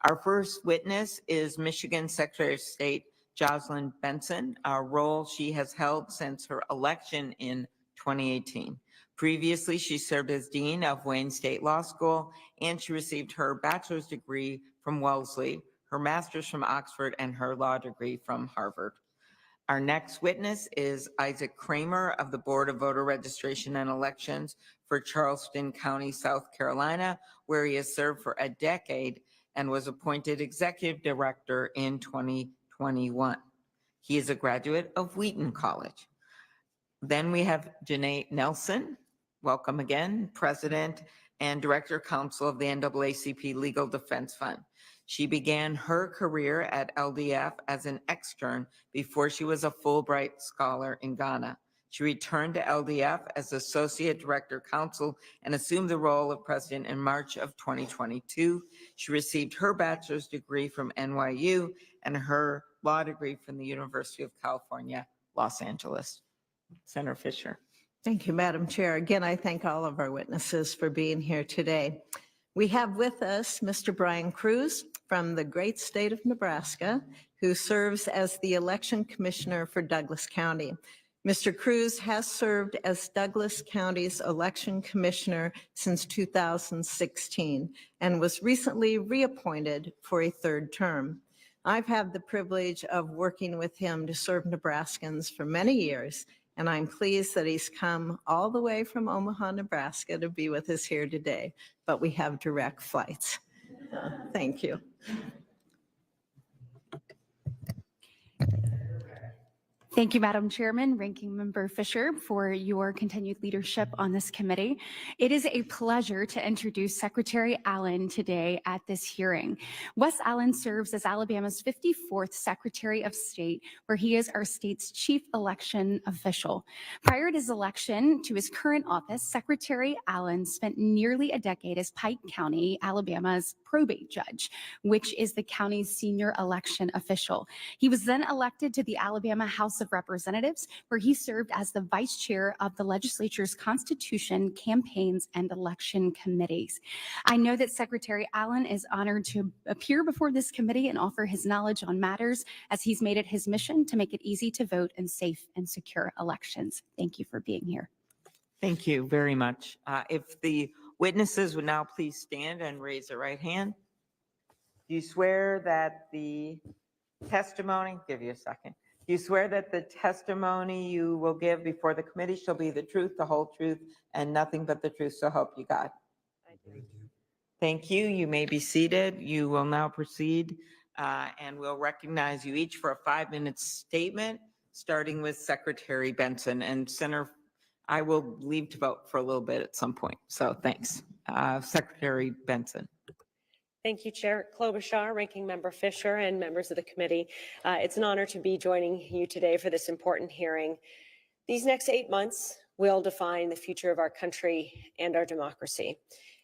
Our first witness is Michigan Secretary of State Jocelyn Benson, a role she has held since her election in 2018. Previously, she served as Dean of Wayne State Law School, and she received her bachelor's degree from Wellesley, her master's from Oxford, and her law degree from Harvard. Our next witness is Isaac Kramer of the Board of Voter Registration and Elections for Charleston County, South Carolina, where he has served for a decade and was appointed Executive Director in 2021. He is a graduate of Wheaton College. Then we have Janae Nelson, welcome again, President and Director Counsel of the NAACP Legal Defense Fund. She began her career at LDF as an extern before she was a Fulbright Scholar in Ghana. She returned to LDF as Associate Director Counsel and assumed the role of President in March of 2022. She received her bachelor's degree from NYU and her law degree from the University of California, Los Angeles. Senator Fisher. Thank you, Madam Chair. Again, I thank all of our witnesses for being here today. We have with us Mr. Brian Cruz from the great state of Nebraska, who serves as the Election Commissioner for Douglas County. Mr. Cruz has served as Douglas County's Election Commissioner since 2016 and was recently reappointed for a third term. I've had the privilege of working with him to serve Nebraskans for many years, and I'm pleased that he's come all the way from Omaha, Nebraska to be with us here today, but we have direct flights. Thank you. Thank you, Madam Chairman, Ranking Member Fisher, for your continued leadership on this committee. It is a pleasure to introduce Secretary Allen today at this hearing. Wes Allen serves as Alabama's 54th Secretary of State, where he is our state's chief election official. Prior to his election to his current office, Secretary Allen spent nearly a decade as Pike County, Alabama's probate judge, which is the county's senior election official. He was then elected to the Alabama House of Representatives, where he served as the vice chair of the legislature's Constitution, Campaigns, and Election Committees. I know that Secretary Allen is honored to appear before this committee and offer his knowledge on matters, as he's made it his mission to make it easy to vote in safe and secure elections. Thank you for being here. Thank you very much. If the witnesses would now please stand and raise their right hand. Do you swear that the testimony, give you a second. Do you swear that the testimony you will give before the committee shall be the truth, the whole truth, and nothing but the truth, so help you God? I do. Thank you. You may be seated. You will now proceed, and we'll recognize you each for a 5-minute statement, starting with Secretary Benson. And Senator, I will leave to vote for a little bit at some point, so thanks. Secretary Benson. Thank you, Chair Klobuchar, Ranking Member Fisher, and members of the committee. It's an honor to be joining you today for this important hearing. These next 8 months will define the future of our country and our democracy.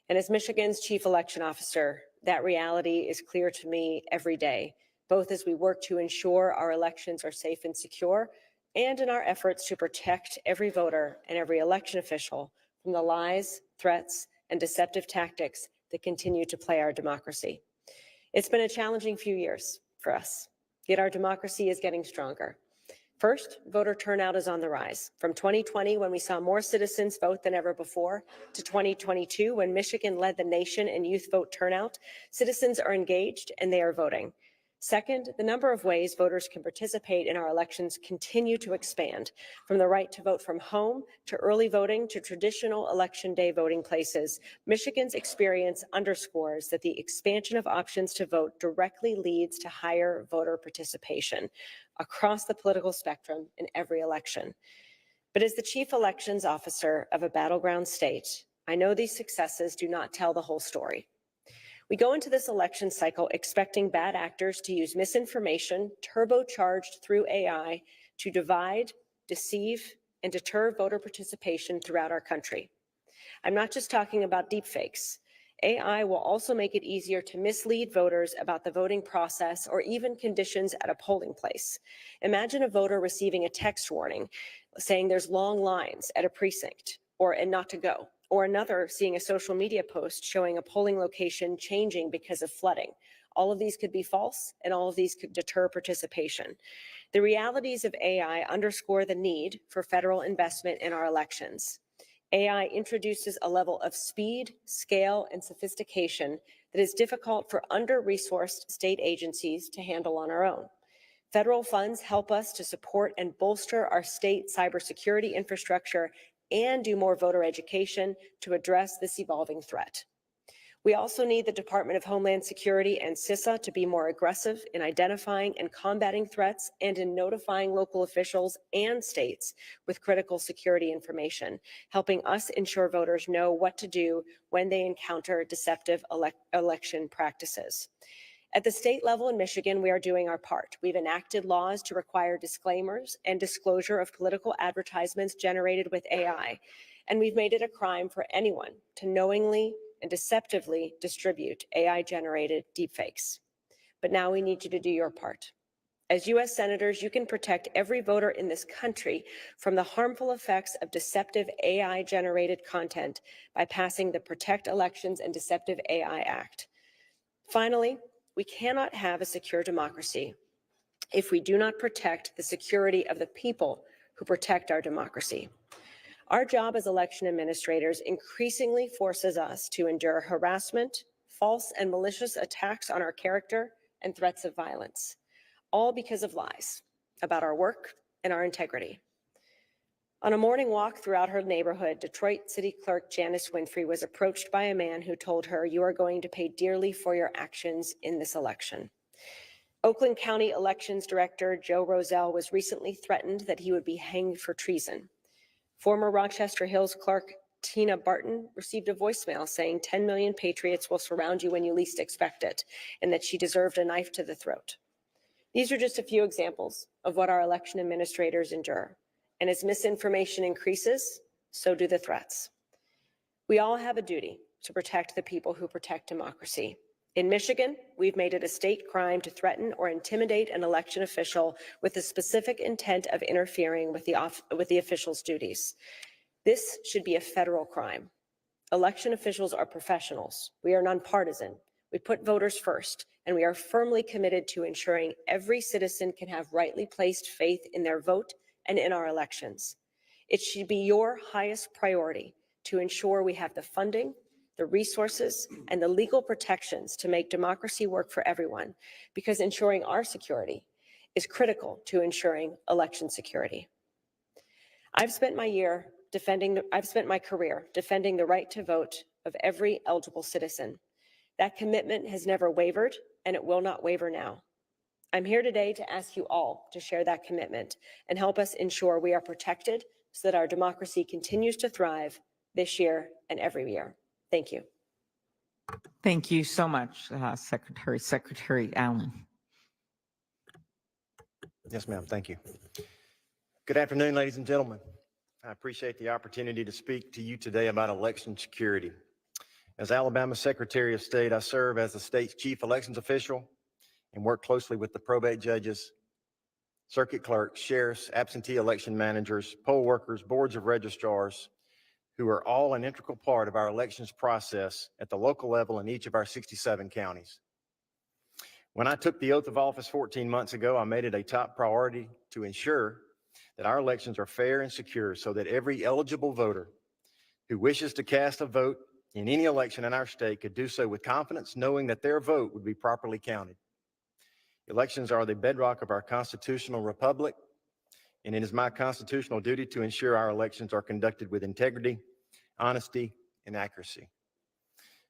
And as Michigan's Chief Election Officer, that reality is clear to me every day, both as we work to ensure our elections are safe and secure, and in our efforts to protect every voter and every election official from the lies, threats, and deceptive tactics that continue to plague our democracy. It's been a challenging few years for us, yet our democracy is getting stronger. First, voter turnout is on the rise. From 2020, when we saw more citizens vote than ever before, to 2022, when Michigan led the nation in youth vote turnout, citizens are engaged and they are voting. Second, the number of ways voters can participate in our elections continue to expand, from the right to vote from home to early voting to traditional election day voting places. Michigan's experience underscores that the expansion of options to vote directly leads to higher voter participation across the political spectrum in every election. But as the Chief Elections Officer of a battleground state, I know these successes do not tell the whole story. We go into this election cycle expecting bad actors to use misinformation, turbocharged through AI, to divide, deceive, and deter voter participation throughout our country. I'm not just talking about deepfakes. AI will also make it easier to mislead voters about the voting process or even conditions at a polling place. Imagine a voter receiving a text warning saying there's long lines at a precinct and not to go, or another seeing a social media post showing a polling location changing because of flooding. All of these could be false, and all of these could deter participation. The realities of AI underscore the need for federal investment in our elections. AI introduces a level of speed, scale, and sophistication that is difficult for under-resourced state agencies to handle on our own. Federal funds help us to support and bolster our state cybersecurity infrastructure and do more voter education to address this evolving threat. We also need the Department of Homeland Security and CISA to be more aggressive in identifying and combating threats and in notifying local officials and states with critical security information, helping us ensure voters know what to do when they encounter deceptive election practices. At the state level in Michigan, we are doing our part. We've enacted laws to require disclaimers and disclosure of political advertisements generated with AI, and we've made it a crime for anyone to knowingly and deceptively distribute AI-generated deepfakes. But now we need you to do your part. As U.S. Senators, you can protect every voter in this country from the harmful effects of deceptive AI-generated content by passing the Protect Elections and Deceptive AI Act. Finally, we cannot have a secure democracy if we do not protect the security of the people who protect our democracy. Our job as election administrators increasingly forces us to endure harassment, false and malicious attacks on our character, and threats of violence, all because of lies about our work and our integrity. On a morning walk throughout her neighborhood, Detroit City Clerk Janice Winfrey was approached by a man who told her, "You are going to pay dearly for your actions in this election." Oakland County Elections Director Joe Rozelle was recently threatened that he would be hanged for treason. Former Rochester Hills Clerk Tina Barton received a voicemail saying 10 million patriots will surround you when you least expect it, and that she deserved a knife to the throat. These are just a few examples of what our election administrators endure. And as misinformation increases, so do the threats. We all have a duty to protect the people who protect democracy. In Michigan, we've made it a state crime to threaten or intimidate an election official with the specific intent of interfering with the official's duties. This should be a federal crime. Election officials are professionals. We are nonpartisan. We put voters first, and we are firmly committed to ensuring every citizen can have rightly placed faith in their vote and in our elections. It should be your highest priority to ensure we have the funding, the resources, and the legal protections to make democracy work for everyone, because ensuring our security is critical to ensuring election security. I've spent my career defending the right to vote of every eligible citizen. That commitment has never wavered, and it will not waver now. I'm here today to ask you all to share that commitment and help us ensure we are protected so that our democracy continues to thrive this year and every year. Thank you. Thank you so much, Secretary Allen. Yes, ma'am. Thank you. Good afternoon, ladies and gentlemen. I appreciate the opportunity to speak to you today about election security. As Alabama Secretary of State, I serve as the state's chief elections official and work closely with the probate judges, circuit clerks, sheriffs, absentee election managers, poll workers, boards of registrars, who are all an integral part of our elections process at the local level in each of our 67 counties. When I took the oath of office 14 months ago, I made it a top priority to ensure that our elections are fair and secure so that every eligible voter who wishes to cast a vote in any election in our state could do so with confidence, knowing that their vote would be properly counted. Elections are the bedrock of our constitutional republic, and it is my constitutional duty to ensure our elections are conducted with integrity, honesty, and accuracy.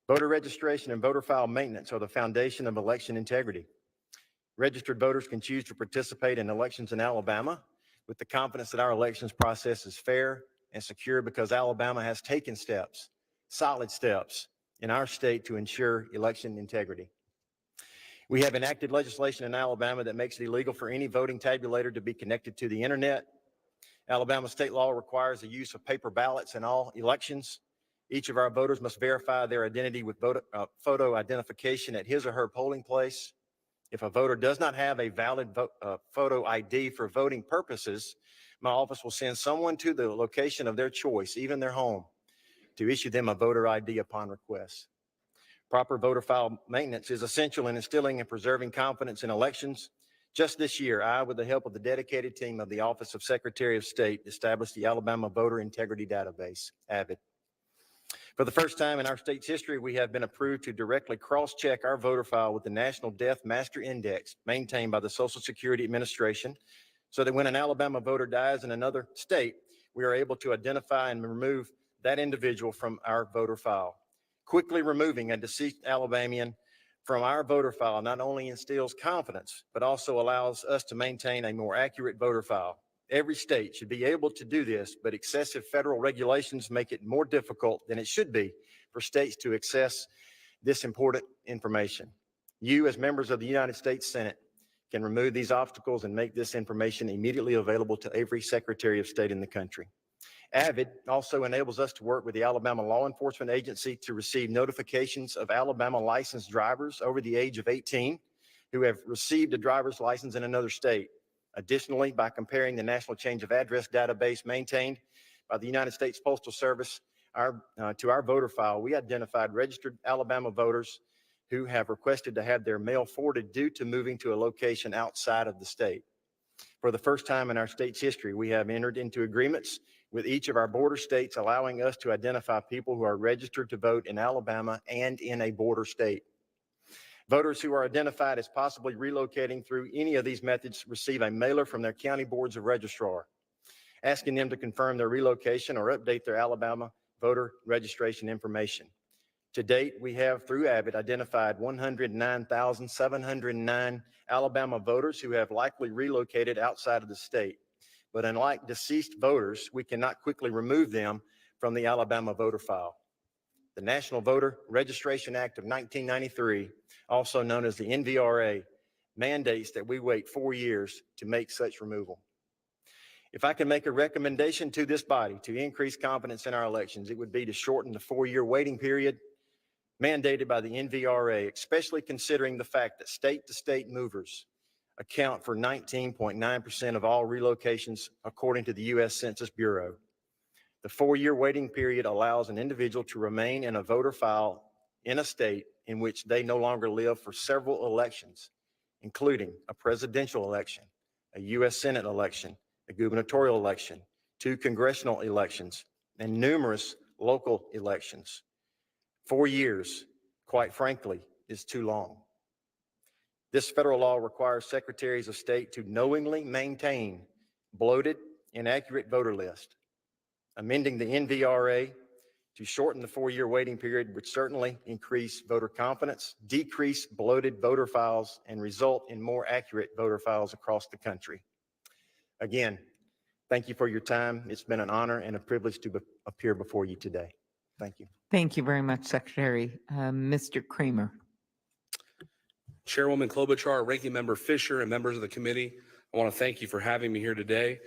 Voter registration and voter file maintenance are the foundation of election integrity. Registered voters can choose to participate in elections in Alabama with the confidence that our elections process is fair and secure because Alabama has taken steps, solid steps, in our state to ensure election integrity. We have enacted legislation in Alabama that makes it illegal for any voting tabulator to be connected to the internet. Alabama state law requires the use of paper ballots in all elections. Each of our voters must verify their identity with photo identification at his or her polling place. If a voter does not have a valid photo ID for voting purposes, my office will send someone to the location of their choice, even their home, to issue them a voter ID upon request. Proper voter file maintenance is essential in instilling and preserving confidence in elections. Just this year, I, with the help of the dedicated team of the Office of Secretary of State, established the Alabama Voter Integrity Database, AVID. For the first time in our state's history, we have been approved to directly cross-check our voter file with the National Death Master Index maintained by the Social Security Administration, so that when an Alabama voter dies in another state, we are able to identify and remove that individual from our voter file. Quickly removing a deceased Alabamian from our voter file not only instills confidence, but also allows us to maintain a more accurate voter file. Every state should be able to do this, but excessive federal regulations make it more difficult than it should be for states to access this important information. You, as members of the United States Senate, can remove these obstacles and make this information immediately available to every Secretary of State in the country. AVID also enables us to work with the Alabama Law Enforcement Agency to receive notifications of Alabama licensed drivers over the age of 18 who have received a driver's license in another state. Additionally, by comparing the National Change of Address database maintained by the United States Postal Service to our voter file, we identified registered Alabama voters who have requested to have their mail forwarded due to moving to a location outside of the state. For the first time in our state's history, we have entered into agreements with each of our border states, allowing us to identify people who are registered to vote in Alabama and in a border state. Voters who are identified as possibly relocating through any of these methods receive a mailer from their county boards of registrar, asking them to confirm their relocation or update their Alabama voter registration information. To date, we have, through AVID, identified 109,709 Alabama voters who have likely relocated outside of the state. But unlike deceased voters, we cannot quickly remove them from the Alabama voter file. The National Voter Registration Act of 1993, also known as the NVRA, mandates that we wait 4 years to make such removal. If I can make a recommendation to this body to increase confidence in our elections, it would be to shorten the 4-year waiting period mandated by the NVRA, especially considering the fact that state-to-state movers account for 19.9% of all relocations, according to the U.S. Census Bureau. The 4-year waiting period allows an individual to remain in a voter file in a state in which they no longer live for several elections, including a presidential election, a U.S. Senate election, a gubernatorial election, 2 congressional elections, and numerous local elections. 4 years, quite frankly, is too long. This federal law requires secretaries of state to knowingly maintain bloated, inaccurate voter lists. Amending the NVRA to shorten the 4-year waiting period would certainly increase voter confidence, decrease bloated voter files, and result in more accurate voter files across the country. Again, thank you for your time. It's been an honor and a privilege to appear before you today. Thank you. Thank you very much, Secretary. Mr. Kramer. Chairwoman Klobuchar, Ranking Member Fisher, and members of the committee, I want to thank you for having me here today.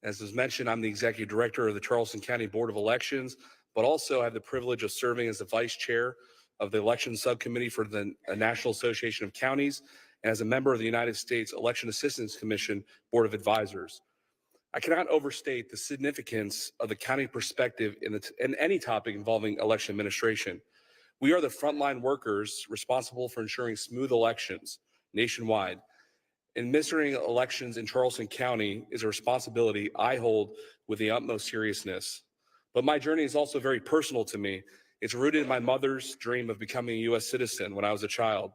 As was mentioned, I'm the Executive Director of the Charleston County Board of Elections, but also have the privilege of serving as the Vice Chair of the Elections Subcommittee for the National Association of Counties, and as a member of the United States Election Assistance Commission Board of Advisors. I cannot overstate the significance of the county perspective in any topic involving election administration. We are the frontline workers responsible for ensuring smooth elections nationwide. Administering elections in Charleston County is a responsibility I hold with the utmost seriousness. But my journey is also very personal to me. It's rooted in my mother's dream of becoming a U.S. citizen when I was a child.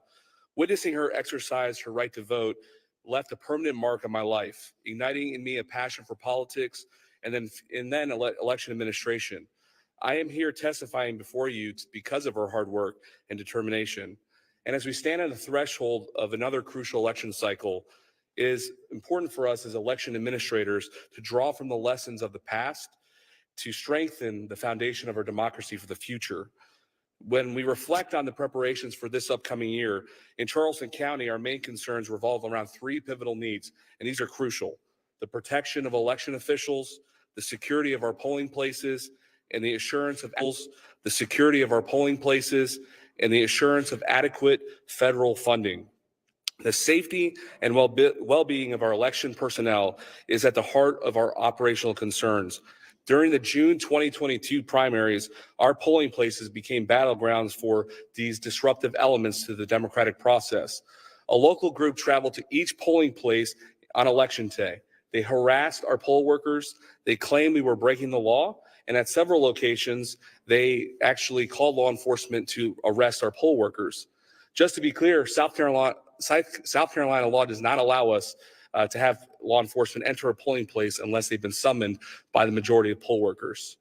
Witnessing her exercise her right to vote left a permanent mark on my life, igniting in me a passion for politics and then election administration. I am here testifying before you because of her hard work and determination. And as we stand on the threshold of another crucial election cycle, it is important for us as election administrators to draw from the lessons of the past to strengthen the foundation of our democracy for the future. When we reflect on the preparations for this upcoming year, in Charleston County, our main concerns revolve around three pivotal needs, and these are crucial: the protection of election officials, the security of our polling places, and the assurance of adequate federal funding. The safety and well-being of our election personnel is at the heart of our operational concerns. During the June 2022 primaries, our polling places became battlegrounds for these disruptive elements to the democratic process. A local group traveled to each polling place on election day. They harassed our poll workers. They claimed we were breaking the law. And at several locations, they actually called law enforcement to arrest our poll workers. Just to be clear, South Carolina law does not allow us to have law enforcement enter a polling place unless they've been summoned by the majority of poll workers.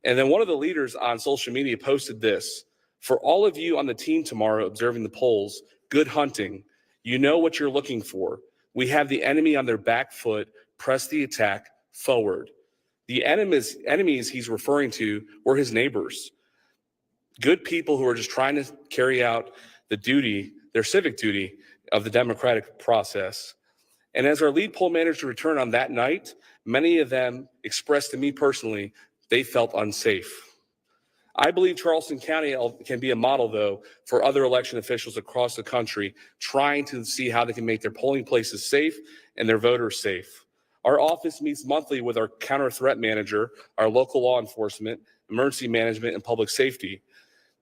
And then one of the leaders on social media posted this: "For all of you on the team tomorrow observing the polls, good hunting. You know what you're looking for. We have the enemy on their back foot. Press the attack forward." The enemies he's referring to were his neighbors. Good people who are just trying to carry out their civic duty of the democratic process. And as our lead poll manager returned on that night, many of them expressed to me personally they felt unsafe. I believe Charleston County can be a model, though, for other election officials across the country trying to see how they can make their polling places safe and their voters safe. Our office meets monthly with our counter threat manager, our local law enforcement, emergency management, and public safety.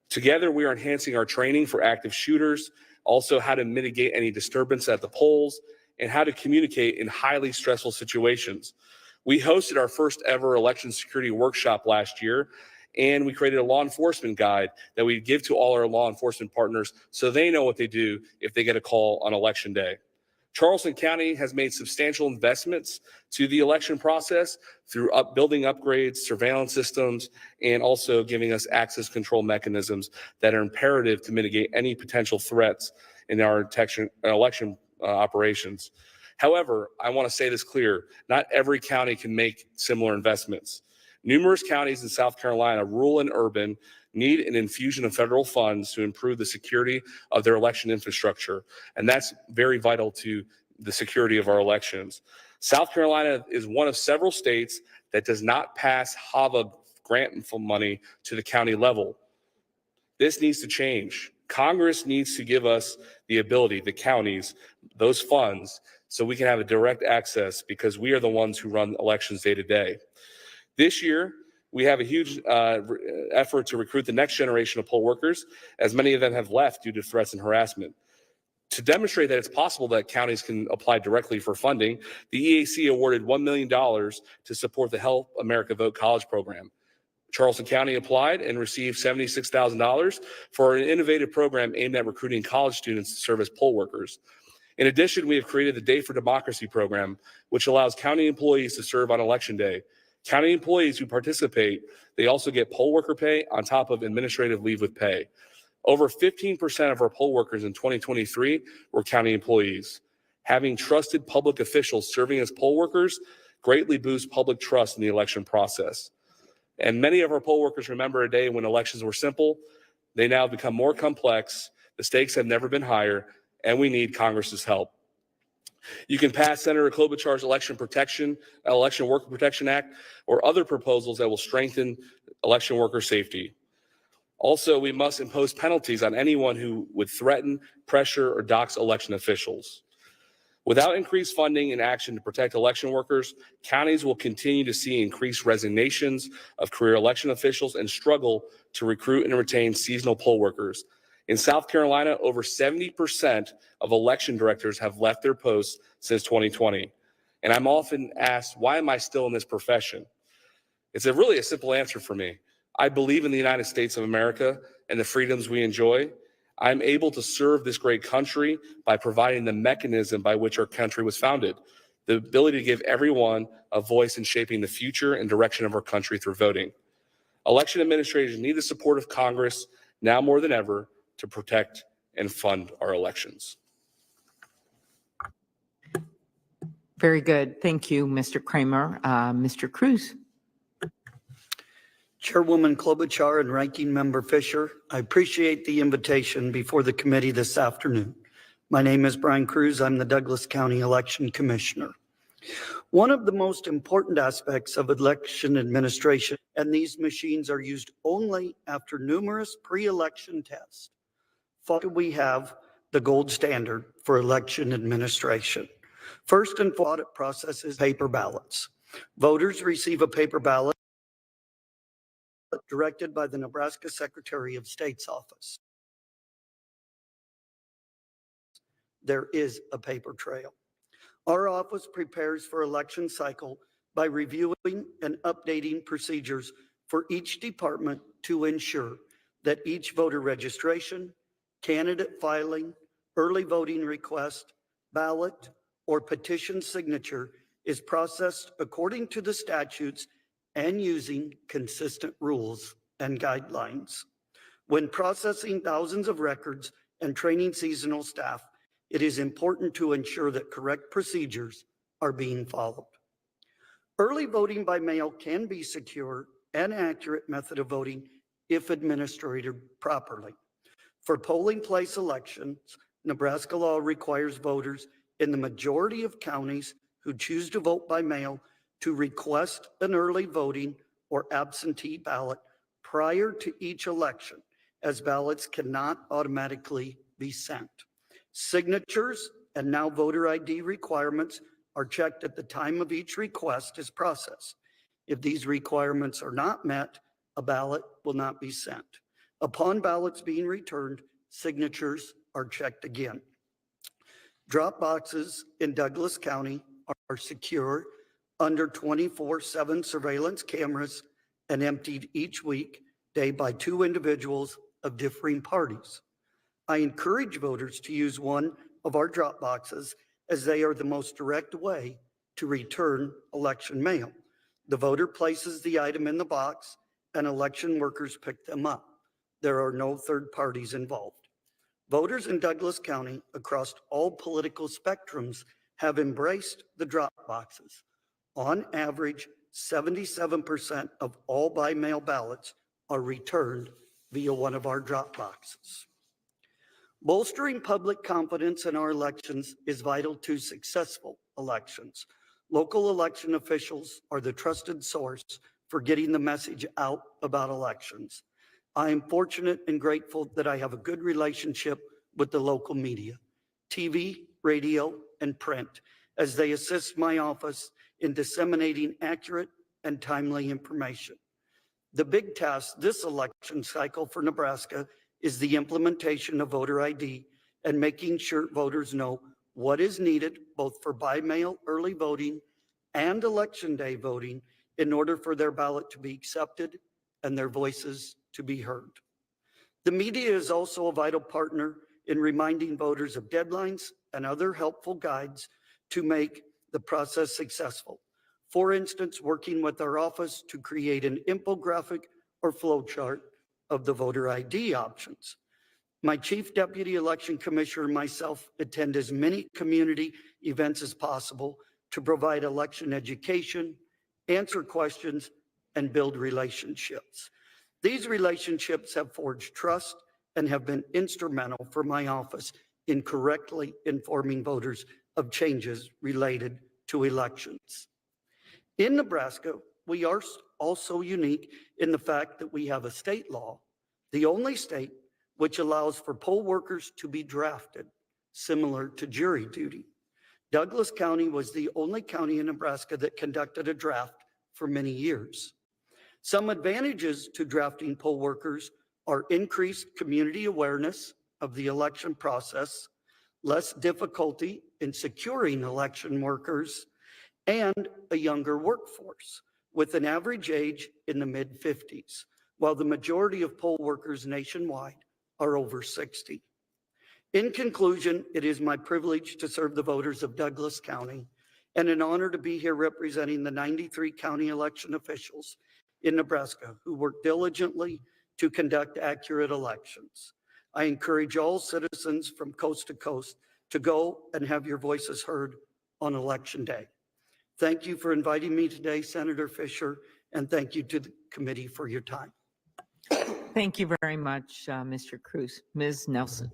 Together, we are enhancing our training for active shooters, also how to mitigate any disturbance at the polls, and how to communicate in highly stressful situations. We hosted our first ever election security workshop last year, and we created a law enforcement guide that we give to all our law enforcement partners so they know what they do if they get a call on election day. Charleston County has made substantial investments to the election process through building upgrades, surveillance systems, and also giving us access control mechanisms that are imperative to mitigate any potential threats in our election operations. However, I want to say this clear: not every county can make similar investments. Numerous counties in South Carolina, rural and urban, need an infusion of federal funds to improve the security of their election infrastructure. And that's very vital to the security of our elections. South Carolina is one of several states that does not pass HAVA grant money to the county level. This needs to change. Congress needs to give us the ability, the counties, those funds, so we can have a direct access, because we are the ones who run elections day to day. This year, we have a huge effort to recruit the next generation of poll workers, as many of them have left due to threats and harassment. To demonstrate that it's possible that counties can apply directly for funding, the EAC awarded $1 million to support the Help America Vote College program. Charleston County applied and received $76,000 for an innovative program aimed at recruiting college students to serve as poll workers. In addition, we have created the Day for Democracy program, which allows county employees to serve on election day. County employees who participate, they also get poll worker pay on top of administrative leave with pay. Over 15% of our poll workers in 2023 were county employees. Having trusted public officials serving as poll workers greatly boosts public trust in the election process. And many of our poll workers remember a day when elections were simple. They now become more complex. The stakes have never been higher, and we need Congress's help. You can pass Senator Klobuchar's Election Worker Protection Act, or other proposals that will strengthen election worker safety. Also, we must impose penalties on anyone who would threaten, pressure, or dox election officials. Without increased funding and action to protect election workers, counties will continue to see increased resignations of career election officials and struggle to recruit and retain seasonal poll workers. In South Carolina, over 70% of election directors have left their posts since 2020. And I'm often asked, why am I still in this profession? It's really a simple answer for me. I believe in the United States of America and the freedoms we enjoy. I'm able to serve this great country by providing the mechanism by which our country was founded, the ability to give everyone a voice in shaping the future and direction of our country through voting. Election administrators need the support of Congress now more than ever to protect and fund our elections. Very good. Thank you, Mr. Kramer. Mr. Cruz. Chairwoman Klobuchar and Ranking Member Fisher, I appreciate the invitation before the committee this afternoon. My name is Brian Cruz. I'm the Douglas County Election Commissioner. One of the most important aspects of election administration, and these machines are used only after numerous pre-election tests. We have the gold standard for election administration. First and foremost, audit process is paper ballots. Voters receive a paper ballot directed by the Nebraska Secretary of State's office. There is a paper trail. Our office prepares for election cycle by reviewing and updating procedures for each department to ensure that each voter registration, candidate filing, early voting request, ballot, or petition signature is processed according to the statutes and using consistent rules and guidelines. When processing thousands of records and training seasonal staff, it is important to ensure that correct procedures are being followed. Early voting by mail can be secure and accurate method of voting if administered properly. For polling place elections, Nebraska law requires voters in the majority of counties who choose to vote by mail to request an early voting or absentee ballot prior to each election, as ballots cannot automatically be sent. Signatures and now voter ID requirements are checked at the time of each request is processed. If these requirements are not met, a ballot will not be sent. Upon ballots being returned, signatures are checked again. Drop boxes in Douglas County are secure under 24/7 surveillance cameras and emptied each week day by 2 individuals of differing parties. I encourage voters to use one of our drop boxes as they are the most direct way to return election mail. The voter places the item in the box and election workers pick them up. There are no third parties involved. Voters in Douglas County across all political spectrums have embraced the drop boxes. On average, 77% of all by mail ballots are returned via one of our drop boxes. Bolstering public confidence in our elections is vital to successful elections. Local election officials are the trusted source for getting the message out about elections. I am fortunate and grateful that I have a good relationship with the local media, TV, radio, and print, as they assist my office in disseminating accurate and timely information. The big task this election cycle for Nebraska is the implementation of voter ID and making sure voters know what is needed both for by mail early voting and election day voting in order for their ballot to be accepted and their voices to be heard. The media is also a vital partner in reminding voters of deadlines and other helpful guides to make the process successful. For instance, working with our office to create an infographic or flow chart of the voter ID options. My Chief Deputy Election Commissioner and myself attend as many community events as possible to provide election education, answer questions, and build relationships. These relationships have forged trust and have been instrumental for my office in correctly informing voters of changes related to elections. In Nebraska, we are also unique in the fact that we have a state law, the only state which allows for poll workers to be drafted, similar to jury duty. Douglas County was the only county in Nebraska that conducted a draft for many years. Some advantages to drafting poll workers are increased community awareness of the election process, less difficulty in securing election workers, and a younger workforce with an average age in the mid-50s, while the majority of poll workers nationwide are over 60. In conclusion, it is my privilege to serve the voters of Douglas County and an honor to be here representing the 93 county election officials in Nebraska who work diligently to conduct accurate elections. I encourage all citizens from coast to coast to go and have your voices heard on Election Day. Thank you for inviting me today, Senator Fisher, And thank you to the committee for your time. Thank you very much, Mr. Cruz. Ms. Nelson.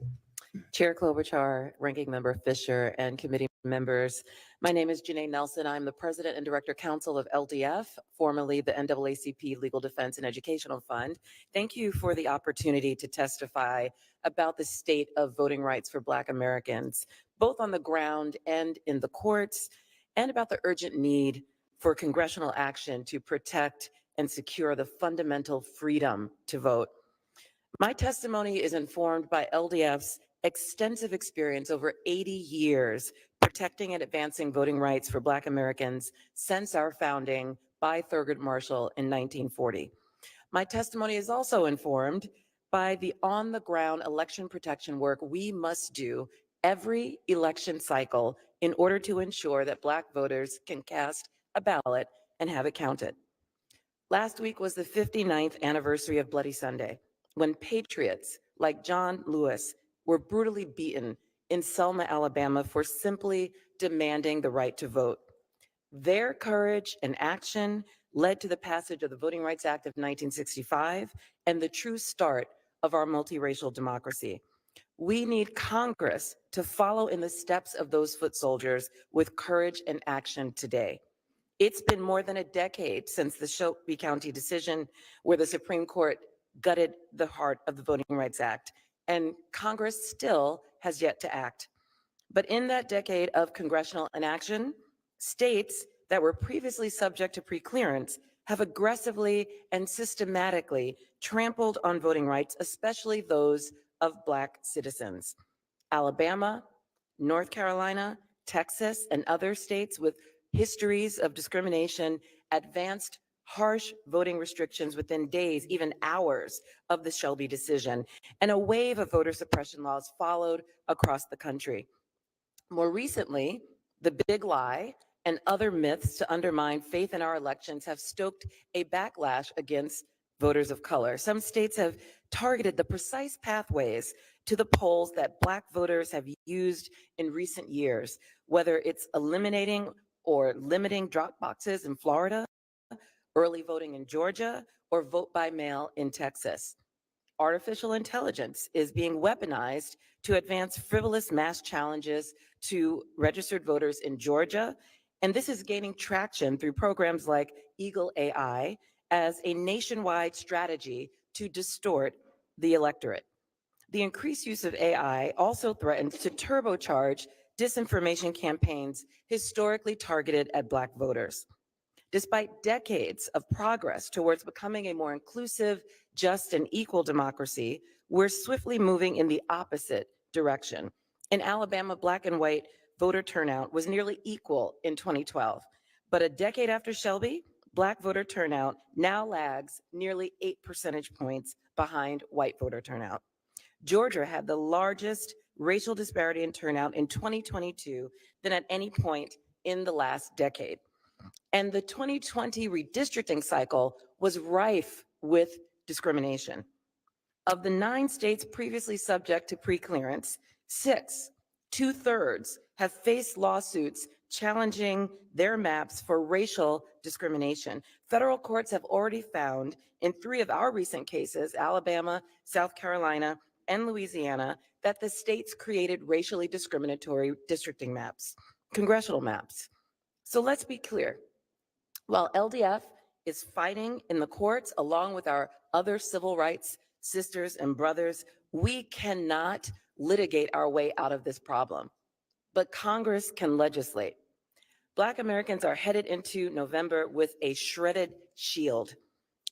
Chair Klobuchar, Ranking Member Fisher, and committee members. My name is Janae Nelson. I'm the President and Director Counsel of LDF, formerly the NAACP Legal Defense and Educational Fund. Thank you for the opportunity to testify about the state of voting rights for Black Americans, both on the ground and in the courts, and about the urgent need for congressional action to protect and secure the fundamental freedom to vote. My testimony is informed by LDF's extensive experience over 80 years protecting and advancing voting rights for Black Americans since our founding by Thurgood Marshall in 1940. My testimony is also informed by the on-the-ground election protection work we must do every election cycle in order to ensure that Black voters can cast a ballot and have it counted. Last week was the 59th anniversary of Bloody Sunday, when patriots like John Lewis were brutally beaten in Selma, Alabama for simply demanding the right to vote. Their courage and action led to the passage of the Voting Rights Act of 1965 and the true start of our multiracial democracy. We need Congress to follow in the steps of those foot soldiers with courage and action today. It's been more than a decade since the Shelby County decision where the Supreme Court gutted the heart of the Voting Rights Act, and Congress still has yet to act. But in that decade of congressional inaction, states that were previously subject to preclearance have aggressively and systematically trampled on voting rights, especially those of Black citizens. Alabama, North Carolina, Texas, and other states with histories of discrimination advanced harsh voting restrictions within days, even hours of the Shelby decision, and a wave of voter suppression laws followed across the country. More recently, the big lie and other myths to undermine faith in our elections have stoked a backlash against voters of color. Some states have targeted the precise pathways to the polls that Black voters have used in recent years, whether it's eliminating or limiting drop boxes in Florida, early voting in Georgia, or vote by mail in Texas. Artificial intelligence is being weaponized to advance frivolous mass challenges to registered voters in Georgia, and this is gaining traction through programs like Eagle AI as a nationwide strategy to distort the electorate. The increased use of AI also threatens to turbocharge disinformation campaigns historically targeted at Black voters. Despite decades of progress towards becoming a more inclusive, just, and equal democracy, we're swiftly moving in the opposite direction. In Alabama, Black and white voter turnout was nearly equal in 2012. But a decade after Shelby, Black voter turnout now lags nearly 8 percentage points behind white voter turnout. Georgia had the largest racial disparity in turnout in 2022 than at any point in the last decade. And the 2020 redistricting cycle was rife with discrimination. Of the 9 states previously subject to preclearance, 6, 2/3, have faced lawsuits challenging their maps for racial discrimination. Federal courts have already found in 3 of our recent cases, Alabama, South Carolina, and Louisiana, that the states created racially discriminatory districting maps, congressional maps. So let's be clear. While LDF is fighting in the courts along with our other civil rights sisters and brothers, we cannot litigate our way out of this problem, but Congress can legislate. Black Americans are headed into November with a shredded shield.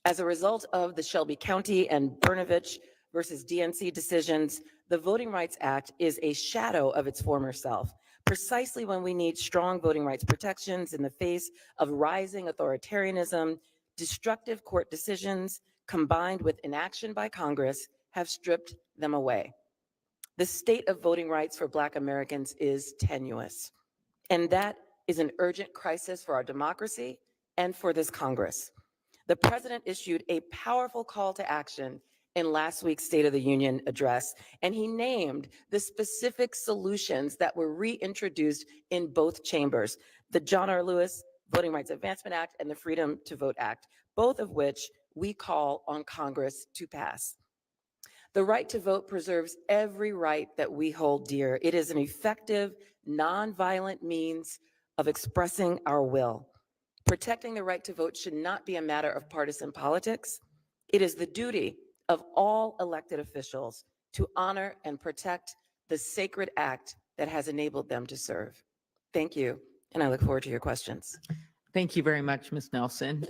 As a result of the Shelby County and Brnovich versus DNC decisions, the Voting Rights Act is a shadow of its former self. Precisely when we need strong voting rights protections in the face of rising authoritarianism, destructive court decisions combined with inaction by Congress have stripped them away. The state of voting rights for Black Americans is tenuous, and that is an urgent crisis for our democracy and for this Congress. The President issued a powerful call to action in last week's State of the Union address, and he named the specific solutions that were reintroduced in both chambers, the John R. Lewis Voting Rights Advancement Act and the Freedom to Vote Act. both of which we call on Congress to pass. The right to vote preserves every right that we hold dear. It is an effective, nonviolent means of expressing our will. Protecting the right to vote should not be a matter of partisan politics. It is the duty of all elected officials to honor and protect the sacred act that has enabled them to serve. Thank you, and I look forward to your questions. Thank you very much, Ms. Nelson.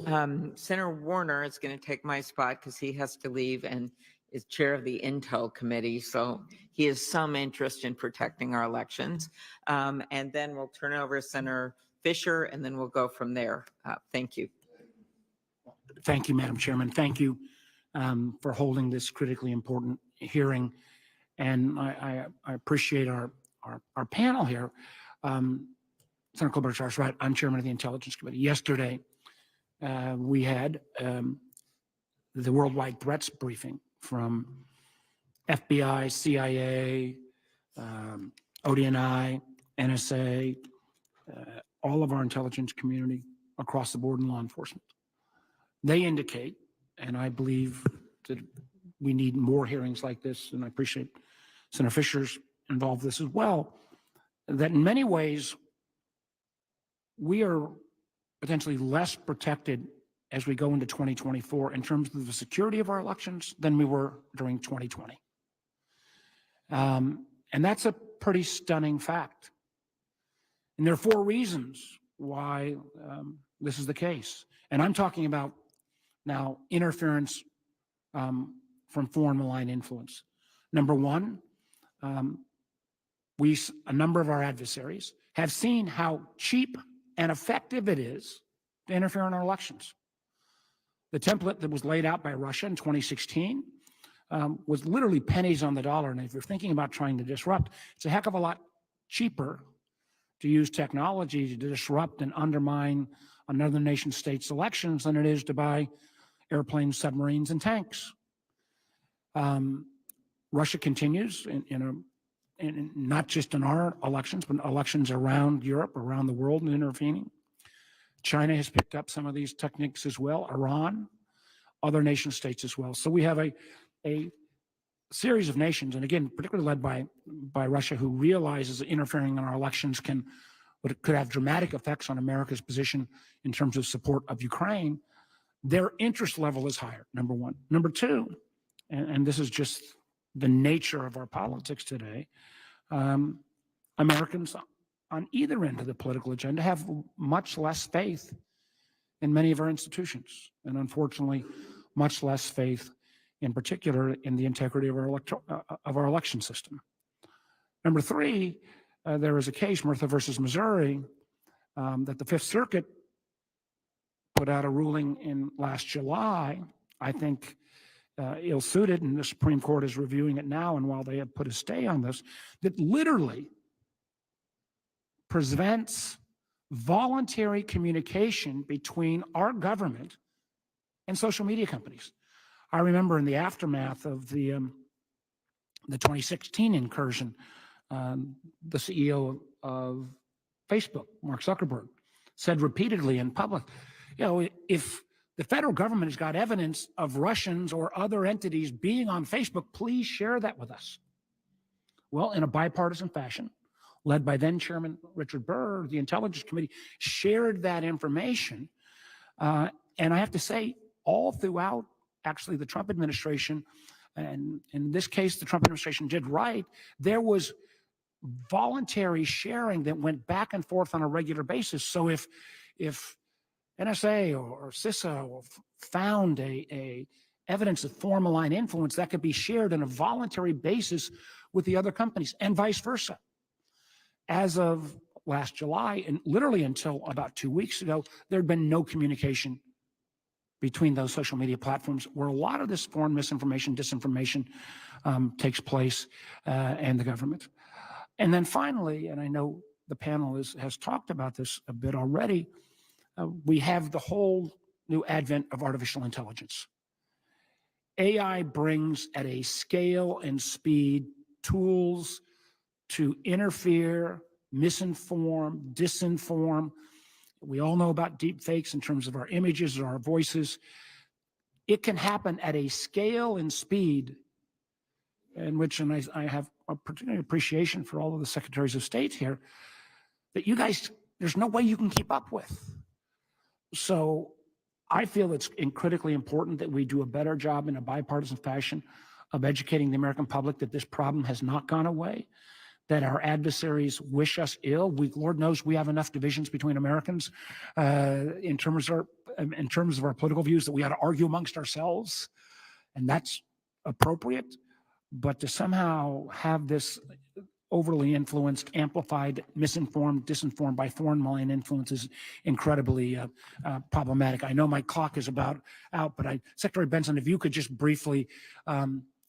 Senator Warner is going to take my spot because he has to leave and is chair of the Intel Committee, so he has some interest in protecting our elections. And then we'll turn it over to Senator Fisher, and then we'll go from there. Thank you. Thank you, Madam Chairman. Thank you for holding this critically important hearing. And I appreciate our panel here. Senator Klobuchar is right. I'm chairman of the Intelligence Committee. Yesterday, we had the worldwide threats briefing from FBI, CIA, ODNI, NSA, all of our intelligence community across the board in law enforcement. They indicate, and I believe that we need more hearings like this, and I appreciate Senator Fisher's involved with this as well, that in many ways, we are potentially less protected as we go into 2024 in terms of the security of our elections than we were during 2020. And that's a pretty stunning fact. And there are 4 reasons why this is the case. And I'm talking about now interference from foreign malign influence. Number one, a number of our adversaries have seen how cheap and effective it is to interfere in our elections. The template that was laid out by Russia in 2016 was literally pennies on the dollar. And if you're thinking about trying to disrupt, it's a heck of a lot cheaper to use technology to disrupt and undermine another nation state's elections than it is to buy airplanes, submarines, and tanks. Russia continues in not just in our elections, but elections around Europe, around the world, and intervening. China has picked up some of these techniques as well, Iran, other nation states as well. So we have a series of nations, and again, particularly led by Russia, who realizes that interfering in our elections could have dramatic effects on America's position in terms of support of Ukraine. Their interest level is higher, number one. Number two, and this is just the nature of our politics today, Americans on either end of the political agenda have much less faith in many of our institutions, and unfortunately, much less faith in particular in the integrity of our election system. Number three, there was a case, Murtha versus Missouri, that the Fifth Circuit put out a ruling in last July, I think ill-suited, and the Supreme Court is reviewing it now, and while they have put a stay on this, that literally prevents voluntary communication between our government and social media companies. I remember in the aftermath of the 2016 incursion, the CEO of Facebook, Mark Zuckerberg, said repeatedly in public, you know, if the federal government has got evidence of Russians or other entities being on Facebook, please share that with us. Well, in a bipartisan fashion, led by then Chairman Richard Burr, the Intelligence Committee shared that information. And I have to say, all throughout actually the Trump administration, and in this case, the Trump administration did right, there was voluntary sharing that went back and forth on a regular basis. So if NSA or CISA found a evidence of foreign malign influence, that could be shared on a voluntary basis with the other companies, and vice versa. As of last July, and literally until about 2 weeks ago, there had been no communication between those social media platforms where a lot of this foreign misinformation, disinformation takes place, and the government. And then finally, and I know the panel has talked about this a bit already, we have the whole new advent of artificial intelligence. AI brings at a scale and speed tools to interfere, misinform, disinform, We all know about deep fakes in terms of our images or our voices. It can happen at a scale and speed in which, and I have a particular appreciation for all of the secretaries of state here, that you guys, there's no way you can keep up with. So I feel it's critically important that we do a better job in a bipartisan fashion of educating the American public that this problem has not gone away, that our adversaries wish us ill. Lord knows we have enough divisions between Americans in terms of our political views that we ought to argue amongst ourselves, and that's appropriate. But to somehow have this overly influenced, amplified, misinformed, disinformed by foreign malign influence is incredibly problematic. I know my clock is about out, but Secretary Benson, if you could just briefly,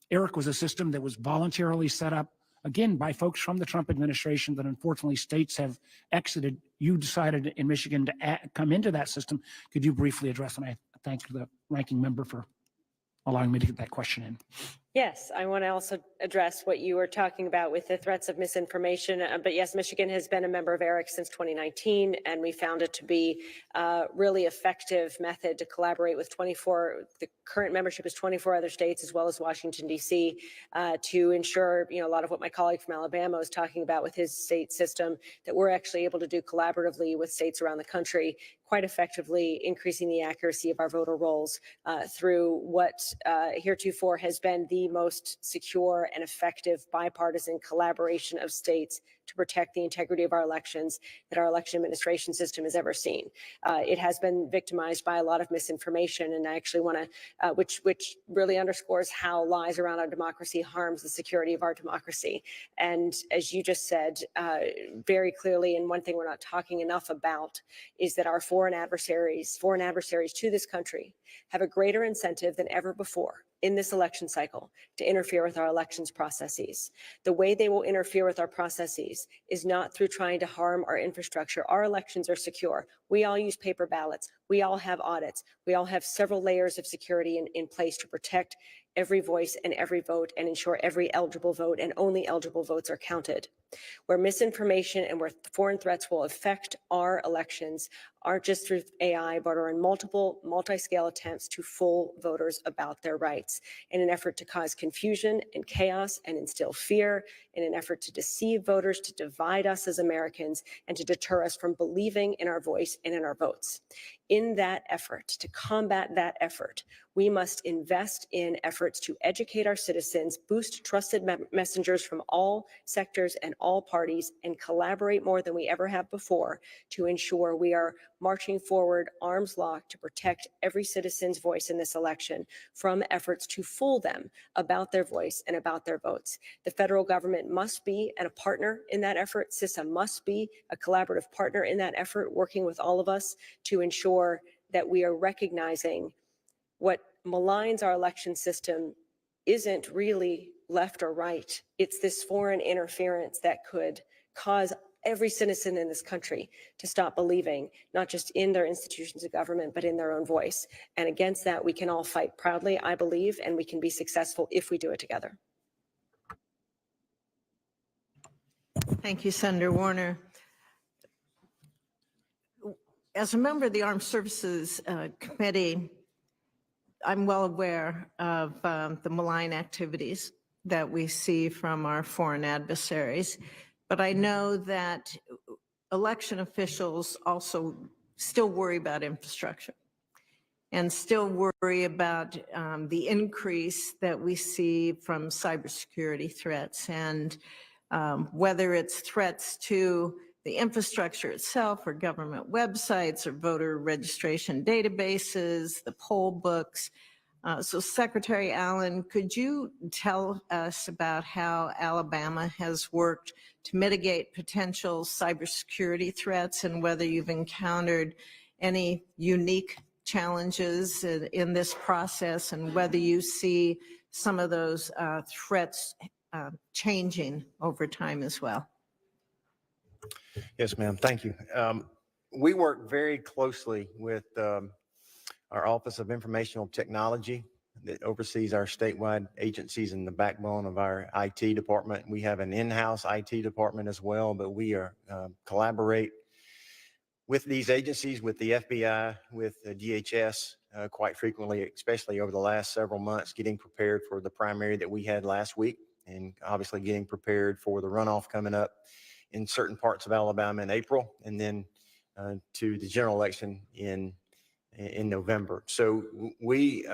ERIC was a system that was voluntarily set up, again, by folks from the Trump administration that unfortunately states have exited. You decided in Michigan to come into that system. Could you briefly address, and I thank the ranking member for allowing me to get that question in. Yes, I want to also address what you were talking about with the threats of misinformation. But yes, Michigan has been a member of ERIC since 2019, and we found it to be a really effective method to collaborate with the current membership is 24 other states, as well as Washington, D.C., to ensure, a lot of what my colleague from Alabama was talking about with his state system, that we're actually able to do collaboratively with states around the country quite effectively, increasing the accuracy of our voter rolls through what heretofore has been the most secure and effective bipartisan collaboration of states to protect the integrity of our elections that our election administration system has ever seen. It has been victimized by a lot of misinformation, and I actually want to, which really underscores how lies around our democracy harms the security of our democracy. And as you just said very clearly, and one thing we're not talking enough about is that our foreign adversaries to this country have a greater incentive than ever before in this election cycle to interfere with our elections processes. The way they will interfere with our processes is not through trying to harm our infrastructure. Our elections are secure. We all use paper ballots. We all have audits. We all have several layers of security in place to protect every voice and every vote and ensure every eligible vote and only eligible votes are counted. Where misinformation and where foreign threats will affect our elections aren't just through AI, but are in multiple, multi-scale attempts to fool voters about their rights in an effort to cause confusion and chaos and instill fear, in an effort to deceive voters, to divide us as Americans, and to deter us from believing in our voice and in our votes. In that effort, to combat that effort, we must invest in efforts to educate our citizens, boost trusted messengers from all sectors and all parties, and collaborate more than we ever have before to ensure we are marching forward arms locked to protect every citizen's voice in this election from efforts to fool them about their voice and about their votes. The federal government must be a partner in that effort. CISA must be a collaborative partner in that effort, working with all of us to ensure that we are recognizing what maligns our election system isn't really left or right. It's this foreign interference that could cause every citizen in this country to stop believing, not just in their institutions of government, but in their own voice. And against that, we can all fight proudly, I believe, and we can be successful if we do it together. Thank you, Senator Warner. As a member of the Armed Services Committee, I'm well aware of the malign activities that we see from our foreign adversaries, but I know that election officials also still worry about infrastructure and still worry about the increase that we see from cybersecurity threats, and whether it's threats to the infrastructure itself or government websites or voter registration databases, the poll books. So Secretary Allen, could you tell us about how Alabama has worked to mitigate potential cybersecurity threats and whether you've encountered any unique challenges in this process and whether you see some of those threats changing over time as well? Yes, ma'am. Thank you. We work very closely with our Office of Informational Technology that oversees our statewide agencies and the backbone of our IT department. We have an in-house IT department as well, but we are collaborate with these agencies, with the FBI, with the DHS, quite frequently, especially over the last several months, getting prepared for the primary that we had last week, and obviously getting prepared for the runoff coming up in certain parts of Alabama in April, and then to the general election in November. So we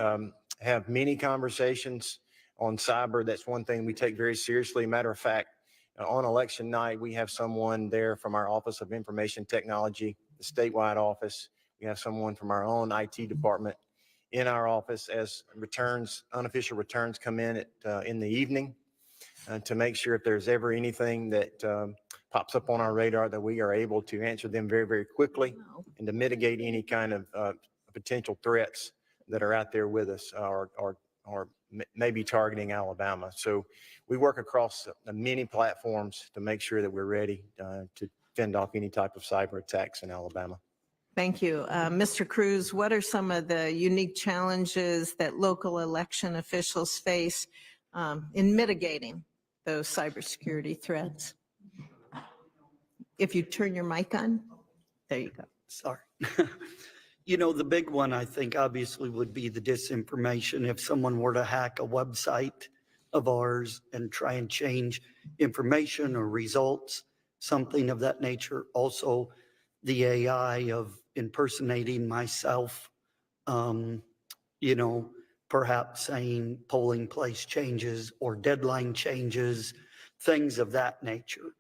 have many conversations on cyber. That's one thing we take very seriously. Matter of fact, on election night, we have someone there from our Office of Information Technology, the statewide office. We have someone from our own IT department in our office as returns, unofficial returns come in in the evening to make sure if there's ever anything that pops up on our radar that we are able to answer them very, very quickly and to mitigate any kind of potential threats that are out there with us or maybe targeting Alabama. So we work across many platforms to make sure that we're ready to fend off any type of cyber attacks in Alabama. Thank you. Mr. Cruz, what are some of the unique challenges that local election officials face in mitigating those cybersecurity threats? If you turn your mic on, there you go. Sorry. You know, the big one, I think, obviously would be the disinformation. If someone were to hack a website of ours and try and change information or results, something of that nature. Also, the AI of impersonating myself, you know, perhaps saying polling place changes or deadline changes, things of that nature.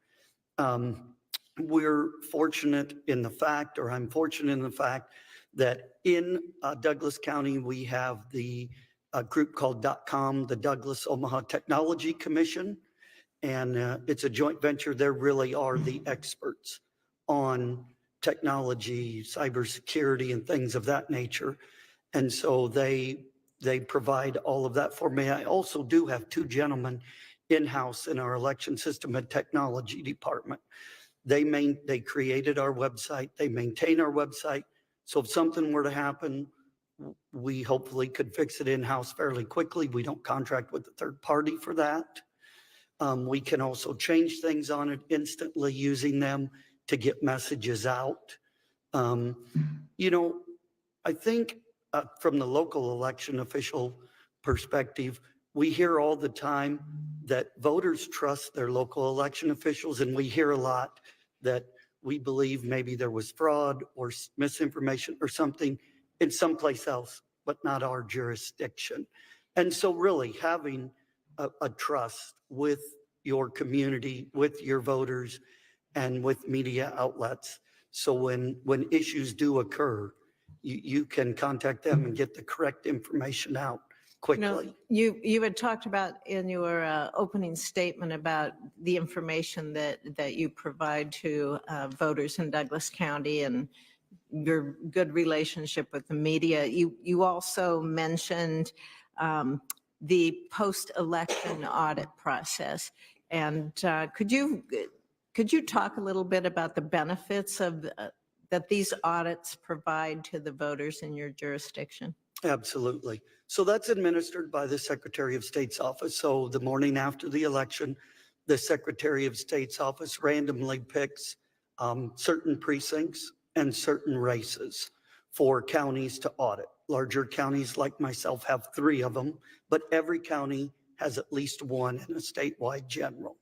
We're fortunate in the fact, or I'm fortunate in the fact, that in Douglas County, we have the group called .com, the Douglas Omaha Technology Commission, and it's a joint venture. They really are the experts on technology, cybersecurity, and things of that nature. And so they provide all of that for me. I also do have two gentlemen in-house in our election system and technology department. They created our website. They maintain our website. So if something were to happen, we hopefully could fix it in-house fairly quickly. We don't contract with a third party for that. We can also change things on it instantly using them to get messages out. You know, I think from the local election official perspective, we hear all the time that voters trust their local election officials, and we hear a lot that we believe maybe there was fraud or misinformation or something in someplace else, but not our jurisdiction. And so really having a trust with your community, with your voters, and with media outlets. So when issues do occur, you can contact them and get the correct information out quickly. You had talked about in your opening statement about the information that you provide to voters in Douglas County and your good relationship with the media. You also mentioned the post-election audit process. And could you talk a little bit about the benefits of that these audits provide to the voters in your jurisdiction? Absolutely. So that's administered by the Secretary of State's office. So the morning after the election, the Secretary of State's office randomly picks certain precincts and certain races for counties to audit. Larger counties like myself have 3 of them, but every county has at least 1 in a statewide general.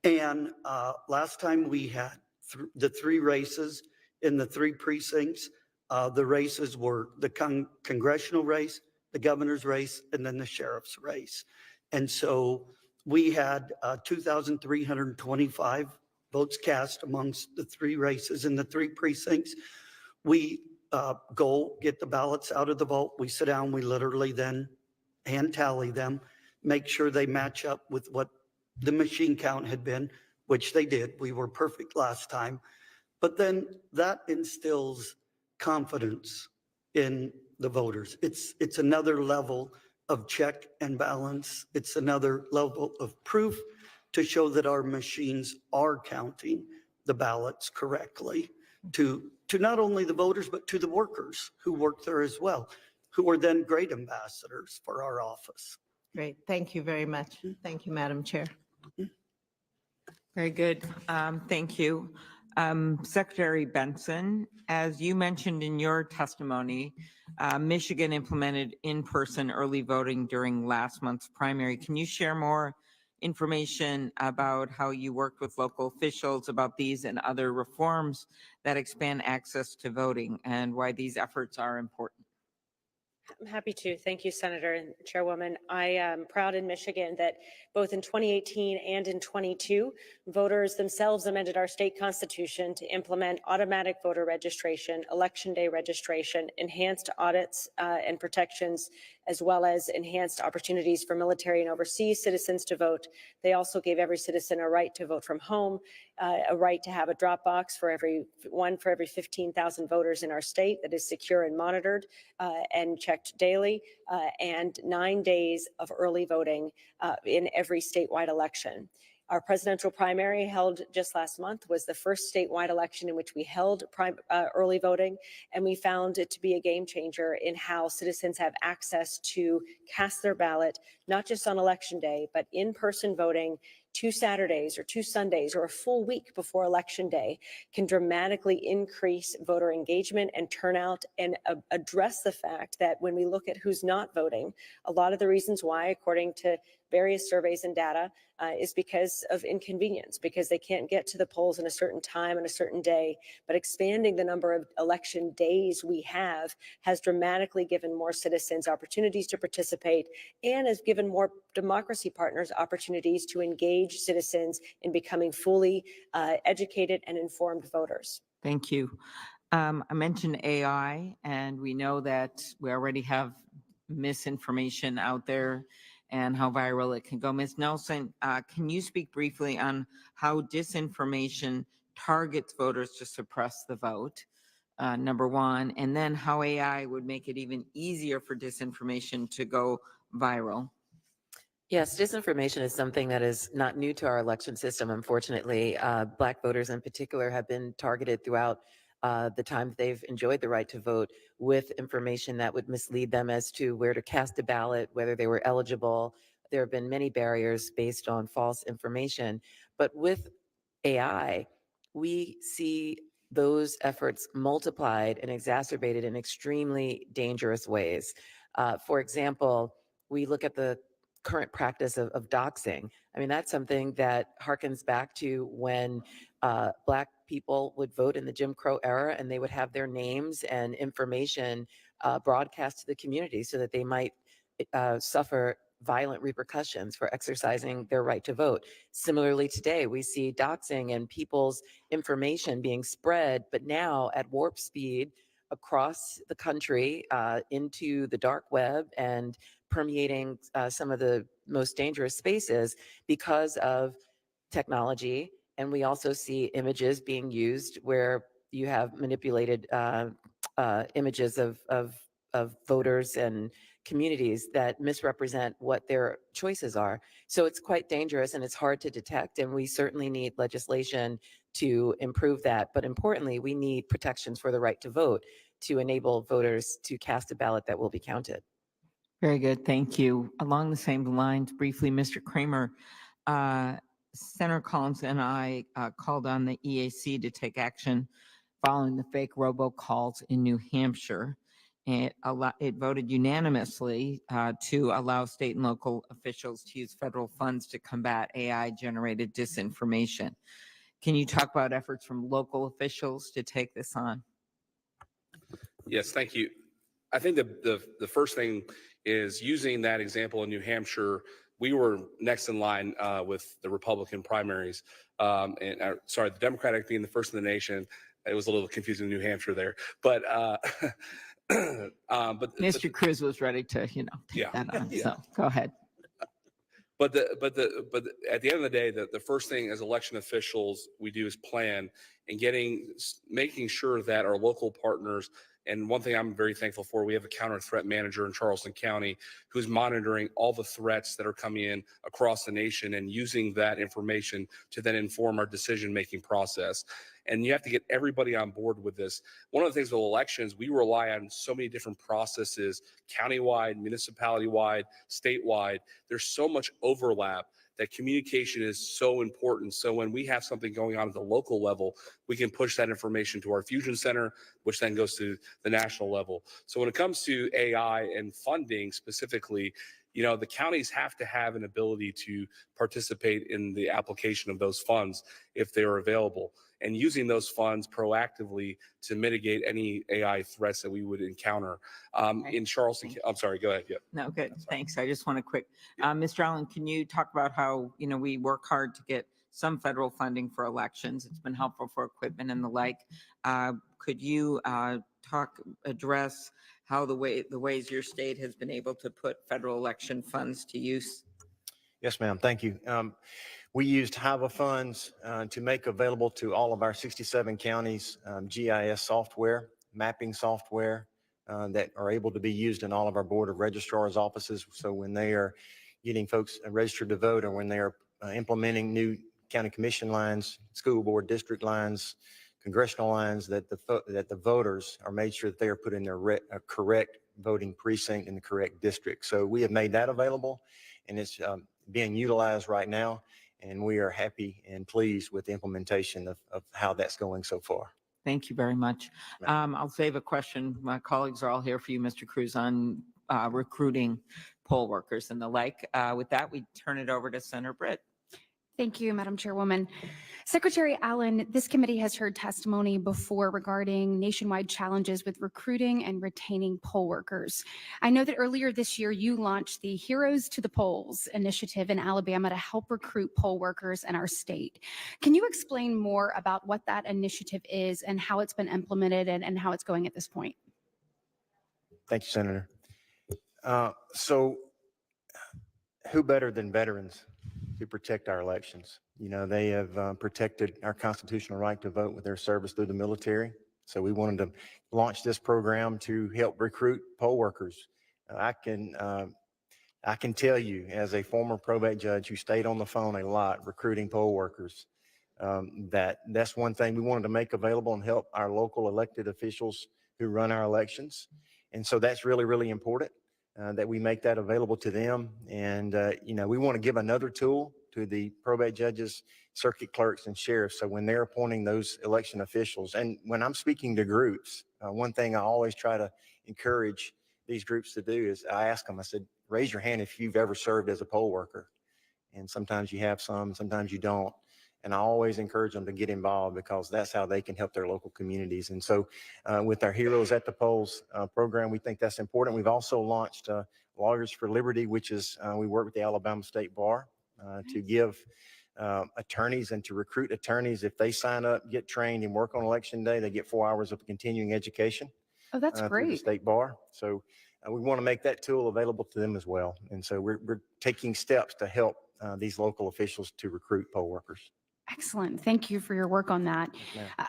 And last time we had the 3 races in the 3 precincts. The races were the congressional race, the governor's race, and then the sheriff's race. And so we had 2,325 votes cast amongst the 3 races in the 3 precincts. We go get the ballots out of the vault. We sit down, we literally then hand tally them, make sure they match up with what the machine count had been, which they did. We were perfect last time. But then that instills confidence in the voters. It's another level of check and balance. It's another level of proof to show that our machines are counting the ballots correctly to not only the voters, but to the workers who work there as well, who are then great ambassadors for our office. Great. Thank you very much. Thank you, Madam Chair. Very good. Thank you. Secretary Benson, as you mentioned in your testimony, Michigan implemented in-person early voting during last month's primary. Can you share more information about how you worked with local officials about these and other reforms that expand access to voting and why these efforts are important? I'm happy to. Thank you, Senator and Chairwoman. I am proud in Michigan that both in 2018 and in 22, voters themselves amended our state constitution to implement automatic voter registration, election day registration, enhanced audits and protections, as well as enhanced opportunities for military and overseas citizens to vote. They also gave every citizen a right to vote from home, a right to have a drop box for every 15,000 voters in our state that is secure and monitored and checked daily, and 9 days of early voting in every statewide election. Our presidential primary held just last month was the first statewide election in which we held early voting, and we found it to be a game changer in how citizens have access to cast their ballot, not just on election day, but in-person voting 2 Saturdays or 2 Sundays or a full week before election day can dramatically increase voter engagement and turnout and address the fact that when we look at who's not voting, a lot of the reasons why, according to various surveys and data, is because of inconvenience, because they can't get to the polls in a certain time and a certain day. But expanding the number of election days we have has dramatically given more citizens opportunities to participate and has given more democracy partners opportunities to engage citizens in becoming fully educated and informed voters. Thank you. I mentioned AI, and we know that we already have misinformation out there and how viral it can go. Ms. Nelson, can you speak briefly on how disinformation targets voters to suppress the vote, number one, and then how AI would make it even easier for disinformation to go viral? Yes, disinformation is something that is not new to our election system, unfortunately. Black voters in particular have been targeted throughout the time they've enjoyed the right to vote with information that would mislead them as to where to cast a ballot, whether they were eligible. There have been many barriers based on false information. But with AI, we see those efforts multiplied and exacerbated in extremely dangerous ways. For example, we look at the current practice of doxing. I mean, that's something that harkens back to when Black people would vote in the Jim Crow era, and they would have their names and information broadcast to the community so that they might suffer violent repercussions for exercising their right to vote. Similarly, today we see doxing and people's information being spread, but now at warp speed across the country into the dark web and permeating some of the most dangerous spaces because of technology. And we also see images being used where you have manipulated images of voters and communities that misrepresent what their choices are. So it's quite dangerous and it's hard to detect. And we certainly need legislation to improve that. But importantly, we need protections for the right to vote to enable voters to cast a ballot that will be counted. Very good, thank you. Along the same lines, briefly, Mr. Kramer, Senator Collins and I called on the EAC to take action following the fake robocalls in New Hampshire. And it voted unanimously to allow state and local officials to use federal funds to combat AI-generated disinformation. Can you talk about efforts from local officials to take this on? Yes, thank you. I think the first thing is using that example in New Hampshire. We were next in line with the Republican primaries, the Democratic being the first in the nation. It was a little confusing in New Hampshire there, but Mr. Cruz was ready to, take that on. So go ahead. But at the end of the day, the first thing as election officials we do is plan and making sure that our local partners. And one thing I'm very thankful for, we have a counter threat manager in Charleston County who's monitoring all the threats that are coming in across the nation and using that information to then inform our decision-making process. And you have to get everybody on board with this. One of the things with elections, we rely on so many different processes, countywide, municipality-wide, statewide. There's so much overlap that communication is so important. So when we have something going on at the local level, we can push that information to our Fusion Center, which then goes to the national level. So when it comes to AI and funding specifically, the counties have to have an ability to participate in the application of those funds if they're available, and using those funds proactively to mitigate any AI threats that we would encounter. In Charleston, I'm sorry, go ahead. Yeah. No, good. Thanks. I just want to quick, Mr. Allen, can you talk about how, we work hard to get some federal funding for elections? It's been helpful for equipment and the like. Could you address how the ways your state has been able to put federal election funds to use? Yes, ma'am. Thank you. We used HIVA funds to make available to all of our 67 counties GIS software, mapping software that are able to be used in all of our Board of Registrars offices. So when they are getting folks registered to vote, or when they are implementing new county commission lines, school board district lines, congressional lines, that the voters are made sure that they are put in their correct voting precinct in the correct district. So we have made that available, and it's being utilized right now. And we are happy and pleased with the implementation of how that's going so far. Thank you very much. I'll save a question. My colleagues are all here for you, Mr. Cruz, on recruiting poll workers and the like. With that, we turn it over to Senator Britt. Thank you, Madam Chairwoman. Secretary Allen, this committee has heard testimony before regarding nationwide challenges with recruiting and retaining poll workers. I know that earlier this year you launched the Heroes to the Polls initiative in Alabama to help recruit poll workers in our state. Can you explain more about what that initiative is and how it's been implemented and how it's going at this point? Thank you, Senator. So who better than veterans to protect our elections? They have protected our constitutional right to vote with their service through the military. So we wanted to launch this program to help recruit poll workers. I can tell you, as a former probate judge who stayed on the phone a lot recruiting poll workers, that's one thing we wanted to make available and help our local elected officials who run our elections. And so that's really, really important. That we make that available to them. And, we want to give another tool to the probate judges, circuit clerks, and sheriffs. So when they're appointing those election officials, and when I'm speaking to groups, one thing I always try to encourage these groups to do is I ask them, I said, raise your hand if you've ever served as a poll worker. And sometimes you have some, sometimes you don't. And I always encourage them to get involved, because that's how they can help their local communities. And so with our Heroes at the Polls program, we think that's important. We've also launched Lawyers for Liberty, which is we work with the Alabama State Bar to give attorneys and to recruit attorneys. If they sign up, get trained, and work on election day, they get 4 hours of continuing education. Oh, that's Through the great. state bar. So we want to make that tool available to them as well. And so we're taking steps to help these local officials to recruit poll workers. Excellent. Thank you for your work on that.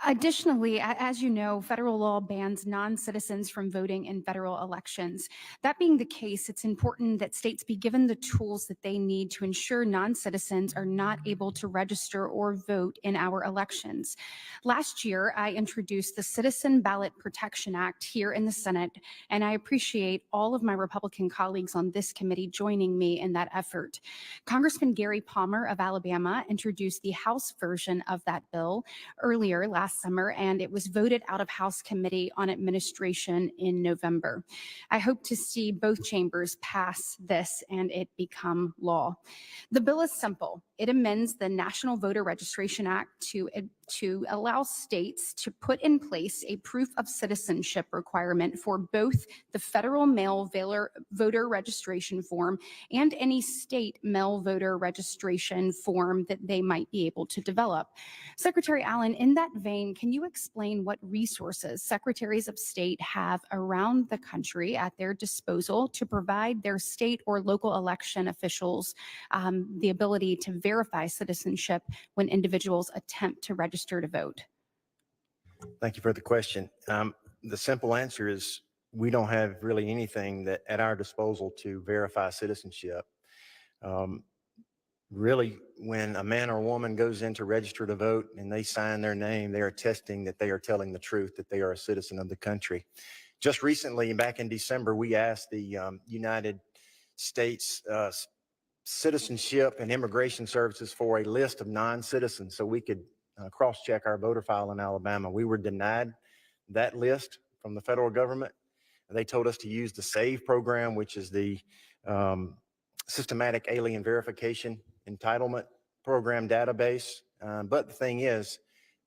Additionally, as you know, federal law bans non-citizens from voting in federal elections. That being the case, it's important that states be given the tools that they need to ensure non-citizens are not able to register or vote in our elections. Last year, I introduced the Citizen Ballot Protection Act here in the Senate, and I appreciate all of my Republican colleagues on this committee joining me in that effort. Congressman Gary Palmer of Alabama introduced the House version of that bill earlier last summer, and it was voted out of House Committee on Administration in November. I hope to see both chambers pass this and it become law. The bill is simple. It amends the National Voter Registration Act to allow states to put in place a proof of citizenship requirement for both the federal mail voter registration form and any state mail voter registration form that they might be able to develop. Secretary Allen, in that vein, can you explain what resources secretaries of state have around the country at their disposal to provide their state or local election officials the ability to verify citizenship when individuals attempt to register to vote? Thank you for the question. The simple answer is we don't have really anything that at our disposal to verify citizenship. Really, when a man or woman goes in to register to vote and they sign their name, they are attesting that they are telling the truth, that they are a citizen of the country. Just recently, back in December, we asked the United States citizenship and immigration services for a list of non-citizens so we could cross-check our voter file in Alabama. We were denied that list from the federal government. They told us to use the SAVE program, which is the Systematic Alien Verification Entitlement Program database. But the thing is,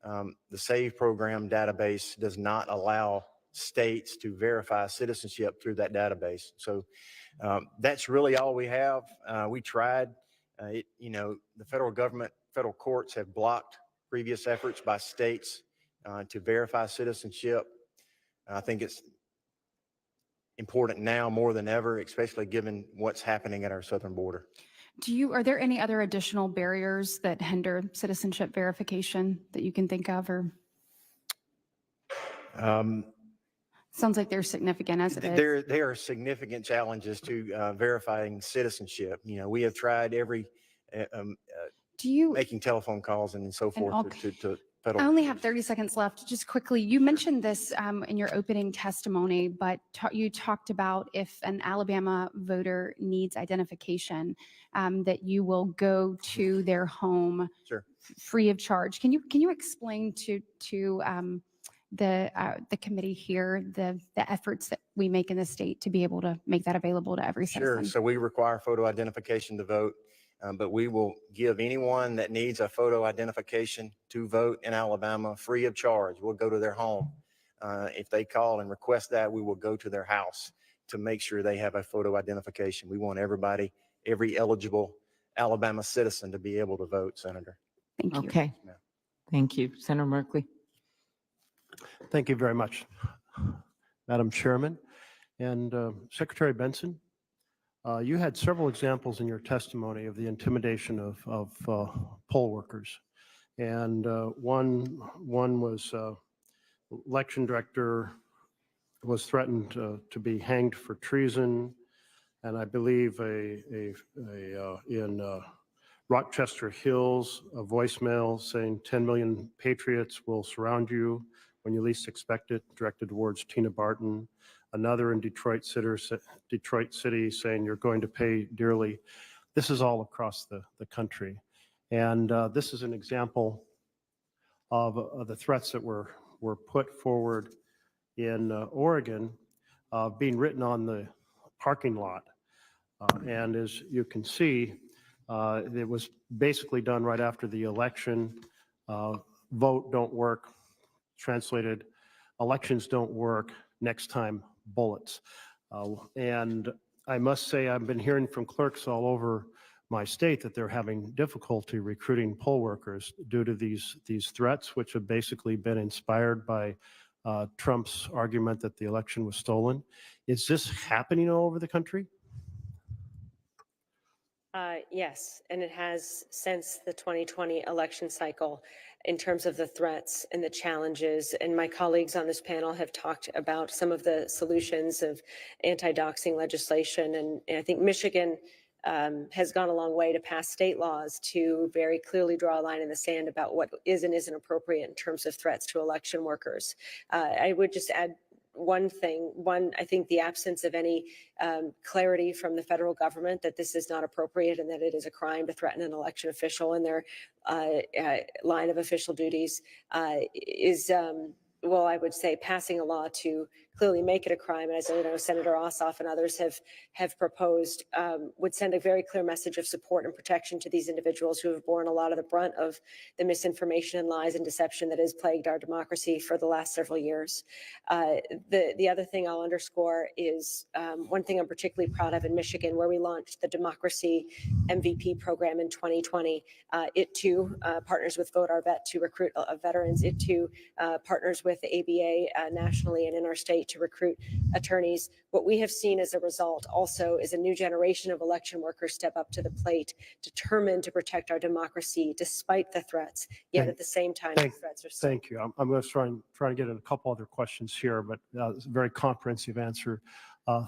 the SAVE program database does not allow states to verify citizenship through that database. So that's really all we have. We tried. The federal government, federal courts have blocked previous efforts by states to verify citizenship. I think it's important now more than ever, especially given what's happening at our southern border. Are there any other additional barriers that hinder citizenship verification that you can think of, or? Sounds like they're significant as it is. There are significant challenges to verifying citizenship. We have tried making telephone calls and so forth to federal. I only have 30 seconds left. Just quickly, you mentioned this in your opening testimony, but you talked about if an Alabama voter needs identification, that you will go to their home free of charge. Can you explain to the committee here the efforts that we make in the state to be able to make that available to every citizen? Sure. So we require photo identification to vote. But we will give anyone that needs a photo identification to vote in Alabama free of charge. We'll go to their home. If they call and request that, we will go to their house to make sure they have a photo identification. We want every eligible Alabama citizen to be able to vote, Senator. Thank you. Okay. Thank you. Senator Merkley. Thank you very much, Madam Chairman. And Secretary Benson, you had several examples in your testimony of the intimidation of poll workers. And one was election director was threatened to be hanged for treason. And I believe in Rochester Hills, a voicemail saying 10 million patriots will surround you when you least expect it, directed towards Tina Barton. Another in Detroit City saying you're going to pay dearly. This is all across the country. And this is an example of the threats that were put forward in Oregon, being written on the parking lot. And as you can see, it was basically done right after the election. Vote don't work. Translated, elections don't work. Next time, bullets. And I must say, I've been hearing from clerks all over my state that they're having difficulty recruiting poll workers due to these threats, which have basically been inspired by Trump's argument that the election was stolen. Is this happening all over the country? Yes, and it has since the 2020 election cycle in terms of the threats and the challenges. And my colleagues on this panel have talked about some of the solutions of anti-doxing legislation. And I think Michigan has gone a long way to pass state laws to very clearly draw a line in the sand about what is and isn't appropriate in terms of threats to election workers. I would just add one thing. I think the absence of any clarity from the federal government that this is not appropriate and that it is a crime to threaten an election official in their line of official duties is, well, I would say passing a law to clearly make it a crime, as I know Senator Ossoff and others have proposed, would send a very clear message of support and protection to these individuals who have borne a lot of the brunt of the misinformation and lies and deception that has plagued our democracy for the last several years. The other thing I'll underscore is one thing I'm particularly proud of in Michigan, where we launched the Democracy MVP program in 2020. It too partners with Vote Our Vet to recruit veterans. It too partners with the ABA nationally and in our state to recruit attorneys. What we have seen as a result also is a new generation of election workers step up to the plate, determined to protect our democracy despite the threats, yet at the same time, the threats are still. Thank you. I'm going to try to get in a couple other questions here, but it's a very comprehensive answer.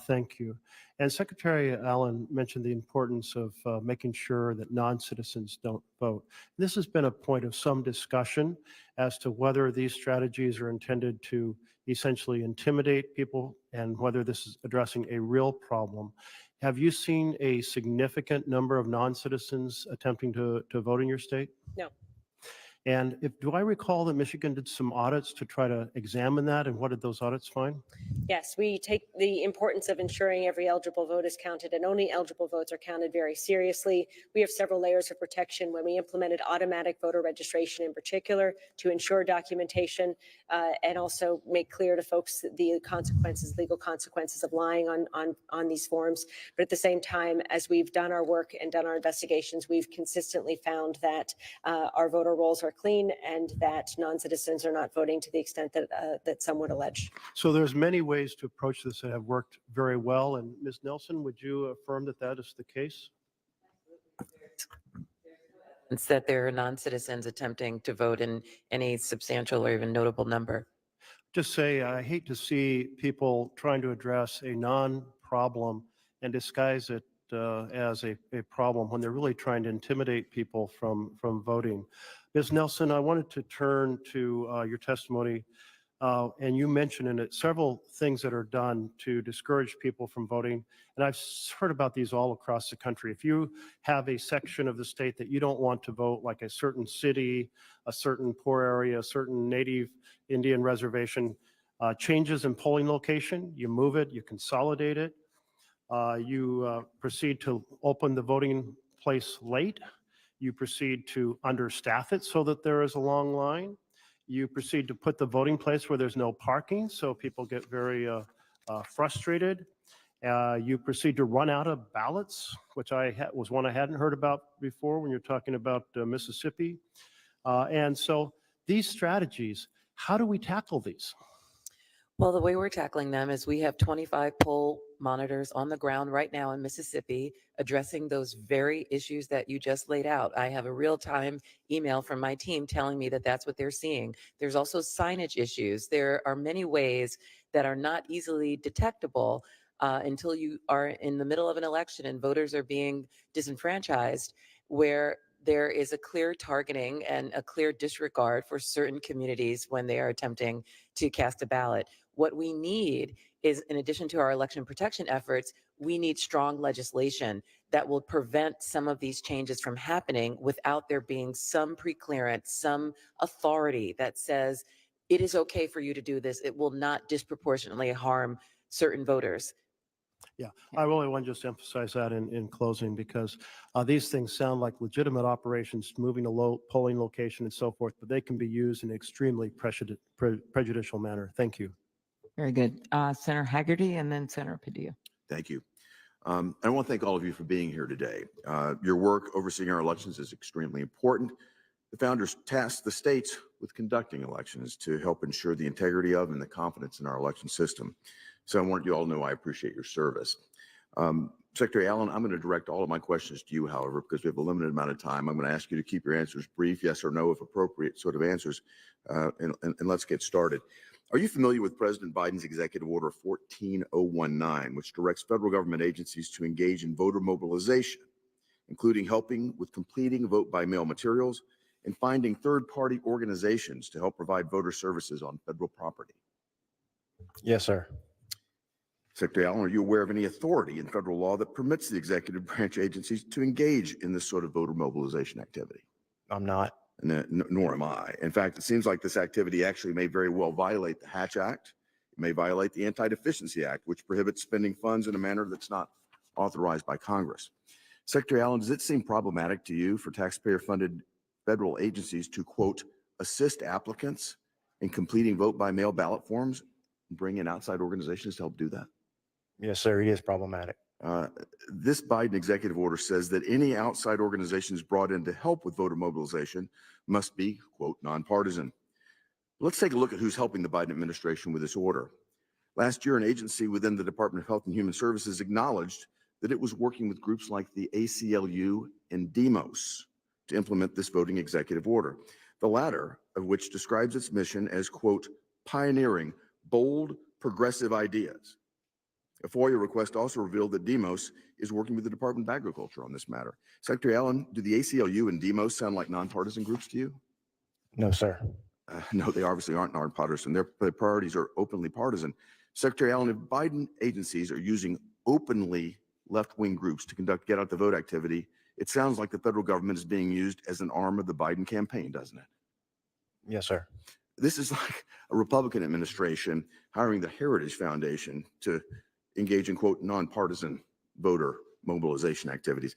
Thank you. And Secretary Allen mentioned the importance of making sure that non-citizens don't vote. This has been a point of some discussion as to whether these strategies are intended to essentially intimidate people and whether this is addressing a real problem. Have you seen a significant number of non-citizens attempting to vote in your state? No. And do I recall that Michigan did some audits to try to examine that, and what did those audits find? Yes, we take the importance of ensuring every eligible vote is counted and only eligible votes are counted very seriously. We have several layers of protection when we implemented automatic voter registration in particular to ensure documentation and also make clear to folks the consequences, legal consequences of lying on these forms. But at the same time, as we've done our work and done our investigations, we've consistently found that our voter rolls are clean and that non-citizens are not voting to the extent that that some would allege. So there's many ways to approach this that have worked very well. And Ms. Nelson, would you affirm that that is the case? It's that there are non-citizens attempting to vote in any substantial or even notable number. Just say, I hate to see people trying to address a non-problem and disguise it as a problem when they're really trying to intimidate people from voting. Ms. Nelson, I wanted to turn to your testimony. And you mentioned in it several things that are done to discourage people from voting. And I've heard about these all across the country. If you have a section of the state that you don't want to vote, like a certain city, a certain poor area, a certain native Indian reservation, changes in polling location, you move it, you consolidate it, you proceed to open the voting place late, you proceed to understaff it so that there is a long line. You proceed to put the voting place where there's no parking, so people get very frustrated. You proceed to run out of ballots, which was one I hadn't heard about before when you're talking about Mississippi. And so these strategies, how do we tackle these? Well, the way we're tackling them is we have 25 poll monitors on the ground right now in Mississippi addressing those very issues that you just laid out. I have a real-time email from my team telling me that that's what they're seeing. There's also signage issues. There are many ways that are not easily detectable until you are in the middle of an election and voters are being disenfranchised, where there is a clear targeting and a clear disregard for certain communities when they are attempting to cast a ballot. What we need is, in addition to our election protection efforts, we need strong legislation that will prevent some of these changes from happening without there being some preclearance, some authority that says it is okay for you to do this. It will not disproportionately harm certain voters. Yeah, I really want to just emphasize that in closing, because these things sound like legitimate operations, moving a polling location and so forth, but they can be used in an extremely prejudicial manner. Thank you. Very good. Senator Haggerty and then Senator Padilla. Thank you. I want to thank all of you for being here today. Your work overseeing our elections is extremely important. The founders tasked the states with conducting elections to help ensure the integrity of and the confidence in our election system. So I want you all to know I appreciate your service. Secretary Allen, I'm going to direct all of my questions to you, however, because we have a limited amount of time. I'm going to ask you to keep your answers brief, yes or no, if appropriate sort of answers, and let's get started. Are you familiar with President Biden's Executive Order 14019, which directs federal government agencies to engage in voter mobilization, including helping with completing vote-by-mail materials and finding third-party organizations to help provide voter services on federal property? Yes, sir. Secretary Allen, are you aware of any authority in federal law that permits the executive branch agencies to engage in this sort of voter mobilization activity? I'm not. Nor am I. In fact, it seems like this activity actually may very well violate the Hatch Act. It may violate the Anti-Deficiency Act, which prohibits spending funds in a manner that's not authorized by Congress. Secretary Allen, does it seem problematic to you for taxpayer-funded federal agencies to, quote, assist applicants in completing vote-by-mail ballot forms and bring in outside organizations to help do that? Yes, sir. It is problematic. This Biden executive order says that any outside organizations brought in to help with voter mobilization must be, quote, nonpartisan. Let's take a look at who's helping the Biden administration with this order. Last year, an agency within the Department of Health and Human Services acknowledged that it was working with groups like the ACLU and DEMOS to implement this voting executive order, the latter of which describes its mission as, quote, pioneering bold, progressive ideas. A FOIA request also revealed that DEMOS is working with the Department of Agriculture on this matter. Secretary Allen, do the ACLU and DEMOS sound like nonpartisan groups to you? No, sir. No, they obviously aren't nonpartisan. Their priorities are openly partisan. Secretary Allen, if Biden agencies are using openly left-wing groups to conduct get-out-the-vote activity, it sounds like the federal government is being used as an arm of the Biden campaign, doesn't it? Yes, sir. This is like a Republican administration hiring the Heritage Foundation to engage in, quote, nonpartisan voter mobilization activities.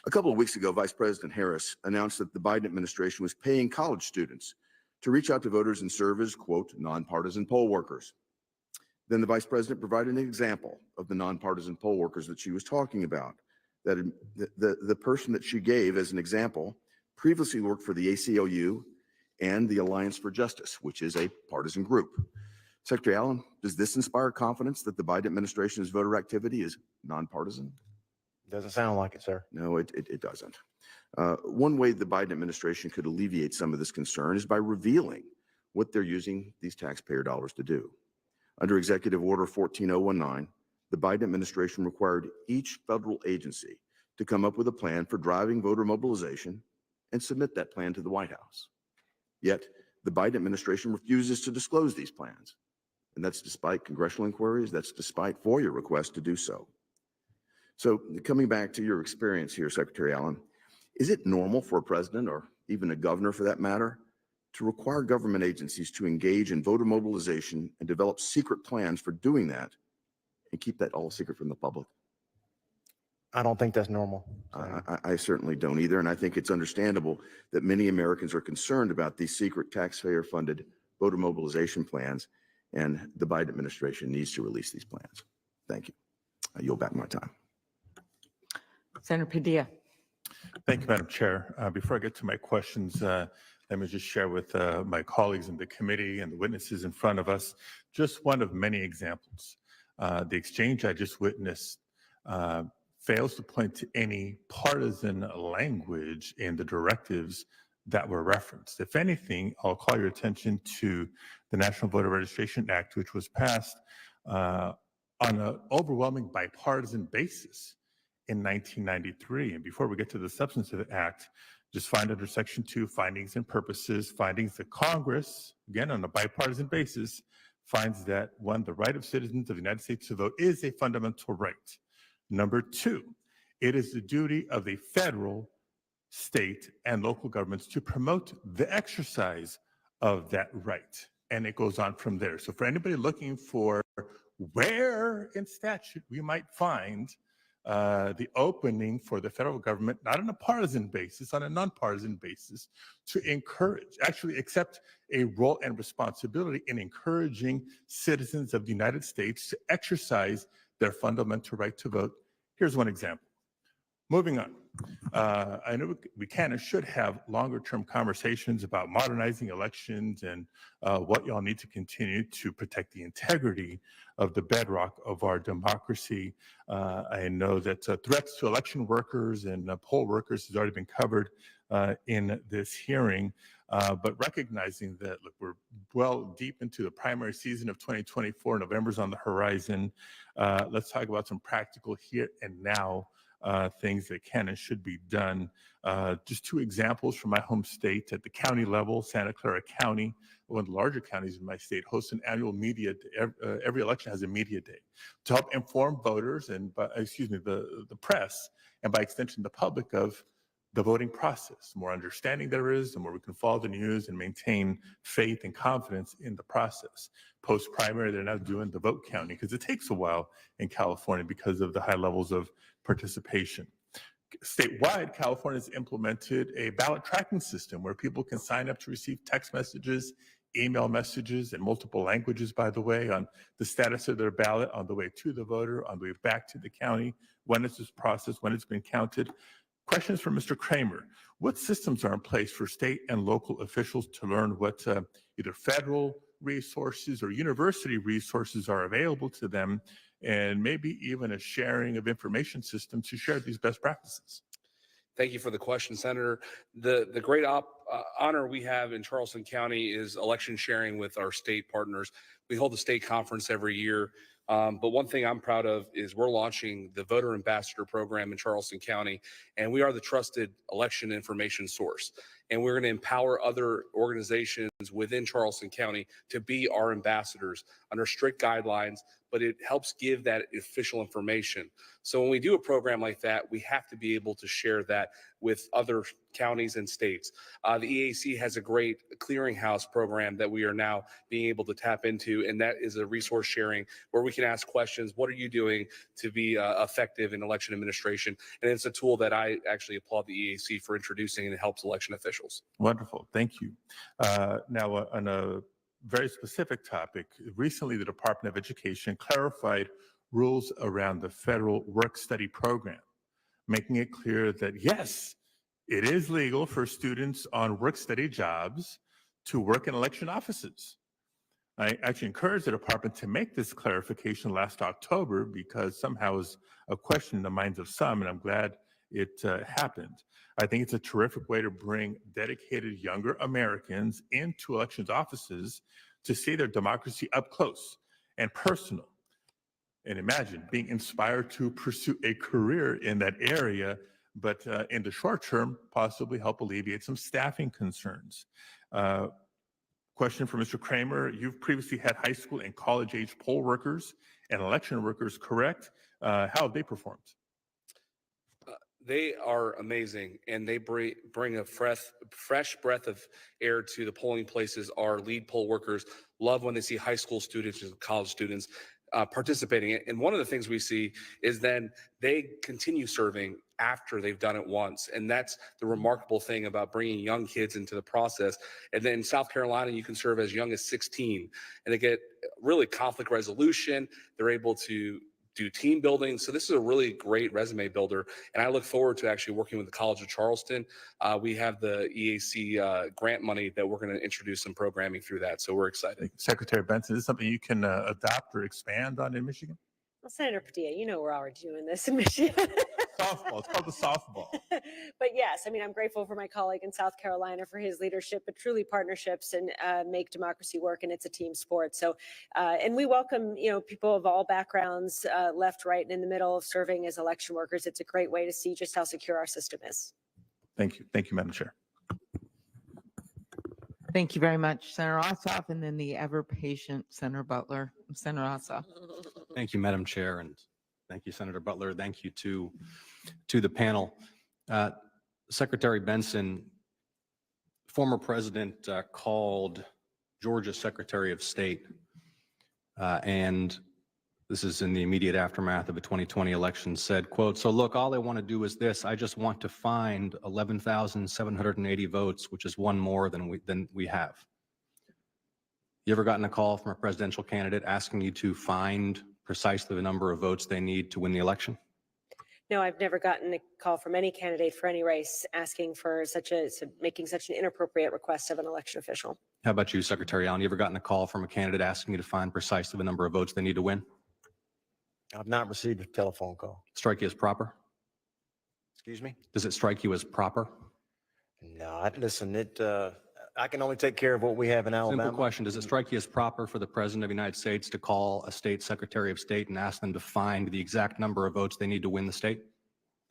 A couple of weeks ago, Vice President Harris announced that the Biden administration was paying college students to reach out to voters and serve as, quote, nonpartisan poll workers. Then the Vice President provided an example of the nonpartisan poll workers that she was talking about. That the person that she gave as an example previously worked for the ACLU and the Alliance for Justice, which is a partisan group. Secretary Allen, does this inspire confidence that the Biden administration's voter activity is nonpartisan? Doesn't sound like it, sir. No, it doesn't. One way the Biden administration could alleviate some of this concern is by revealing what they're using these taxpayer dollars to do. Under Executive Order 14019, the Biden administration required each federal agency to come up with a plan for driving voter mobilization and submit that plan to the White House. Yet, the Biden administration refuses to disclose these plans. And that's despite congressional inquiries, that's despite FOIA requests to do so. So coming back to your experience here, Secretary Allen, is it normal for a president or even a governor for that matter to require government agencies to engage in voter mobilization and develop secret plans for doing that and keep that all secret from the public? I don't think that's normal. I certainly don't either. And I think it's understandable that many Americans are concerned about these secret taxpayer-funded voter mobilization plans, and the Biden administration needs to release these plans. Thank you. I yield back my time. Senator Padilla. Thank you, Madam Chair. Before I get to my questions, let me just share with my colleagues in the committee and the witnesses in front of us just one of many examples. The exchange I just witnessed fails to point to any partisan language in the directives that were referenced. If anything, I'll call your attention to the National Voter Registration Act, which was passed on an overwhelming bipartisan basis in 1993. And before we get to the substance of the act, just find under Section 2, findings and purposes, findings that Congress, again on a bipartisan basis, finds that one, the right of citizens of the United States to vote is a fundamental right. Number two, it is the duty of the federal, state, and local governments to promote the exercise of that right. And it goes on from there. So for anybody looking for where in statute we might find the opening for the federal government, not on a partisan basis, on a nonpartisan basis, to encourage, actually accept a role and responsibility in encouraging citizens of the United States to exercise their fundamental right to vote. Here's one example. Moving on. I know we can and should have longer term conversations about modernizing elections and what y'all need to continue to protect the integrity of the bedrock of our democracy. I know that threats to election workers and poll workers has already been covered in this hearing, but recognizing that, look, we're well deep into the primary season of 2024, November's on the horizon. Let's talk about some practical here and now things that can and should be done. Just two examples from my home state. At the county level, Santa Clara County, one of the larger counties in my state, hosts an annual media day. Every election has a media day to help inform voters and, the press, and by extension, the public of the voting process. The more understanding there is, the more we can follow the news and maintain faith and confidence in the process. Post-primary, they're now doing the vote counting because it takes a while in California because of the high levels of participation. Statewide, California has implemented a ballot tracking system where people can sign up to receive text messages, email messages in multiple languages, by the way, on the status of their ballot on the way to the voter, on the way back to the county, when it's this process, when it's been counted. Questions for Mr. Kramer. What systems are in place for state and local officials to learn what either federal resources or university resources are available to them, and maybe even a sharing of information system to share these best practices? Thank you for the question, Senator. The great honor we have in Charleston County is election sharing with our state partners. We hold a state conference every year. But one thing I'm proud of is we're launching the Voter Ambassador Program in Charleston County, and we are the trusted election information source. and we're going to empower other organizations within Charleston County to be our ambassadors under strict guidelines, but it helps give that official information. So when we do a program like that, we have to be able to share that with other counties and states. The EAC has a great clearinghouse program that we are now being able to tap into, and that is a resource sharing where we can ask questions. What are you doing to be effective in election administration? And it's a tool that I actually applaud the EAC for introducing, and it helps election officials. Wonderful. Thank you. Now, on a very specific topic, recently the Department of Education clarified rules around the federal work-study program, making it clear that, yes, it is legal for students on work-study jobs to work in election offices. I actually encouraged the department to make this clarification last October because somehow it was a question in the minds of some, and I'm glad it happened. I think it's a terrific way to bring dedicated younger Americans into elections offices to see their democracy up close and personal. And imagine being inspired to pursue a career in that area, but in the short term, possibly help alleviate some staffing concerns. Question for Mr. Kramer. You've previously had high school and college age poll workers and election workers, correct? How have they performed? They are amazing, and they bring a fresh breath of air to the polling places. Our lead poll workers love when they see high school students and college students participating. And one of the things we see is then they continue serving after they've done it once. And that's the remarkable thing about bringing young kids into the process. And then in South Carolina, you can serve as young as 16, and they get really conflict resolution. They're able to do team building. So this is a really great resume builder. And I look forward to actually working with the College of Charleston. We have the EAC grant money that we're going to introduce some programming through that. So we're excited. Secretary Benson, is this something you can adopt or expand on in Michigan? Well, Senator Padilla, you know we're already doing this in Michigan. Softball, it's called the softball. But yes, I mean, I'm grateful for my colleague in South Carolina for his leadership, but truly partnerships and make democracy work, and it's a team sport. So, and we welcome, people of all backgrounds, left, right, and in the middle of serving as election workers. It's a great way to see just how secure our system is. Thank you. Thank you, Madam Chair. Thank you very much, Senator Ossoff, and then the ever-patient Senator Butler. Senator Ossoff. Thank you, Madam Chair, and thank you, Senator Butler. Thank you to the panel. Secretary Benson, former president called Georgia's Secretary of State, and this is in the immediate aftermath of the 2020 election, said, quote, "So look, all I want to do is this. I just want to find 11,780 votes, which is one more than we have." You ever gotten a call from a presidential candidate asking you to find precisely the number of votes they need to win the election? No, I've never gotten a call from any candidate for any race asking for making such an inappropriate request of an election official. How about you, Secretary Allen? You ever gotten a call from a candidate asking you to find precisely the number of votes they need to win? I've not received a telephone call. Strike you as proper? Excuse me? Does it strike you as proper? No, listen, I can only take care of what we have in Alabama. Simple question. Does it strike you as proper for the President of the United States to call a state Secretary of State and ask them to find the exact number of votes they need to win the state?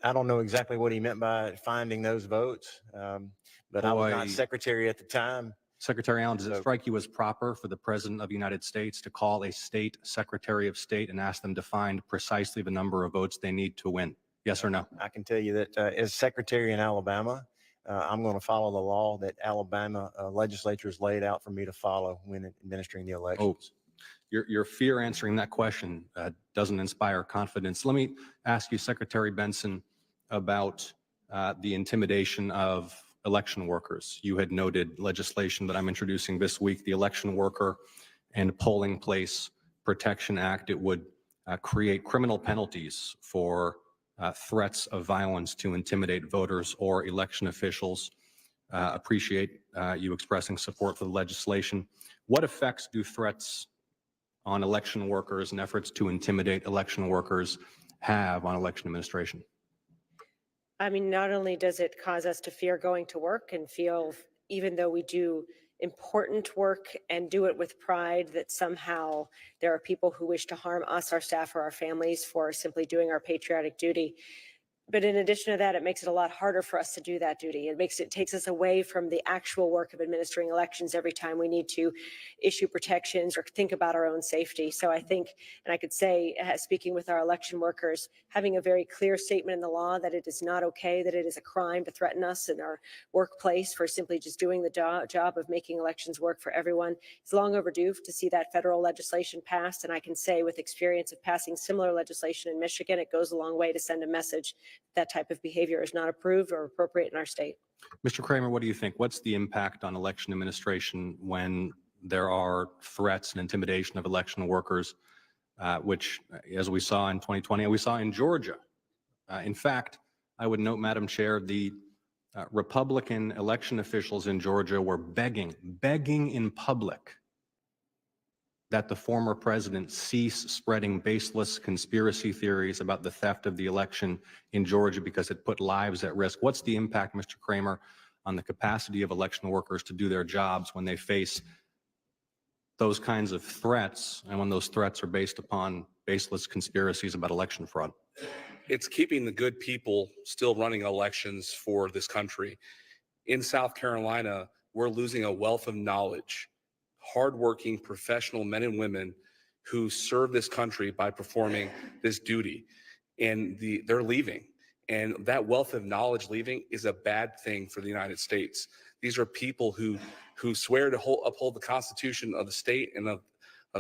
I don't know exactly what he meant by finding those votes, but I was not secretary at the time. Secretary Allen, does it strike you as proper for the President of the United States to call a state Secretary of State and ask them to find precisely the number of votes they need to win? Yes or no? I can tell you that as Secretary in Alabama, I'm going to follow the law that Alabama legislature has laid out for me to follow when administering the elections. Oh, your fear answering that question doesn't inspire confidence. Let me ask you, Secretary Benson, about the intimidation of election workers. You had noted legislation that I'm introducing this week, the Election Worker and Polling Place Protection Act. It would create criminal penalties for threats of violence to intimidate voters or election officials. Appreciate you expressing support for the legislation. What effects do threats on election workers and efforts to intimidate election workers have on election administration? I mean, not only does it cause us to fear going to work and feel, even though we do important work and do it with pride, that somehow there are people who wish to harm us, our staff, or our families for simply doing our patriotic duty. But in addition to that, it makes it a lot harder for us to do that duty. It takes us away from the actual work of administering elections every time we need to issue protections or think about our own safety. So I think, and I could say, speaking with our election workers, having a very clear statement in the law that it is not okay, that it is a crime to threaten us in our workplace for simply just doing the job of making elections work for everyone is long overdue to see that federal legislation passed. And I can say with experience of passing similar legislation in Michigan, it goes a long way to send a message that type of behavior is not approved or appropriate in our state. Mr. Kramer, what do you think? What's the impact on election administration when there are threats and intimidation of election workers, which, as we saw in 2020, and we saw in Georgia? In fact, I would note, Madam Chair, the Republican election officials in Georgia were begging in public that the former president cease spreading baseless conspiracy theories about the theft of the election in Georgia because it put lives at risk. What's the impact, Mr. Kramer, on the capacity of election workers to do their jobs when they face those kinds of threats and when those threats are based upon baseless conspiracies about election fraud? It's keeping the good people still running elections for this country. In South Carolina, we're losing a wealth of knowledge, hardworking professional men and women who serve this country by performing this duty, and they're leaving. And that wealth of knowledge leaving is a bad thing for the United States. These are people who swear to uphold the Constitution of the state and of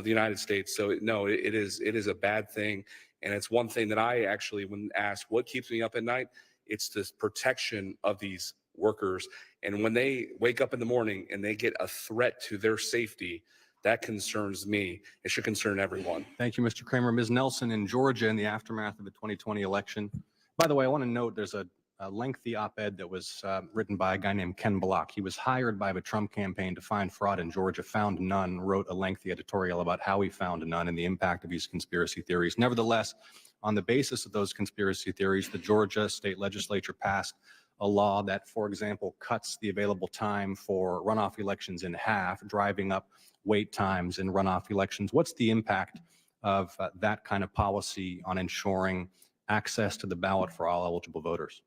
the United States. So no, it is a bad thing. And it's one thing that I actually, when asked what keeps me up at night, it's this protection of these workers. And when they wake up in the morning and they get a threat to their safety, that concerns me. It should concern everyone. Thank you, Mr. Kramer. Ms. Nelson, in Georgia, in the aftermath of the 2020 election, by the way, I want to note there's a lengthy op-ed that was written by a guy named Ken Block. He was hired by the Trump campaign to find fraud in Georgia, found none, wrote a lengthy editorial about how he found none and the impact of these conspiracy theories. Nevertheless, on the basis of those conspiracy theories, the Georgia state legislature passed a law that, for example, cuts the available time for runoff elections in half, driving up wait times in runoff elections. What's the impact of that kind of policy on ensuring access to the ballot for all eligible voters?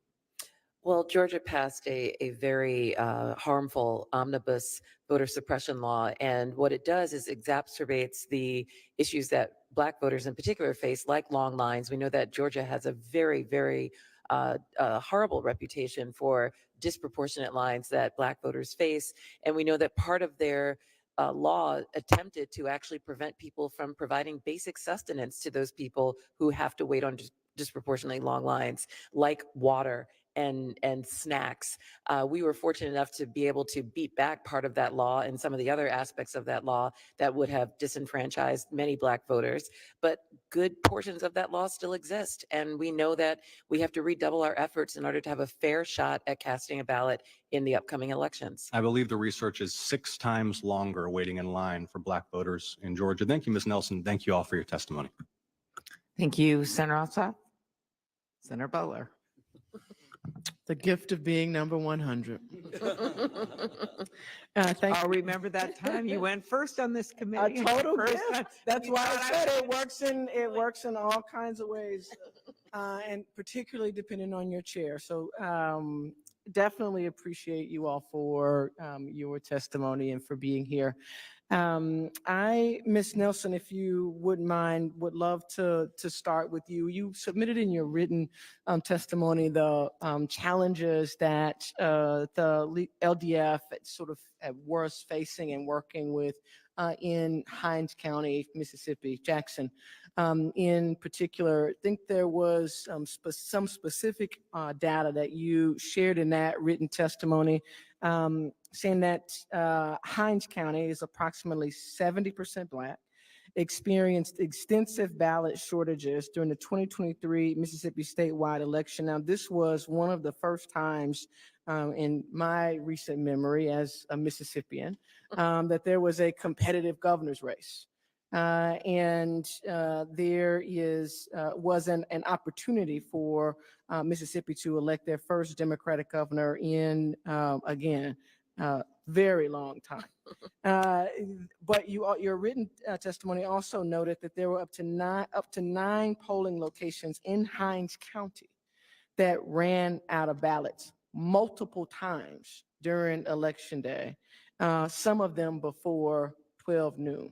Well, Georgia passed a very harmful omnibus voter suppression law. And what it does is exacerbates the issues that Black voters in particular face, like long lines. We know that Georgia has a very horrible reputation for disproportionate lines that Black voters face. And we know that part of their law attempted to actually prevent people from providing basic sustenance to those people who have to wait on disproportionately long lines, like water and snacks. We were fortunate enough to be able to beat back part of that law and some of the other aspects of that law that would have disenfranchised many Black voters. But good portions of that law still exist. And we know that we have to redouble our efforts in order to have a fair shot at casting a ballot in the upcoming elections. I believe the research is 6 times longer waiting in line for Black voters in Georgia. Thank you, Ms. Nelson. Thank you all for your testimony. Thank you, Senator Alsop. Senator Bowler. The gift of being number 100. I'll remember that time you went first on this A committee. total First gift. time. That's You why thought I said it works in all kinds of ways, and particularly depending on your chair. So definitely appreciate you all for your testimony and for being here. Ms. Nelson, if you wouldn't mind, would love to start with you. You submitted in your written testimony the challenges that the LDF sort of was facing and working with in Hinds County, Mississippi, Jackson. In particular, I think there was some specific data that you shared in that written testimony, saying that Hinds County is approximately 70% Black, experienced extensive ballot shortages during the 2023 Mississippi statewide election. Now, this was one of the first times in my recent memory as a Mississippian that there was a competitive governor's race. And there was an opportunity for Mississippi to elect their first Democratic governor in, again, very long time. But your written testimony also noted that there were up to nine polling locations in Hinds County that ran out of ballots multiple times during Election Day, some of them before 12 noon.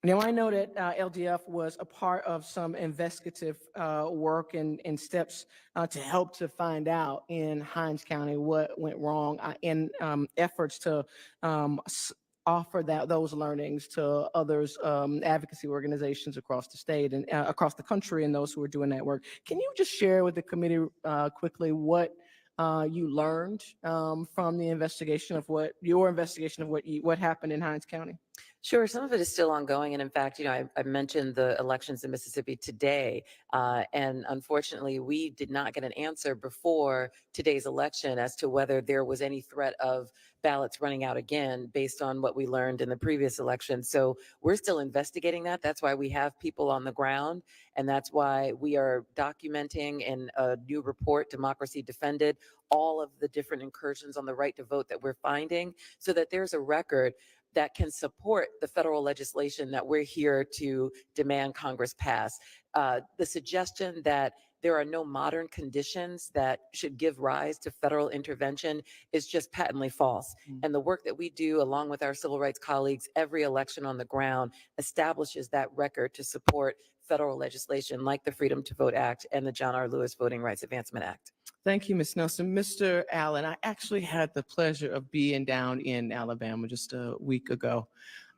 Now, I know that LDF was a part of some investigative work and steps to help to find out in Hinds County what went wrong in efforts to offer those learnings to others, advocacy organizations across the state and across the country and those who are doing that work. Can you just share with the committee quickly what you learned from the investigation of what happened in Hinds County? Sure, some of it is still ongoing. And in fact, I mentioned the elections in Mississippi today. And unfortunately, we did not get an answer before today's election as to whether there was any threat of ballots running out again based on what we learned in the previous election. So we're still investigating that. That's why we have people on the ground. And that's why we are documenting in a new report, Democracy Defended, all of the different incursions on the right to vote that we're finding so that there's a record that can support the federal legislation that we're here to demand Congress pass. The suggestion that there are no modern conditions that should give rise to federal intervention is just patently false. And the work that we do along with our civil rights colleagues, every election on the ground establishes that record to support federal legislation like the Freedom to Vote Act and the John R. Lewis Voting Rights Advancement Act. Thank you, Ms. Nelson. Mr. Allen, I actually had the pleasure of being down in Alabama just a week ago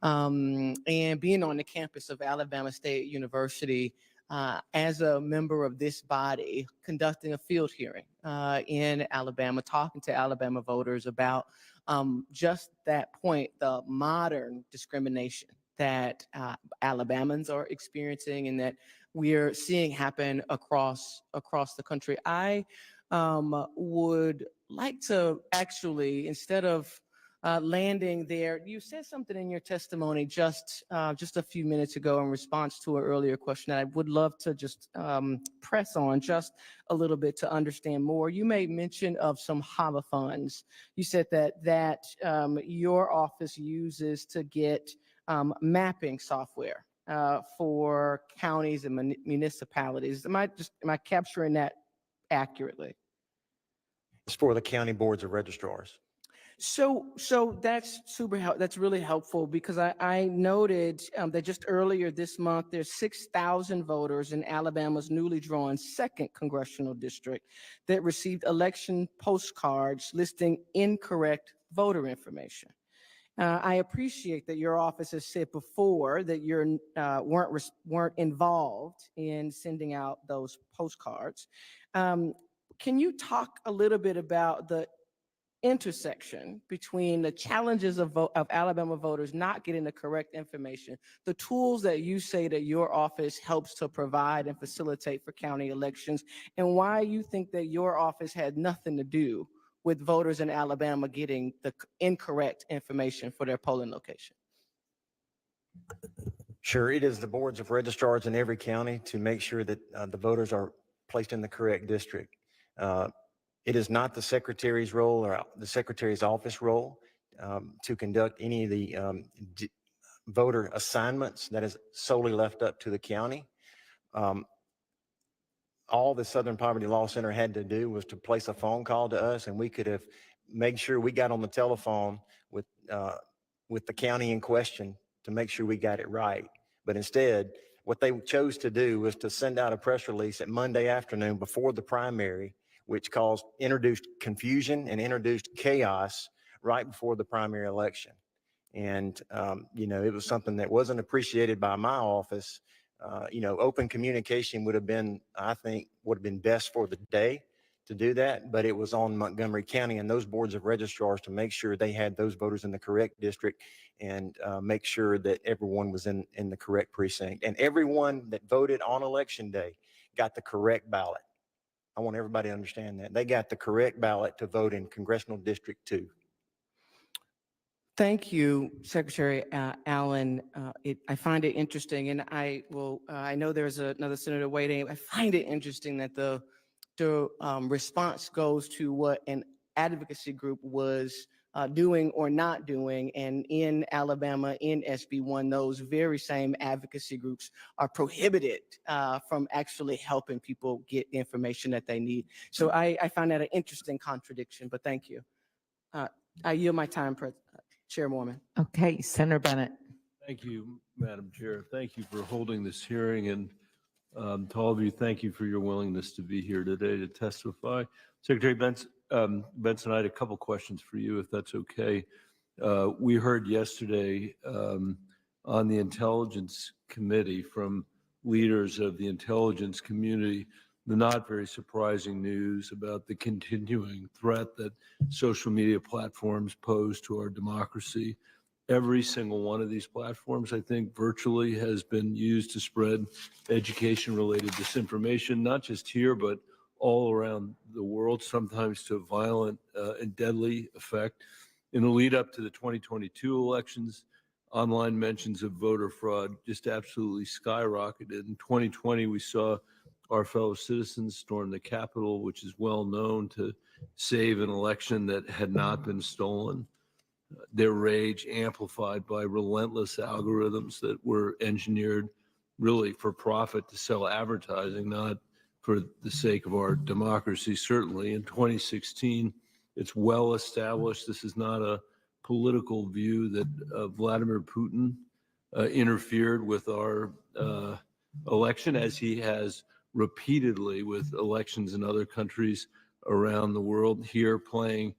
and being on the campus of Alabama State University as a member of this body, conducting a field hearing in Alabama, talking to Alabama voters about just that point, the modern discrimination that Alabamans are experiencing and that we're seeing happen across the country. I would like to actually, instead of landing there, you said something in your testimony just a few minutes ago in response to an earlier question that I would love to just press on just a little bit to understand more. You made mention of some HAVA funds. You said that your office uses to get mapping software for counties and municipalities. Am I capturing that accurately? It's for the county boards of registrars. So that's that's really helpful because I noted that just earlier this month, there's 6,000 voters in Alabama's newly drawn 2nd congressional district that received election postcards listing incorrect voter information. I appreciate that your office has said before that you weren't involved in sending out those postcards. Can you talk a little bit about the intersection between the challenges of Alabama voters not getting the correct information, the tools that you say that your office helps to provide and facilitate for county elections, and why you think that your office had nothing to do with voters in Alabama getting the incorrect information for their polling location? Sure, it is the boards of registrars in every county to make sure that the voters are placed in the correct district. It is not the secretary's role or the secretary's office role to conduct any of the voter assignments. That is solely left up to the county. All the Southern Poverty Law Center had to do was to place a phone call to us, and we could have made sure we got on the telephone with the county in question to make sure we got it right. But instead, what they chose to do was to send out a press release at Monday afternoon before the primary, which introduced confusion and introduced chaos right before the primary election. And, it was something that wasn't appreciated by my office. Open communication would have been best for the day to do that, but it was on Montgomery County and those boards of registrars to make sure they had those voters in the correct district and make sure that everyone was in the correct precinct. And everyone that voted on election day got the correct ballot. I want everybody to understand that. They got the correct ballot to vote in Congressional District 2. Thank you, Secretary Allen. I find it interesting, and I know there's another senator waiting. I find it interesting that the response goes to what an advocacy group was doing or not doing. And in Alabama, in SB1, those very same advocacy groups are prohibited from actually helping people get information that they need. So I find that an interesting contradiction, but thank you. I yield my time, Chairwoman. Okay, Senator Bennett. Thank you, Madam Chair. Thank you for holding this hearing, and to all of you, thank you for your willingness to be here today to testify. Secretary Benson, I had a couple questions for you, if that's okay. We heard yesterday on the Intelligence Committee from leaders of the intelligence community the not very surprising news about the continuing threat that social media platforms pose to our democracy. Every single one of these platforms, I think, virtually has been used to spread education-related disinformation, not just here, but all around the world, sometimes to violent and deadly effect. In the lead up to the 2022 elections, online mentions of voter fraud just absolutely skyrocketed. In 2020, we saw our fellow citizens storm the Capitol, which is well known to save an election that had not been stolen. Their rage amplified by relentless algorithms that were engineered really for profit to sell advertising, not for the sake of our democracy. Certainly in 2016, it's well established. This is not a political view that Vladimir Putin interfered with our election, as he has repeatedly with elections in other countries around the world, here playing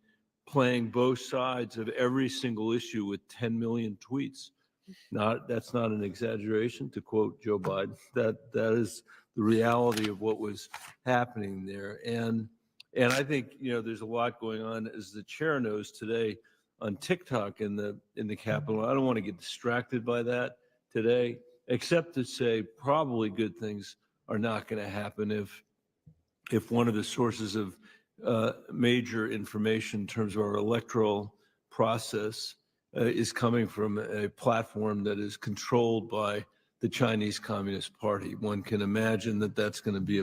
both sides of every single issue with 10 million tweets. That's not an exaggeration, to quote Joe Biden. That is the reality of what was happening there. And I think, you know, there's a lot going on, as the chair knows, today on TikTok in the Capitol. I don't want to get distracted by that today, except to say probably good things are not going to happen if one of the sources of major information in terms of our electoral process is coming from a platform that is controlled by the Chinese Communist Party. One can imagine that that's going to be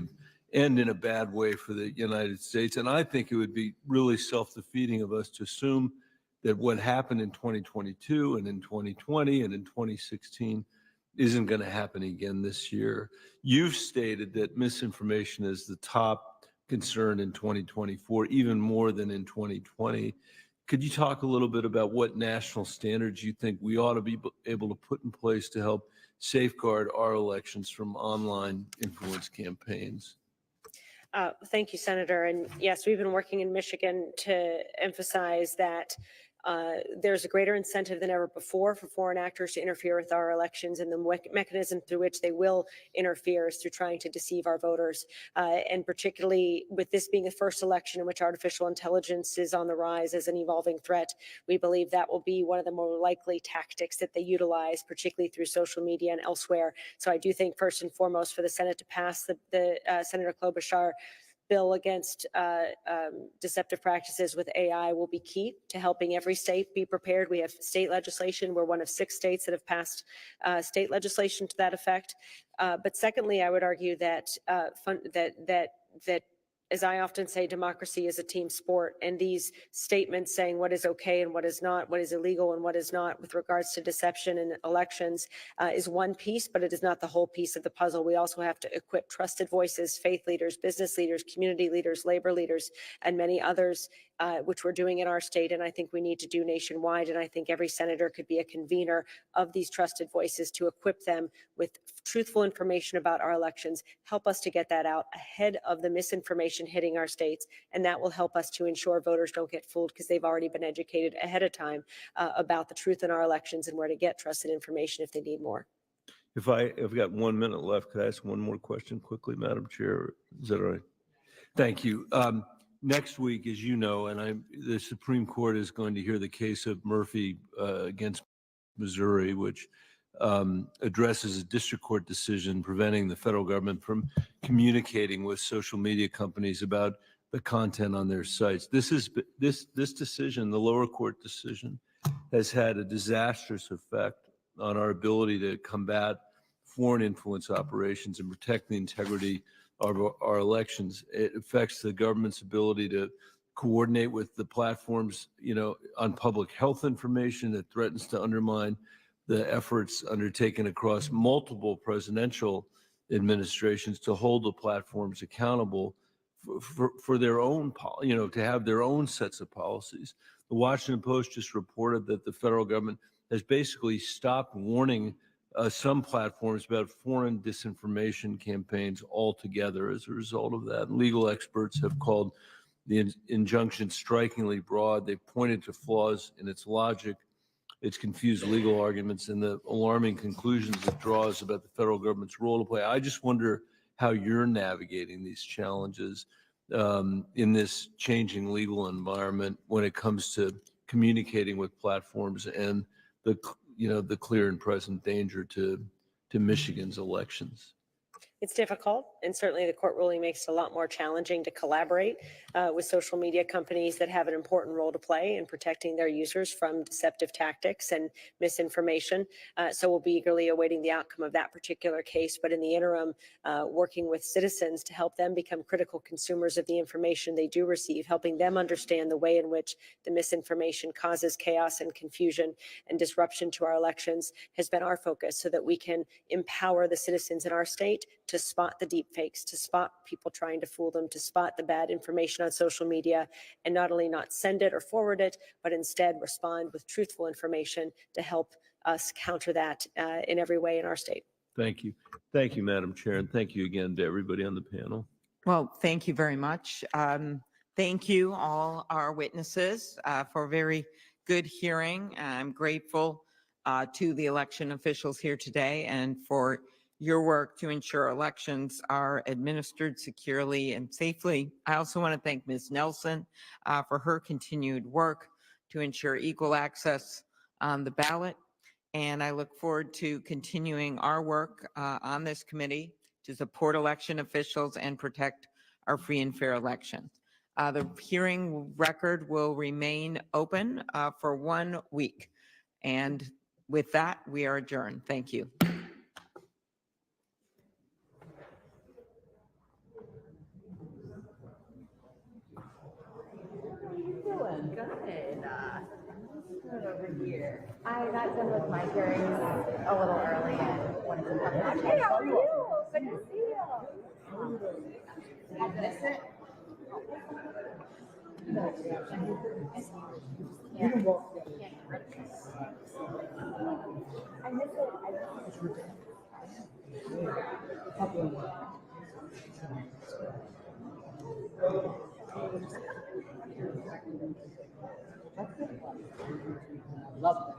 end in a bad way for the United States. And I think it would be really self-defeating of us to assume that what happened in 2022 and in 2020 and in 2016 isn't going to happen again this year. You've stated that misinformation is the top concern in 2024, even more than in 2020. Could you talk a little bit about what national standards you think we ought to be able to put in place to help safeguard our elections from online influence campaigns? Thank you, Senator. And yes, we've been working in Michigan to emphasize that there's a greater incentive than ever before for foreign actors to interfere with our elections, and the mechanism through which they will interfere is through trying to deceive our voters. And particularly with this being the first election in which artificial intelligence is on the rise as an evolving threat, we believe that will be one of the more likely tactics that they utilize, particularly through social media and elsewhere. So I do think first and foremost for the Senate to pass the Senator Klobuchar bill against deceptive practices with AI will be key to helping every state be prepared. We have state legislation. We're one of 6 states that have passed state legislation to that effect. But secondly, I would argue that as I often say, democracy is a team sport, and these statements saying what is okay and what is not, what is illegal and what is not with regards to deception in elections is one piece, but it is not the whole piece of the puzzle. We also have to equip trusted voices, faith leaders, business leaders, community leaders, labor leaders, and many others, which we're doing in our state, and I think we need to do nationwide. And I think every senator could be a convener of these trusted voices to equip them with truthful information about our elections, help us to get that out ahead of the misinformation hitting our states, and that will help us to ensure voters don't get fooled because they've already been educated ahead of time about the truth in our elections and where to get trusted information if they need more. If I've got 1 minute left, could I ask one more question quickly, Madam Chair? Is that all right? Thank you. Next week, as you know, and the Supreme Court is going to hear the case of Murphy against Missouri, which addresses a district court decision preventing the federal government from communicating with social media companies about the content on their sites. This decision, the lower court decision, has had a disastrous effect on our ability to combat foreign influence operations and protect the integrity of our elections. It affects the government's ability to coordinate with the platforms, on public health information that threatens to undermine the efforts undertaken across multiple presidential administrations to hold the platforms accountable for their own, to have their own sets of policies. The Washington Post just reported that the federal government has basically stopped warning some platforms about foreign disinformation campaigns altogether as a result of that. Legal experts have called the injunction strikingly broad. They've pointed to flaws in its logic, its confused legal arguments, and the alarming conclusions it draws about the federal government's role to play. I just wonder how you're navigating these challenges in this changing legal environment when it comes to communicating with platforms and the clear and present danger to Michigan's elections. It's difficult, and certainly the court ruling makes it a lot more challenging to collaborate with social media companies that have an important role to play in protecting their users from deceptive tactics and misinformation. So we'll be eagerly awaiting the outcome of that particular case, but in the interim, working with citizens to help them become critical consumers of the information they do receive, helping them understand the way in which the misinformation causes chaos and confusion and disruption to our elections has been our focus, so that we can empower the citizens in our state to spot the deep fakes, to spot people trying to fool them, to spot the bad information on social media, and not only not send it or forward it, but instead respond with truthful information to help us counter that in every way in our state. Thank you. Thank you, Madam Chair, and thank you again to everybody on the panel. Well, thank you very much. Thank you, all our witnesses, for a very good hearing. I'm grateful to the election officials here today and for your work to ensure elections are administered securely and safely. I also want to thank Ms. Nelson for her continued work to ensure equal access on the ballot. And I look forward to continuing our work on this committee to support election officials and protect our free and fair elections. The hearing record will remain open for 1 week. And with that, we are adjourned. Thank you. Good over here. I got done with my hearings a little early and wanted to come back. Hey, how are you? Good to see you. Did I miss it? Yeah. I missed it. Love that.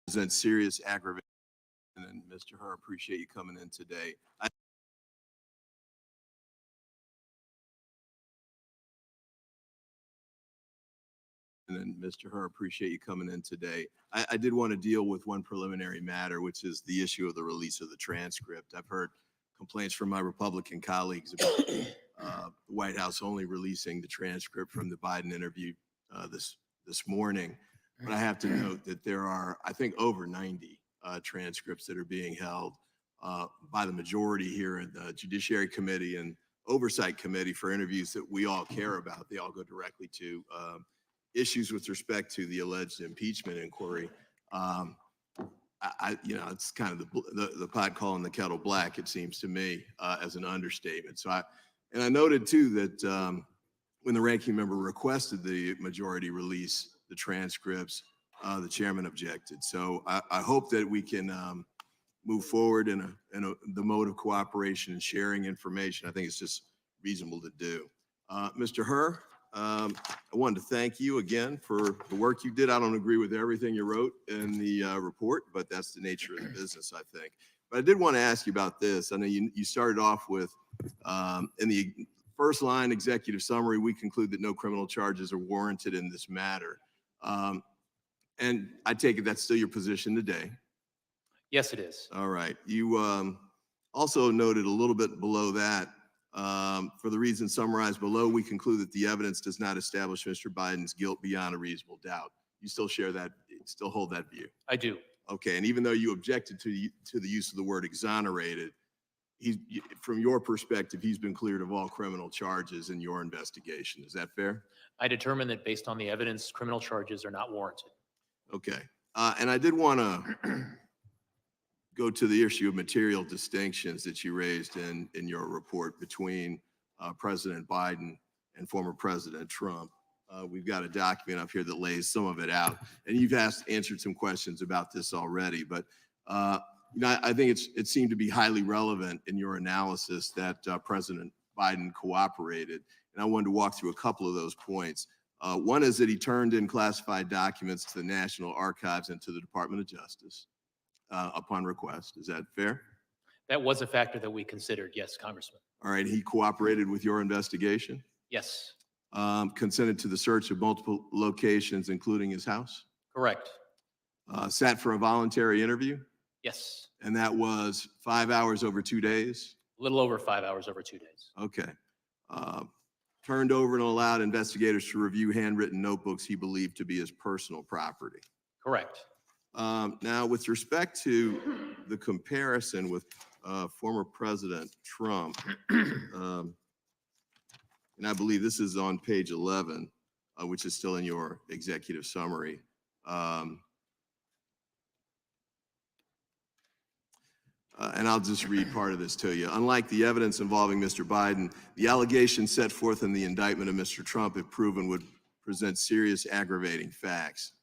Present serious aggravation. And Mr. Hur, appreciate you coming in today. And Mr. Hur, appreciate you coming in today. I did want to deal with one preliminary matter, which is the issue of the release of the transcript. I've heard complaints from my Republican colleagues about the White House only releasing the transcript from the Biden interview this morning. But I have to note that there are, I think, over 90 transcripts that are being held by the majority here in the Judiciary Committee and Oversight Committee for interviews that we all care about. They all go directly to issues with respect to the alleged impeachment inquiry. It's kind of the pot calling the kettle black, it seems to me, as an understatement. So And I noted too that when the ranking member requested the majority release the transcripts, the chairman objected. So I hope that we can move forward in the mode of cooperation and sharing information. I think it's just reasonable to do. Mr. Hur, I wanted to thank you again for the work you did. I don't agree with everything you wrote in the report, but that's the nature of the business, I think. But I did want to ask you about this. I know you started off with, in the first line executive summary, we conclude that no criminal charges are warranted in this matter. And I take it that's still your position today. Yes, it is. All right. You also noted a little bit below that, for the reasons summarized below, we conclude that the evidence does not establish Mr. Biden's guilt beyond a reasonable doubt. You still share that, still hold that view? I do. Okay. And even though you objected to the use of the word exonerated, from your perspective, he's been cleared of all criminal charges in your investigation. Is that fair? I determined that based on the evidence, criminal charges are not warranted. Okay. And I did want to go to the issue of material distinctions that you raised in your report between President Biden and former President Trump. We've got a document up here that lays some of it out, and you've answered some questions about this already, but you know, I think it seemed to be highly relevant in your analysis that President Biden cooperated, and I wanted to walk through a couple of those points. One is that he turned in classified documents to the National Archives and to the Department of Justice upon request. Is that fair? That was a factor that we considered, yes, Congressman. All right, he cooperated with your investigation? Yes, Consented to the search of multiple locations, including his house? correct. Sat for a voluntary interview? Yes, And that was 5 hours over 2 days? a little over 5 hours over 2 days. Okay. Turned over and allowed investigators to review handwritten notebooks he believed to be his personal property. Correct. Now, with respect to the comparison with former President Trump, and I believe this is on page 11, which is still in your executive summary. And I'll just read part of this to you. Unlike the evidence involving Mr. Biden, the allegations set forth in the indictment of Mr. Trump, if proven, would present serious aggravating facts.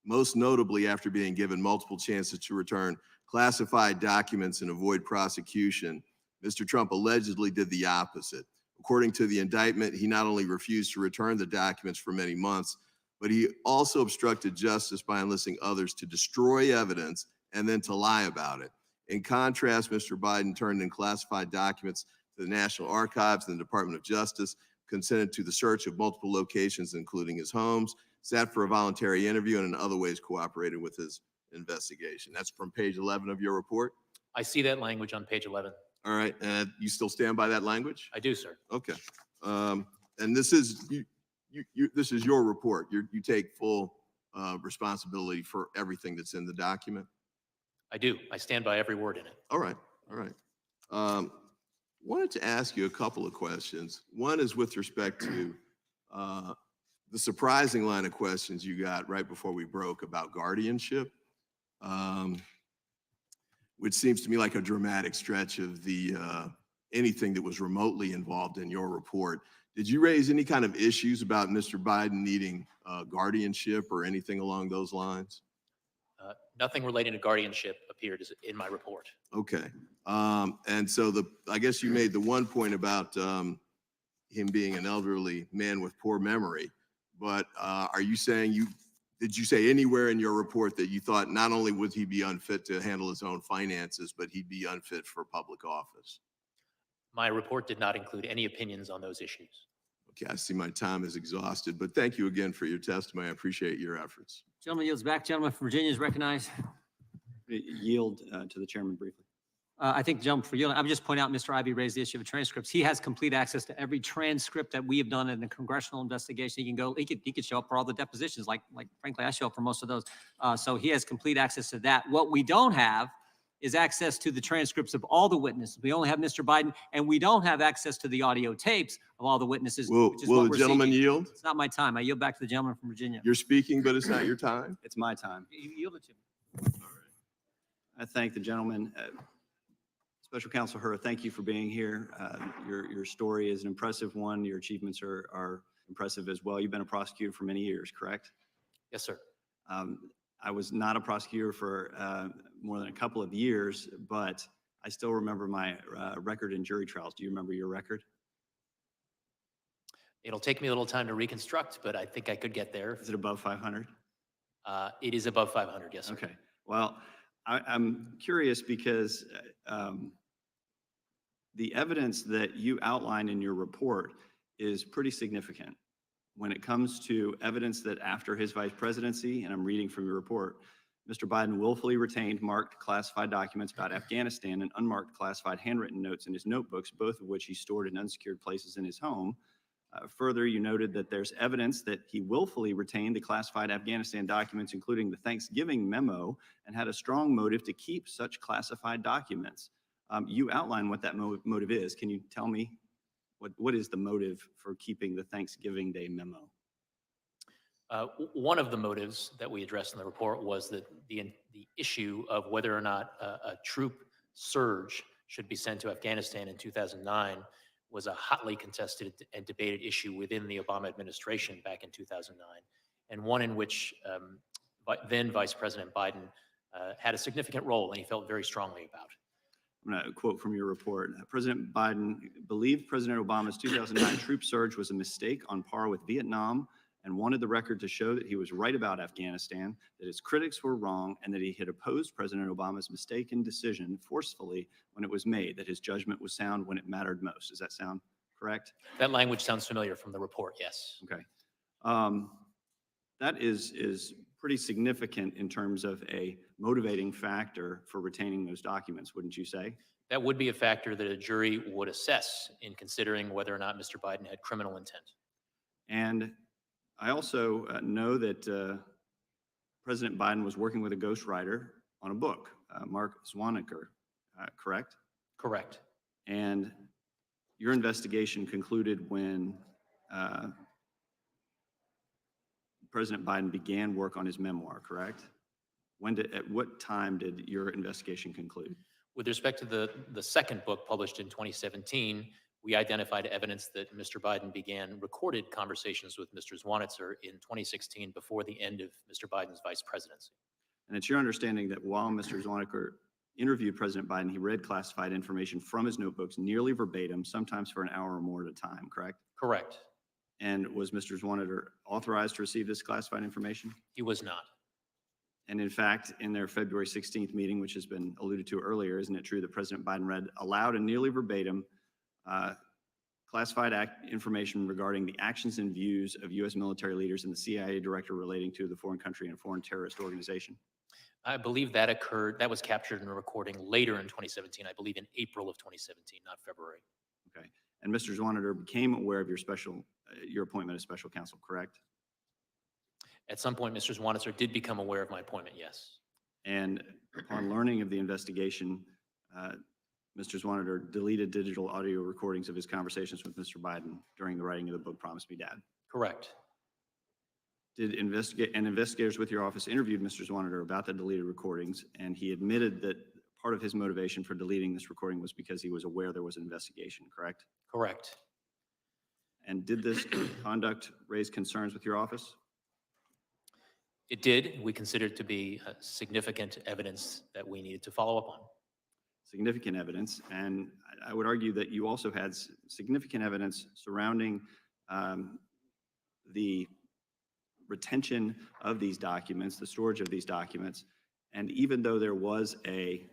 Most notably, after being given multiple chances to return classified documents and avoid prosecution, Mr. Trump allegedly did the opposite. According to the indictment, he not only refused to return the documents for many months, but he also obstructed justice by enlisting others to destroy evidence and then to lie about it. In contrast, Mr. Biden turned in classified documents to the National Archives and the Department of Justice, consented to the search of multiple locations, including his homes, sat for a voluntary interview, and in other ways cooperated with his investigation. That's from page 11 of your report? I see that language on page 11. All right, and you still stand by that language? I do, sir. Okay. And this is this is your report. You take full responsibility for everything that's in the document? I do. I stand by every word in it. All right, all right. Wanted to ask you a couple of questions. One is with respect to the surprising line of questions you got right before we broke about guardianship, which seems to me like a dramatic stretch of the anything that was remotely involved in your report. Did you raise any kind of issues about Mr. Biden needing guardianship or anything along those lines? Nothing relating to guardianship appeared in my report. Okay. And so I guess you made the one point about him being an elderly man with poor memory, but are you saying did you say anywhere in your report that you thought not only would he be unfit to handle his own finances, but he'd be unfit for public office? My report did not include any opinions on those issues. Okay, I see my time is exhausted, but thank you again for your testimony. I appreciate your efforts. Gentleman yields back. Gentleman from Virginia is recognized. Yield to the chairman briefly. I think the gentleman for yielding, I would just point out, Mr. Ivey raised the issue of transcripts. He has complete access to every transcript that we have done in a congressional investigation. He can go, he could show up for all the depositions, like frankly, I show up for most of those. So he has complete access to that. What we don't have is access to the transcripts of all the witnesses. We only have Mr. Biden, and we don't have access to the audio tapes of all the witnesses. Will the gentleman seeking. yield? It's not my time. I yield back to the gentleman from Virginia. You're speaking, but it's not your time? It's my time. You yield it to me. I thank the gentleman, Special Counsel Hur, thank you for being here. Your story is an impressive one. Your achievements are impressive as well. You've been a prosecutor for many years, correct? Yes, sir. I was not a prosecutor for more than a couple of years, but I still remember my record in jury trials. Do you remember your record? It'll take me a little time to reconstruct, but I think I could get there. Is it above 500? It is above 500, yes, sir. Okay. Well, I'm curious because the evidence that you outline in your report is pretty significant when it comes to evidence that after his vice presidency, and I'm reading from your report, Mr. Biden willfully retained marked classified documents about Afghanistan and unmarked classified handwritten notes in his notebooks, both of which he stored in unsecured places in his home. Further, you noted that there's evidence that he willfully retained the classified Afghanistan documents, including the Thanksgiving memo, and had a strong motive to keep such classified documents. You outline what that motive is. Can you tell me what is the motive for keeping the Thanksgiving Day memo? One of the motives that we addressed in the report was that the issue of whether or not a troop surge should be sent to Afghanistan in 2009 was a hotly contested and debated issue within the Obama administration back in 2009, and one in which then Vice President Biden had a significant role, and he felt very strongly about. I'm going to quote from your report. President Biden believed President Obama's 2009 troop surge was a mistake on par with Vietnam and wanted the record to show that he was right about Afghanistan, that his critics were wrong, and that he had opposed President Obama's mistaken decision forcefully when it was made, that his judgment was sound when it mattered most. Does that sound correct? That language sounds familiar from the report, yes. Okay. That is pretty significant in terms of a motivating factor for retaining those documents, wouldn't you say? That would be a factor that a jury would assess in considering whether or not Mr. Biden had criminal intent. And I also know that President Biden was working with a ghostwriter on a book, Mark Zwaneker, correct? Correct. And your investigation concluded when President Biden began work on his memoir, correct? At what time did your investigation conclude? With respect to the second book published in 2017, we identified evidence that Mr. Biden began recorded conversations with Mr. Zwanitzer in 2016 before the end of Mr. Biden's vice presidency. And it's your understanding that while Mr. Zwaneker interviewed President Biden, he read classified information from his notebooks nearly verbatim, sometimes for an hour or more at a time, correct? Correct. And was Mr. Zwaneker authorized to receive this classified information? He was not. And in fact, in their February 16th meeting, which has been alluded to earlier, isn't it true that President Biden read aloud and nearly verbatim classified information regarding the actions and views of U.S. military leaders and the CIA director relating to the foreign country and foreign terrorist organization? I believe that occurred, that was captured in a recording later in 2017, I believe in April of 2017, not February. Okay. And Mr. Zwaneker became aware of your appointment as special counsel, correct? At some point, Mr. Zwanitzer did become aware of my appointment, yes. And upon learning of the investigation, Mr. Zwaneker deleted digital audio recordings of his conversations with Mr. Biden during the writing of the book, Promise Me Dad. Correct. Did investigators with your office interviewed Mr. Zwaneker about the deleted recordings, and he admitted that part of his motivation for deleting this recording was because he was aware there was an investigation, correct? Correct. And did this conduct raise concerns with your office? It did. We considered it to be significant evidence that we needed to follow up on. Significant evidence, and I would argue that you also had significant evidence surrounding the retention of these documents, the storage of these documents, and even though there was a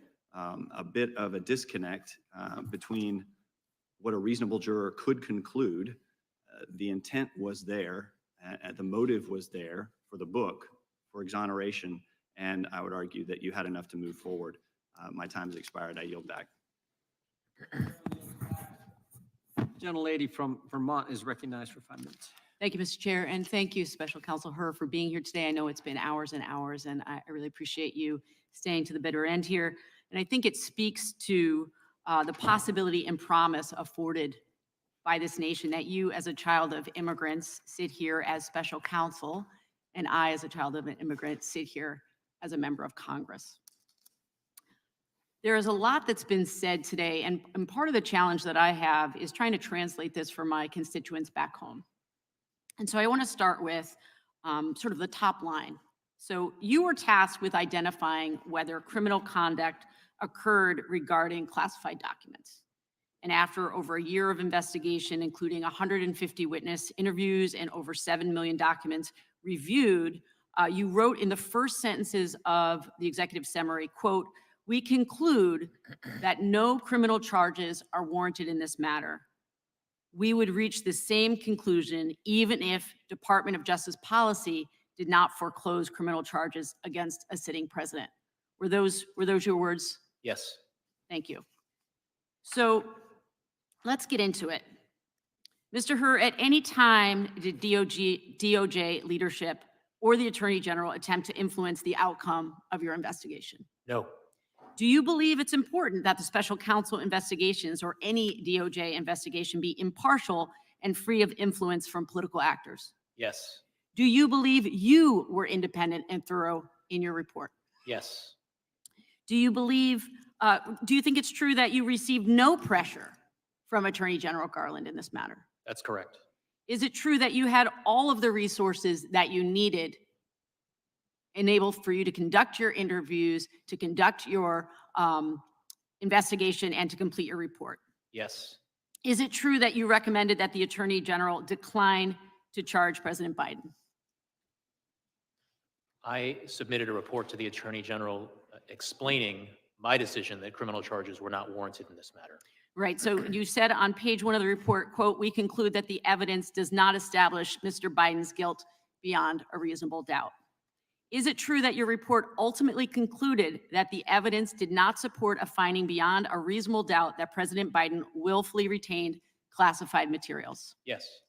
bit of a disconnect between what a reasonable juror could conclude, the intent was there, the motive was there for the book, for exoneration, and I would argue that you had enough to move forward. My time has expired. I yield back. Gentlelady from Vermont is recognized for 5 minutes. Thank you, Mr. Chair, and thank you, Special Counsel Hur, for being here today. I know it's been hours and hours, and I really appreciate you staying to the bitter end here. And I think it speaks to the possibility and promise afforded by this nation that you, as a child of immigrants, sit here as special counsel, and I, as a child of an immigrant, sit here as a member of Congress. There is a lot that's been said today, and part of the challenge that I have is trying to translate this for my constituents back home. And so I want to start with sort of the top line. So you were tasked with identifying whether criminal conduct occurred regarding classified documents. And after over a year of investigation, including 150 witness interviews and over 7 million documents reviewed, you wrote in the first sentences of the executive summary, quote, "We conclude that no criminal charges are warranted in this matter. We would reach the same conclusion even if Department of Justice policy did not foreclose criminal charges against a sitting president." Were those your words? Yes. Thank you. So let's get into it. Mr. Hur, at any time did DOJ leadership or the Attorney General attempt to influence the outcome of your investigation? No. Do you believe it's important that the special counsel investigations or any DOJ investigation be impartial and free of influence from political actors? Yes. Do you believe you were independent and thorough in your report? Yes. Do you think it's true that you received no pressure from Attorney General Garland in this matter? That's correct. Is it true that you had all of the resources that you needed enabled for you to conduct your interviews, to conduct your investigation, and to complete your report? Yes. Is it true that you recommended that the Attorney General decline to charge President Biden? I submitted a report to the Attorney General explaining my decision that criminal charges were not warranted in this matter. Right, so you said on page 1 of the report, quote, "We conclude that the evidence does not establish Mr. Biden's guilt beyond a reasonable doubt." Is it true that your report ultimately concluded that the evidence did not support a finding beyond a reasonable doubt that President Biden willfully retained classified materials? Yes.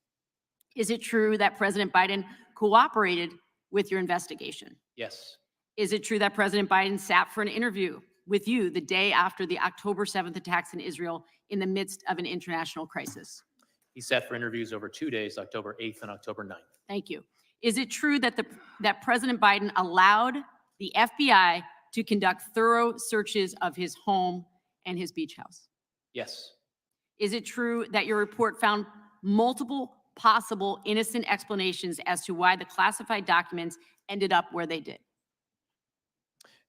Is it true that President Biden cooperated with your investigation? Yes. Is it true that President Biden sat for an interview with you the day after the October 7th attacks in Israel in the midst of an international crisis? He sat for interviews over 2 days, October 8th and October 9th. Thank you. Is it true that that President Biden allowed the FBI to conduct thorough searches of his home and his beach house? Yes. Is it true that your report found multiple possible innocent explanations as to why the classified documents ended up where they did?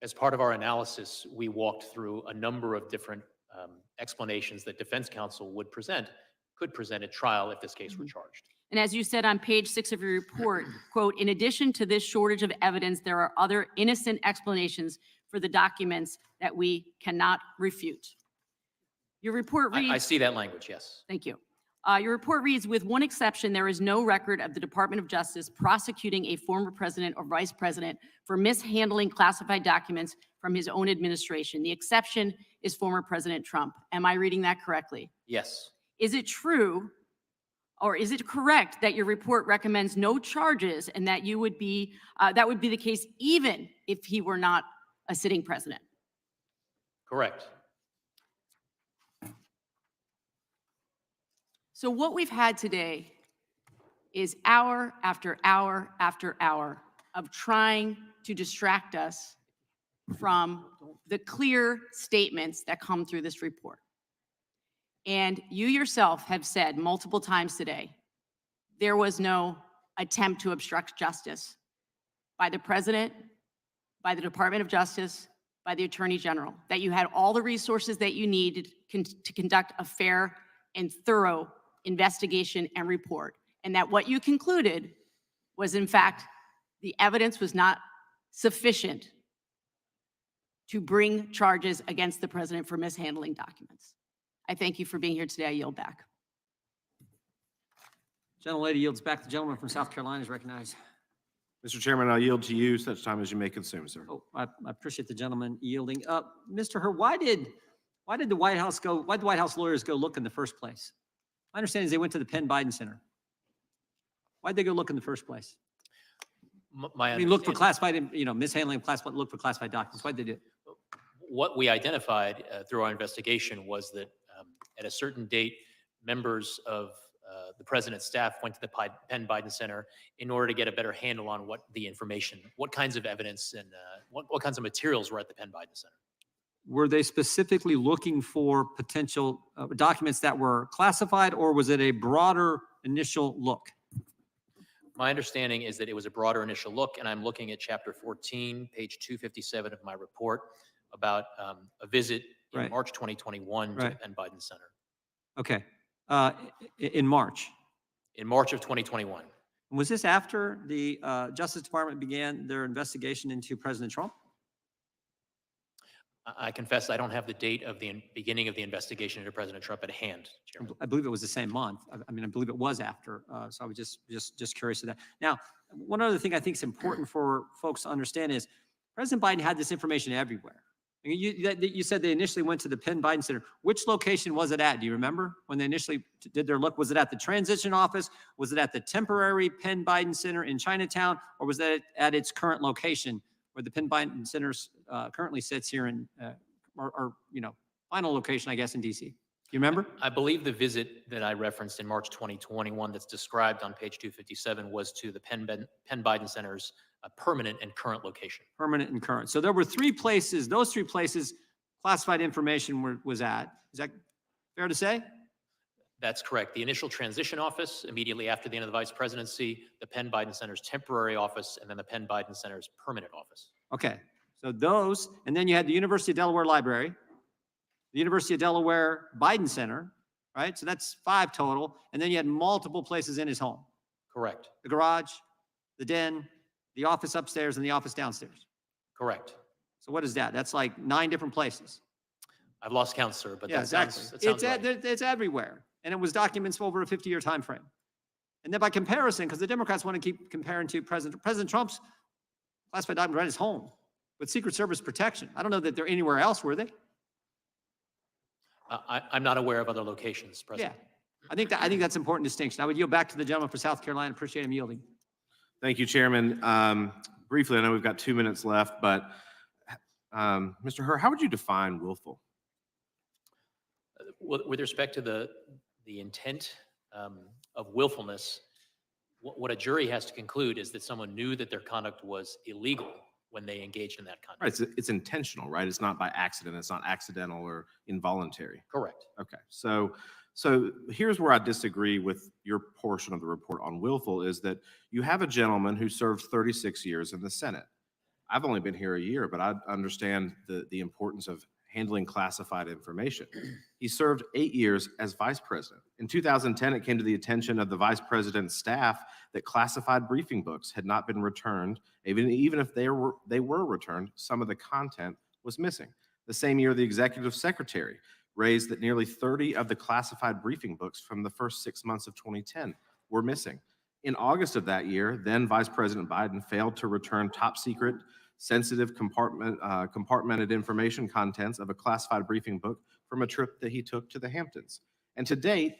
As part of our analysis, we walked through a number of different explanations that defense counsel could present at trial if this case were charged. And as you said on page 6 of your report, quote, "In addition to this shortage of evidence, there are other innocent explanations for the documents that we cannot refute." Your report reads— I see that language, yes. Thank you. Your report reads, "With one exception, there is no record of the Department of Justice prosecuting a former president or vice president for mishandling classified documents from his own administration. The exception is former President Trump." Am I reading that correctly? Yes. Is it true, or is it correct that your report recommends no charges and that that would be the case even if he were not a sitting president? Correct. So what we've had today is hour after hour after hour of trying to distract us from the clear statements that come through this report. And you yourself have said multiple times today, there was no attempt to obstruct justice by the president, by the Department of Justice, by the Attorney General, that you had all the resources that you needed to conduct a fair and thorough investigation and report, and that what you concluded was, in fact, the evidence was not sufficient to bring charges against the president for mishandling documents. I thank you for being here today. I yield back. Gentlelady yields back. The gentleman from South Carolina is recognized. Mr. Chairman, I'll yield to you such time as you may consume, sir. Oh, I appreciate the gentleman yielding. Mr. Hur, why did the White House lawyers go look in the first place? My understanding is they went to the Penn Biden Center. Why'd they go look in the first place? Look for classified, mishandling of classified, look for classified documents. Why'd they do it? What we identified through our investigation was that at a certain date, members of the president's staff went to the Penn Biden Center in order to get a better handle on what kinds of evidence and what kinds of materials were at the Penn Biden Center. were they specifically looking for potential documents that were classified, or was it a broader initial look? My understanding is that it was a broader initial look, and I'm looking at chapter 14, page 257 of my report about a visit in Right. March 2021 to the Right. Penn Biden Center. Okay. In March. In March of 2021. Was this after the Justice Department began their investigation into President Trump? I confess I don't have the date of the beginning of the investigation into President Trump at hand, Chairman. I believe it was the same month. I mean, I believe it was after. So I was just curious of that. Now, one other thing I think is important for folks to understand is President Biden had this information everywhere. I mean, you said they initially went to the Penn Biden Center. Which location was it at? Do you remember when they initially did their look? Was it at the transition office? Was it at the temporary Penn Biden Center in Chinatown? Or was that at its current location where the Penn Biden Center currently sits here in, or final location, I guess, in DC? You remember? I believe the visit that I referenced in March 2021 that's described on page 257 was to the Penn Biden Center's permanent and current location. Permanent and current. So there were three places, those three places classified information was at. Is that fair to say? That's correct. The initial transition office immediately after the end of the vice presidency, the Penn Biden Center's temporary office, and then the Penn Biden Center's permanent office. Okay. So those, and then you had the University of Delaware Library, the University of Delaware Biden Center, right? So that's 5 total. And then you had multiple places in his home. Correct. The garage, the den, the office upstairs, and the office downstairs. Correct. So what is that? That's like 9 different places. I've lost count, sir, but Yeah, that sounds, exactly. that sounds right. It's everywhere. And it was documents over a 50-year time frame. And then by comparison, because the Democrats want to keep comparing to President Trump's classified documents right at his home with Secret Service protection. I don't know that they're anywhere else, were they? I'm not aware of other locations, President. Yeah. I think that's an important distinction. I would yield back to the gentleman for South Carolina. Appreciate him yielding. Thank you, Chairman. Briefly, I know we've got 2 minutes left, but Mr. Hur, how would you define willful? With respect to the intent of willfulness, what a jury has to conclude is that someone knew that their conduct was illegal when they engaged in that conduct. Right, it's intentional, right? It's not by accident. It's not accidental or involuntary. Correct. Okay, so here's where I disagree with your portion of the report on willful is that you have a gentleman who served 36 years in the Senate. I've only been here a year, but I understand the importance of handling classified information. He served 8 years as vice president. In 2010, it came to the attention of the vice president's staff that classified briefing books had not been returned. Even if they were returned, some of the content was missing. The same year, the executive secretary raised that nearly 30 of the classified briefing books from the first 6 months of 2010 were missing. In August of that year, then Vice President Biden failed to return top secret, sensitive compartmented information contents of a classified briefing book from a trip that he took to the Hamptons. And to date,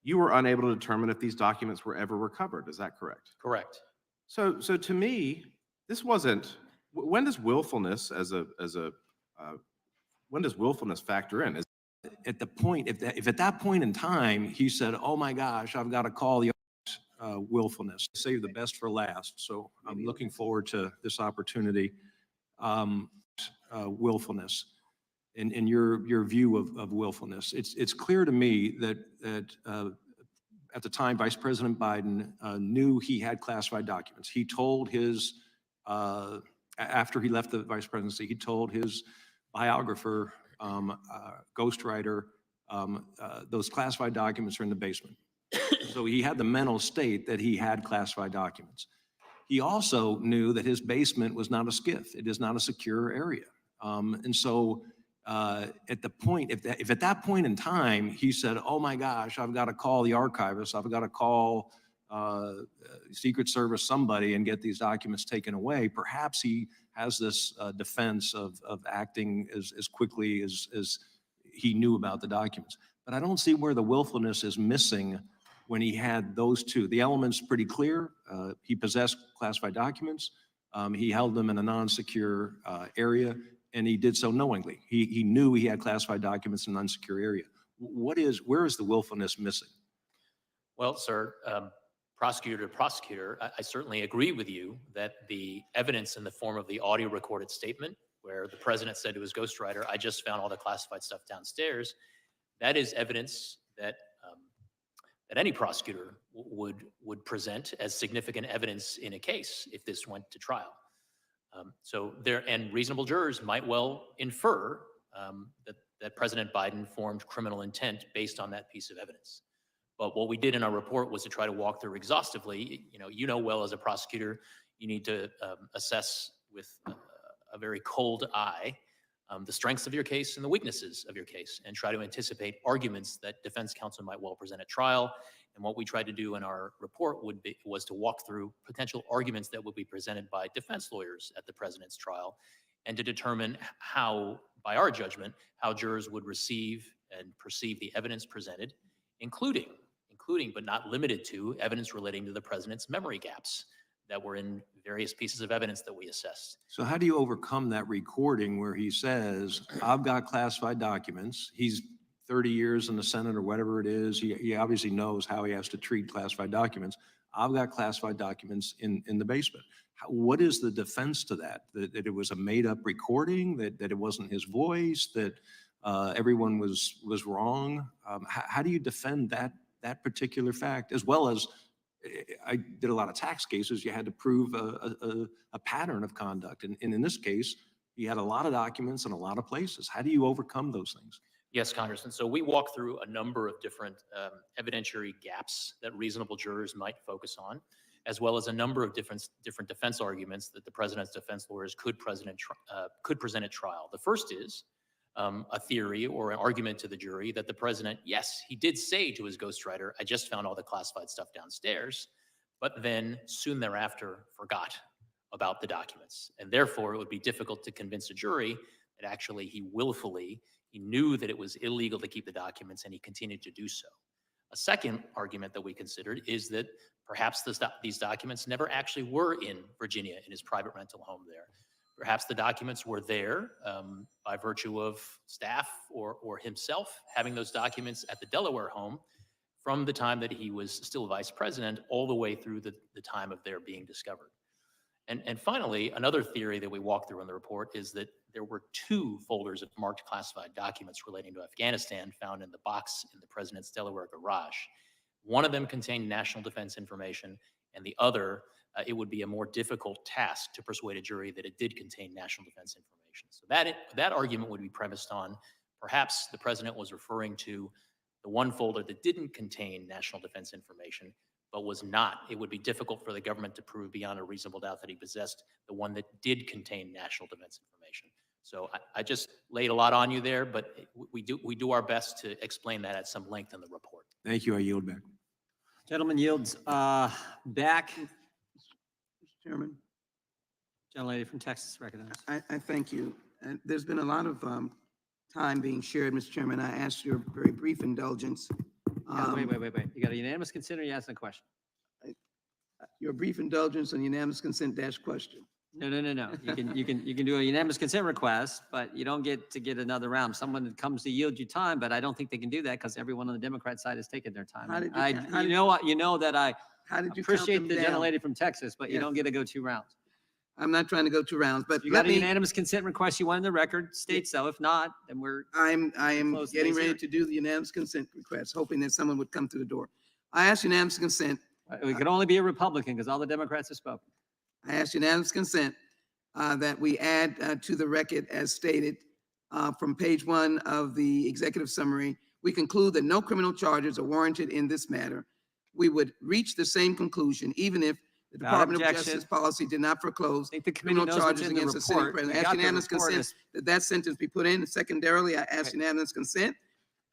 you were unable to determine if these documents were ever recovered. Is that correct? Correct. So to me, this wasn't. When does willfulness when does willfulness factor in? At the point, if at that point in time he said, "Oh my gosh, I've got to call the willfulness," save the best for last. So I'm looking forward to this opportunity. Willfulness, in your view of willfulness, it's clear to me that at the time Vice President Biden knew he had classified documents. He told his after he left the vice presidency, he told his biographer, ghostwriter, those classified documents are in the basement. So he had the mental state that he had classified documents. He also knew that his basement was not a SCIF. It is not a secure area. And so at the point, if at that point in time he said, "Oh my gosh, I've got to call the archivist, I've got to call Secret Service, somebody, and get these documents taken away," perhaps he has this defense of acting as quickly as he knew about the documents. But I don't see where the willfulness is missing when he had those two. The element's pretty clear. He possessed classified documents. He held them in a non-secure area, and he did so knowingly. He knew he had classified documents in an unsecure area. Where is the willfulness missing? Well, sir, prosecutor to prosecutor, I certainly agree with you that the evidence in the form of the audio recorded statement where the president said to his ghostwriter, I just found all the classified stuff downstairs, that is evidence that that any prosecutor would present as significant evidence in a case if this went to trial. And reasonable jurors might well infer that President Biden formed criminal intent based on that piece of evidence. But what we did in our report was to try to walk through exhaustively. You know well as a prosecutor, you need to assess with a very cold eye the strengths of your case and the weaknesses of your case, and try to anticipate arguments that defense counsel might well present at trial. And what we tried to do in our report was to walk through potential arguments that would be presented by defense lawyers at the president's trial, and to determine how, by our judgment, how jurors would receive and perceive the evidence presented, including but not limited to evidence relating to the president's memory gaps that were in various pieces of evidence that we assessed. So how do you overcome that recording where he says, I've got classified documents? He's 30 years in the Senate or whatever it is. He obviously knows how he has to treat classified documents. I've got classified documents in the basement. What is the defense to that? That it was a made up recording, that it wasn't his voice, that everyone was wrong? How do you defend that particular fact, as well as I did a lot of tax cases. You had to prove a pattern of conduct. And in this case, he had a lot of documents in a lot of places. How do you overcome those things? Yes, Congressman. So we walked through a number of different evidentiary gaps that reasonable jurors might focus on, as well as a number of different defense arguments that the president's defense lawyers could present at trial. The first is a theory or an argument to the jury that the president, yes, he did say to his ghostwriter, I just found all the classified stuff downstairs, but then soon thereafter forgot about the documents. And therefore, it would be difficult to convince a jury that actually he knew that it was illegal to keep the documents, and he continued to do so. A second argument that we considered is that perhaps these documents never actually were in Virginia in his private rental home there. Perhaps the documents were there by virtue of staff or himself having those documents at the Delaware home from the time that he was still vice president all the way through the time of their being discovered. And finally, another theory that we walked through in the report is that there were 2 folders of marked classified documents relating to Afghanistan found in the box in the president's Delaware garage. One of them contained national defense information, and the other, it would be a more difficult task to persuade a jury that it did contain national defense information. So that argument would be premised on perhaps the president was referring to the one folder that didn't contain national defense information, but was not. It would be difficult for the government to prove beyond a reasonable doubt that he possessed the one that did contain national defense information. So I just laid a lot on you there, but we do our best to explain that at some length in the report. Thank you. I yield back. Gentleman yields back. Mr. Chairman. Gentlelady from Texas recognized. I thank you. And there's been a lot of time being shared, Mr. Chairman. I asked your very brief indulgence. Wait. You got a unanimous consent, or you asking a question? Your brief indulgence on unanimous consent dash question. No. You can do a unanimous consent request, but you don't get to get another round. Someone comes to yield you time, but I don't think they can do that because everyone on the Democrat side has taken their time. You know that I appreciate the gentlelady from Texas, but you don't get to go 2 rounds. I'm not trying to go 2 rounds, but you got a unanimous consent request you want in the record, state so. If not, then I am getting ready to do the unanimous consent request, hoping that someone would come through the door. I ask unanimous consent. It could only be a Republican because all the Democrats have spoken. I ask unanimous consent that we add to the record as stated from page 1 of the executive summary. We conclude that no criminal charges are warranted in this matter. We would reach the same conclusion even if the Department of Justice policy did not foreclose criminal charges against the sitting president. I ask unanimous consent that that sentence be put in. And secondarily, I ask unanimous consent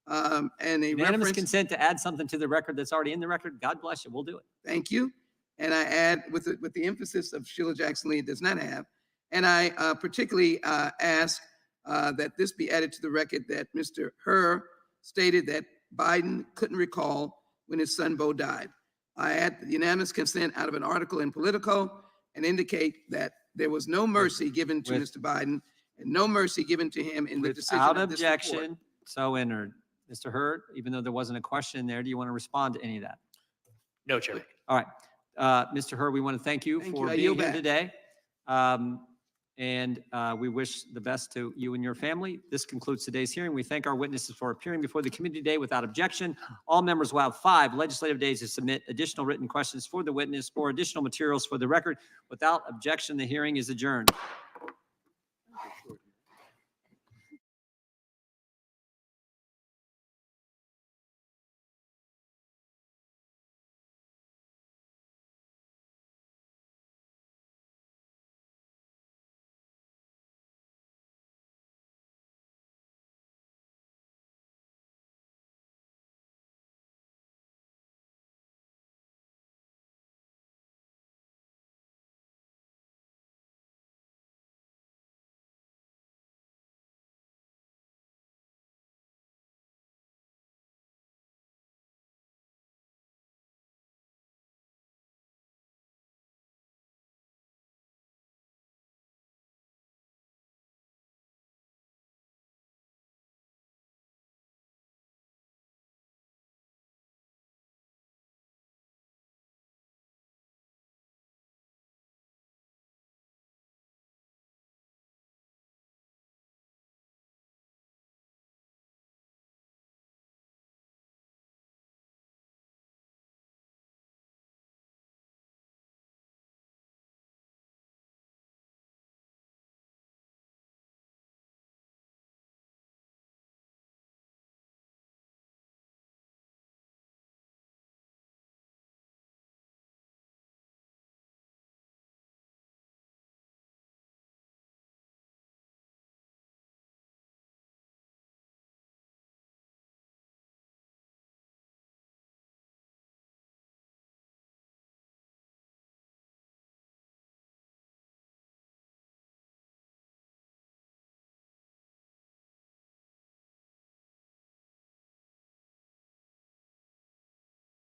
and a unanimous consent to add something to the record that's already in the record. God bless you. We'll do it. Thank you. And I add with the emphasis of Sheila Jackson Lee does not have. And I particularly ask that this be added to the record that Mr. Hur stated that Biden couldn't recall when his son Beau died. I add unanimous consent out of an article in Politico and indicate that there was no mercy given to Mr. Biden and no mercy given to him in the decision Without of this objection, report. so entered. Mr. Hur, even though there wasn't a question there, do you want to respond to any of that? No, Chair. All right. Mr. Hur, we want to thank you for I being yield here back. today. and we wish the best to you and your family. This concludes today's hearing. We thank our witnesses for appearing before the committee today without objection. All members will have 5 legislative days to submit additional written questions for the witness or additional materials for the record. Without objection, the hearing is adjourned.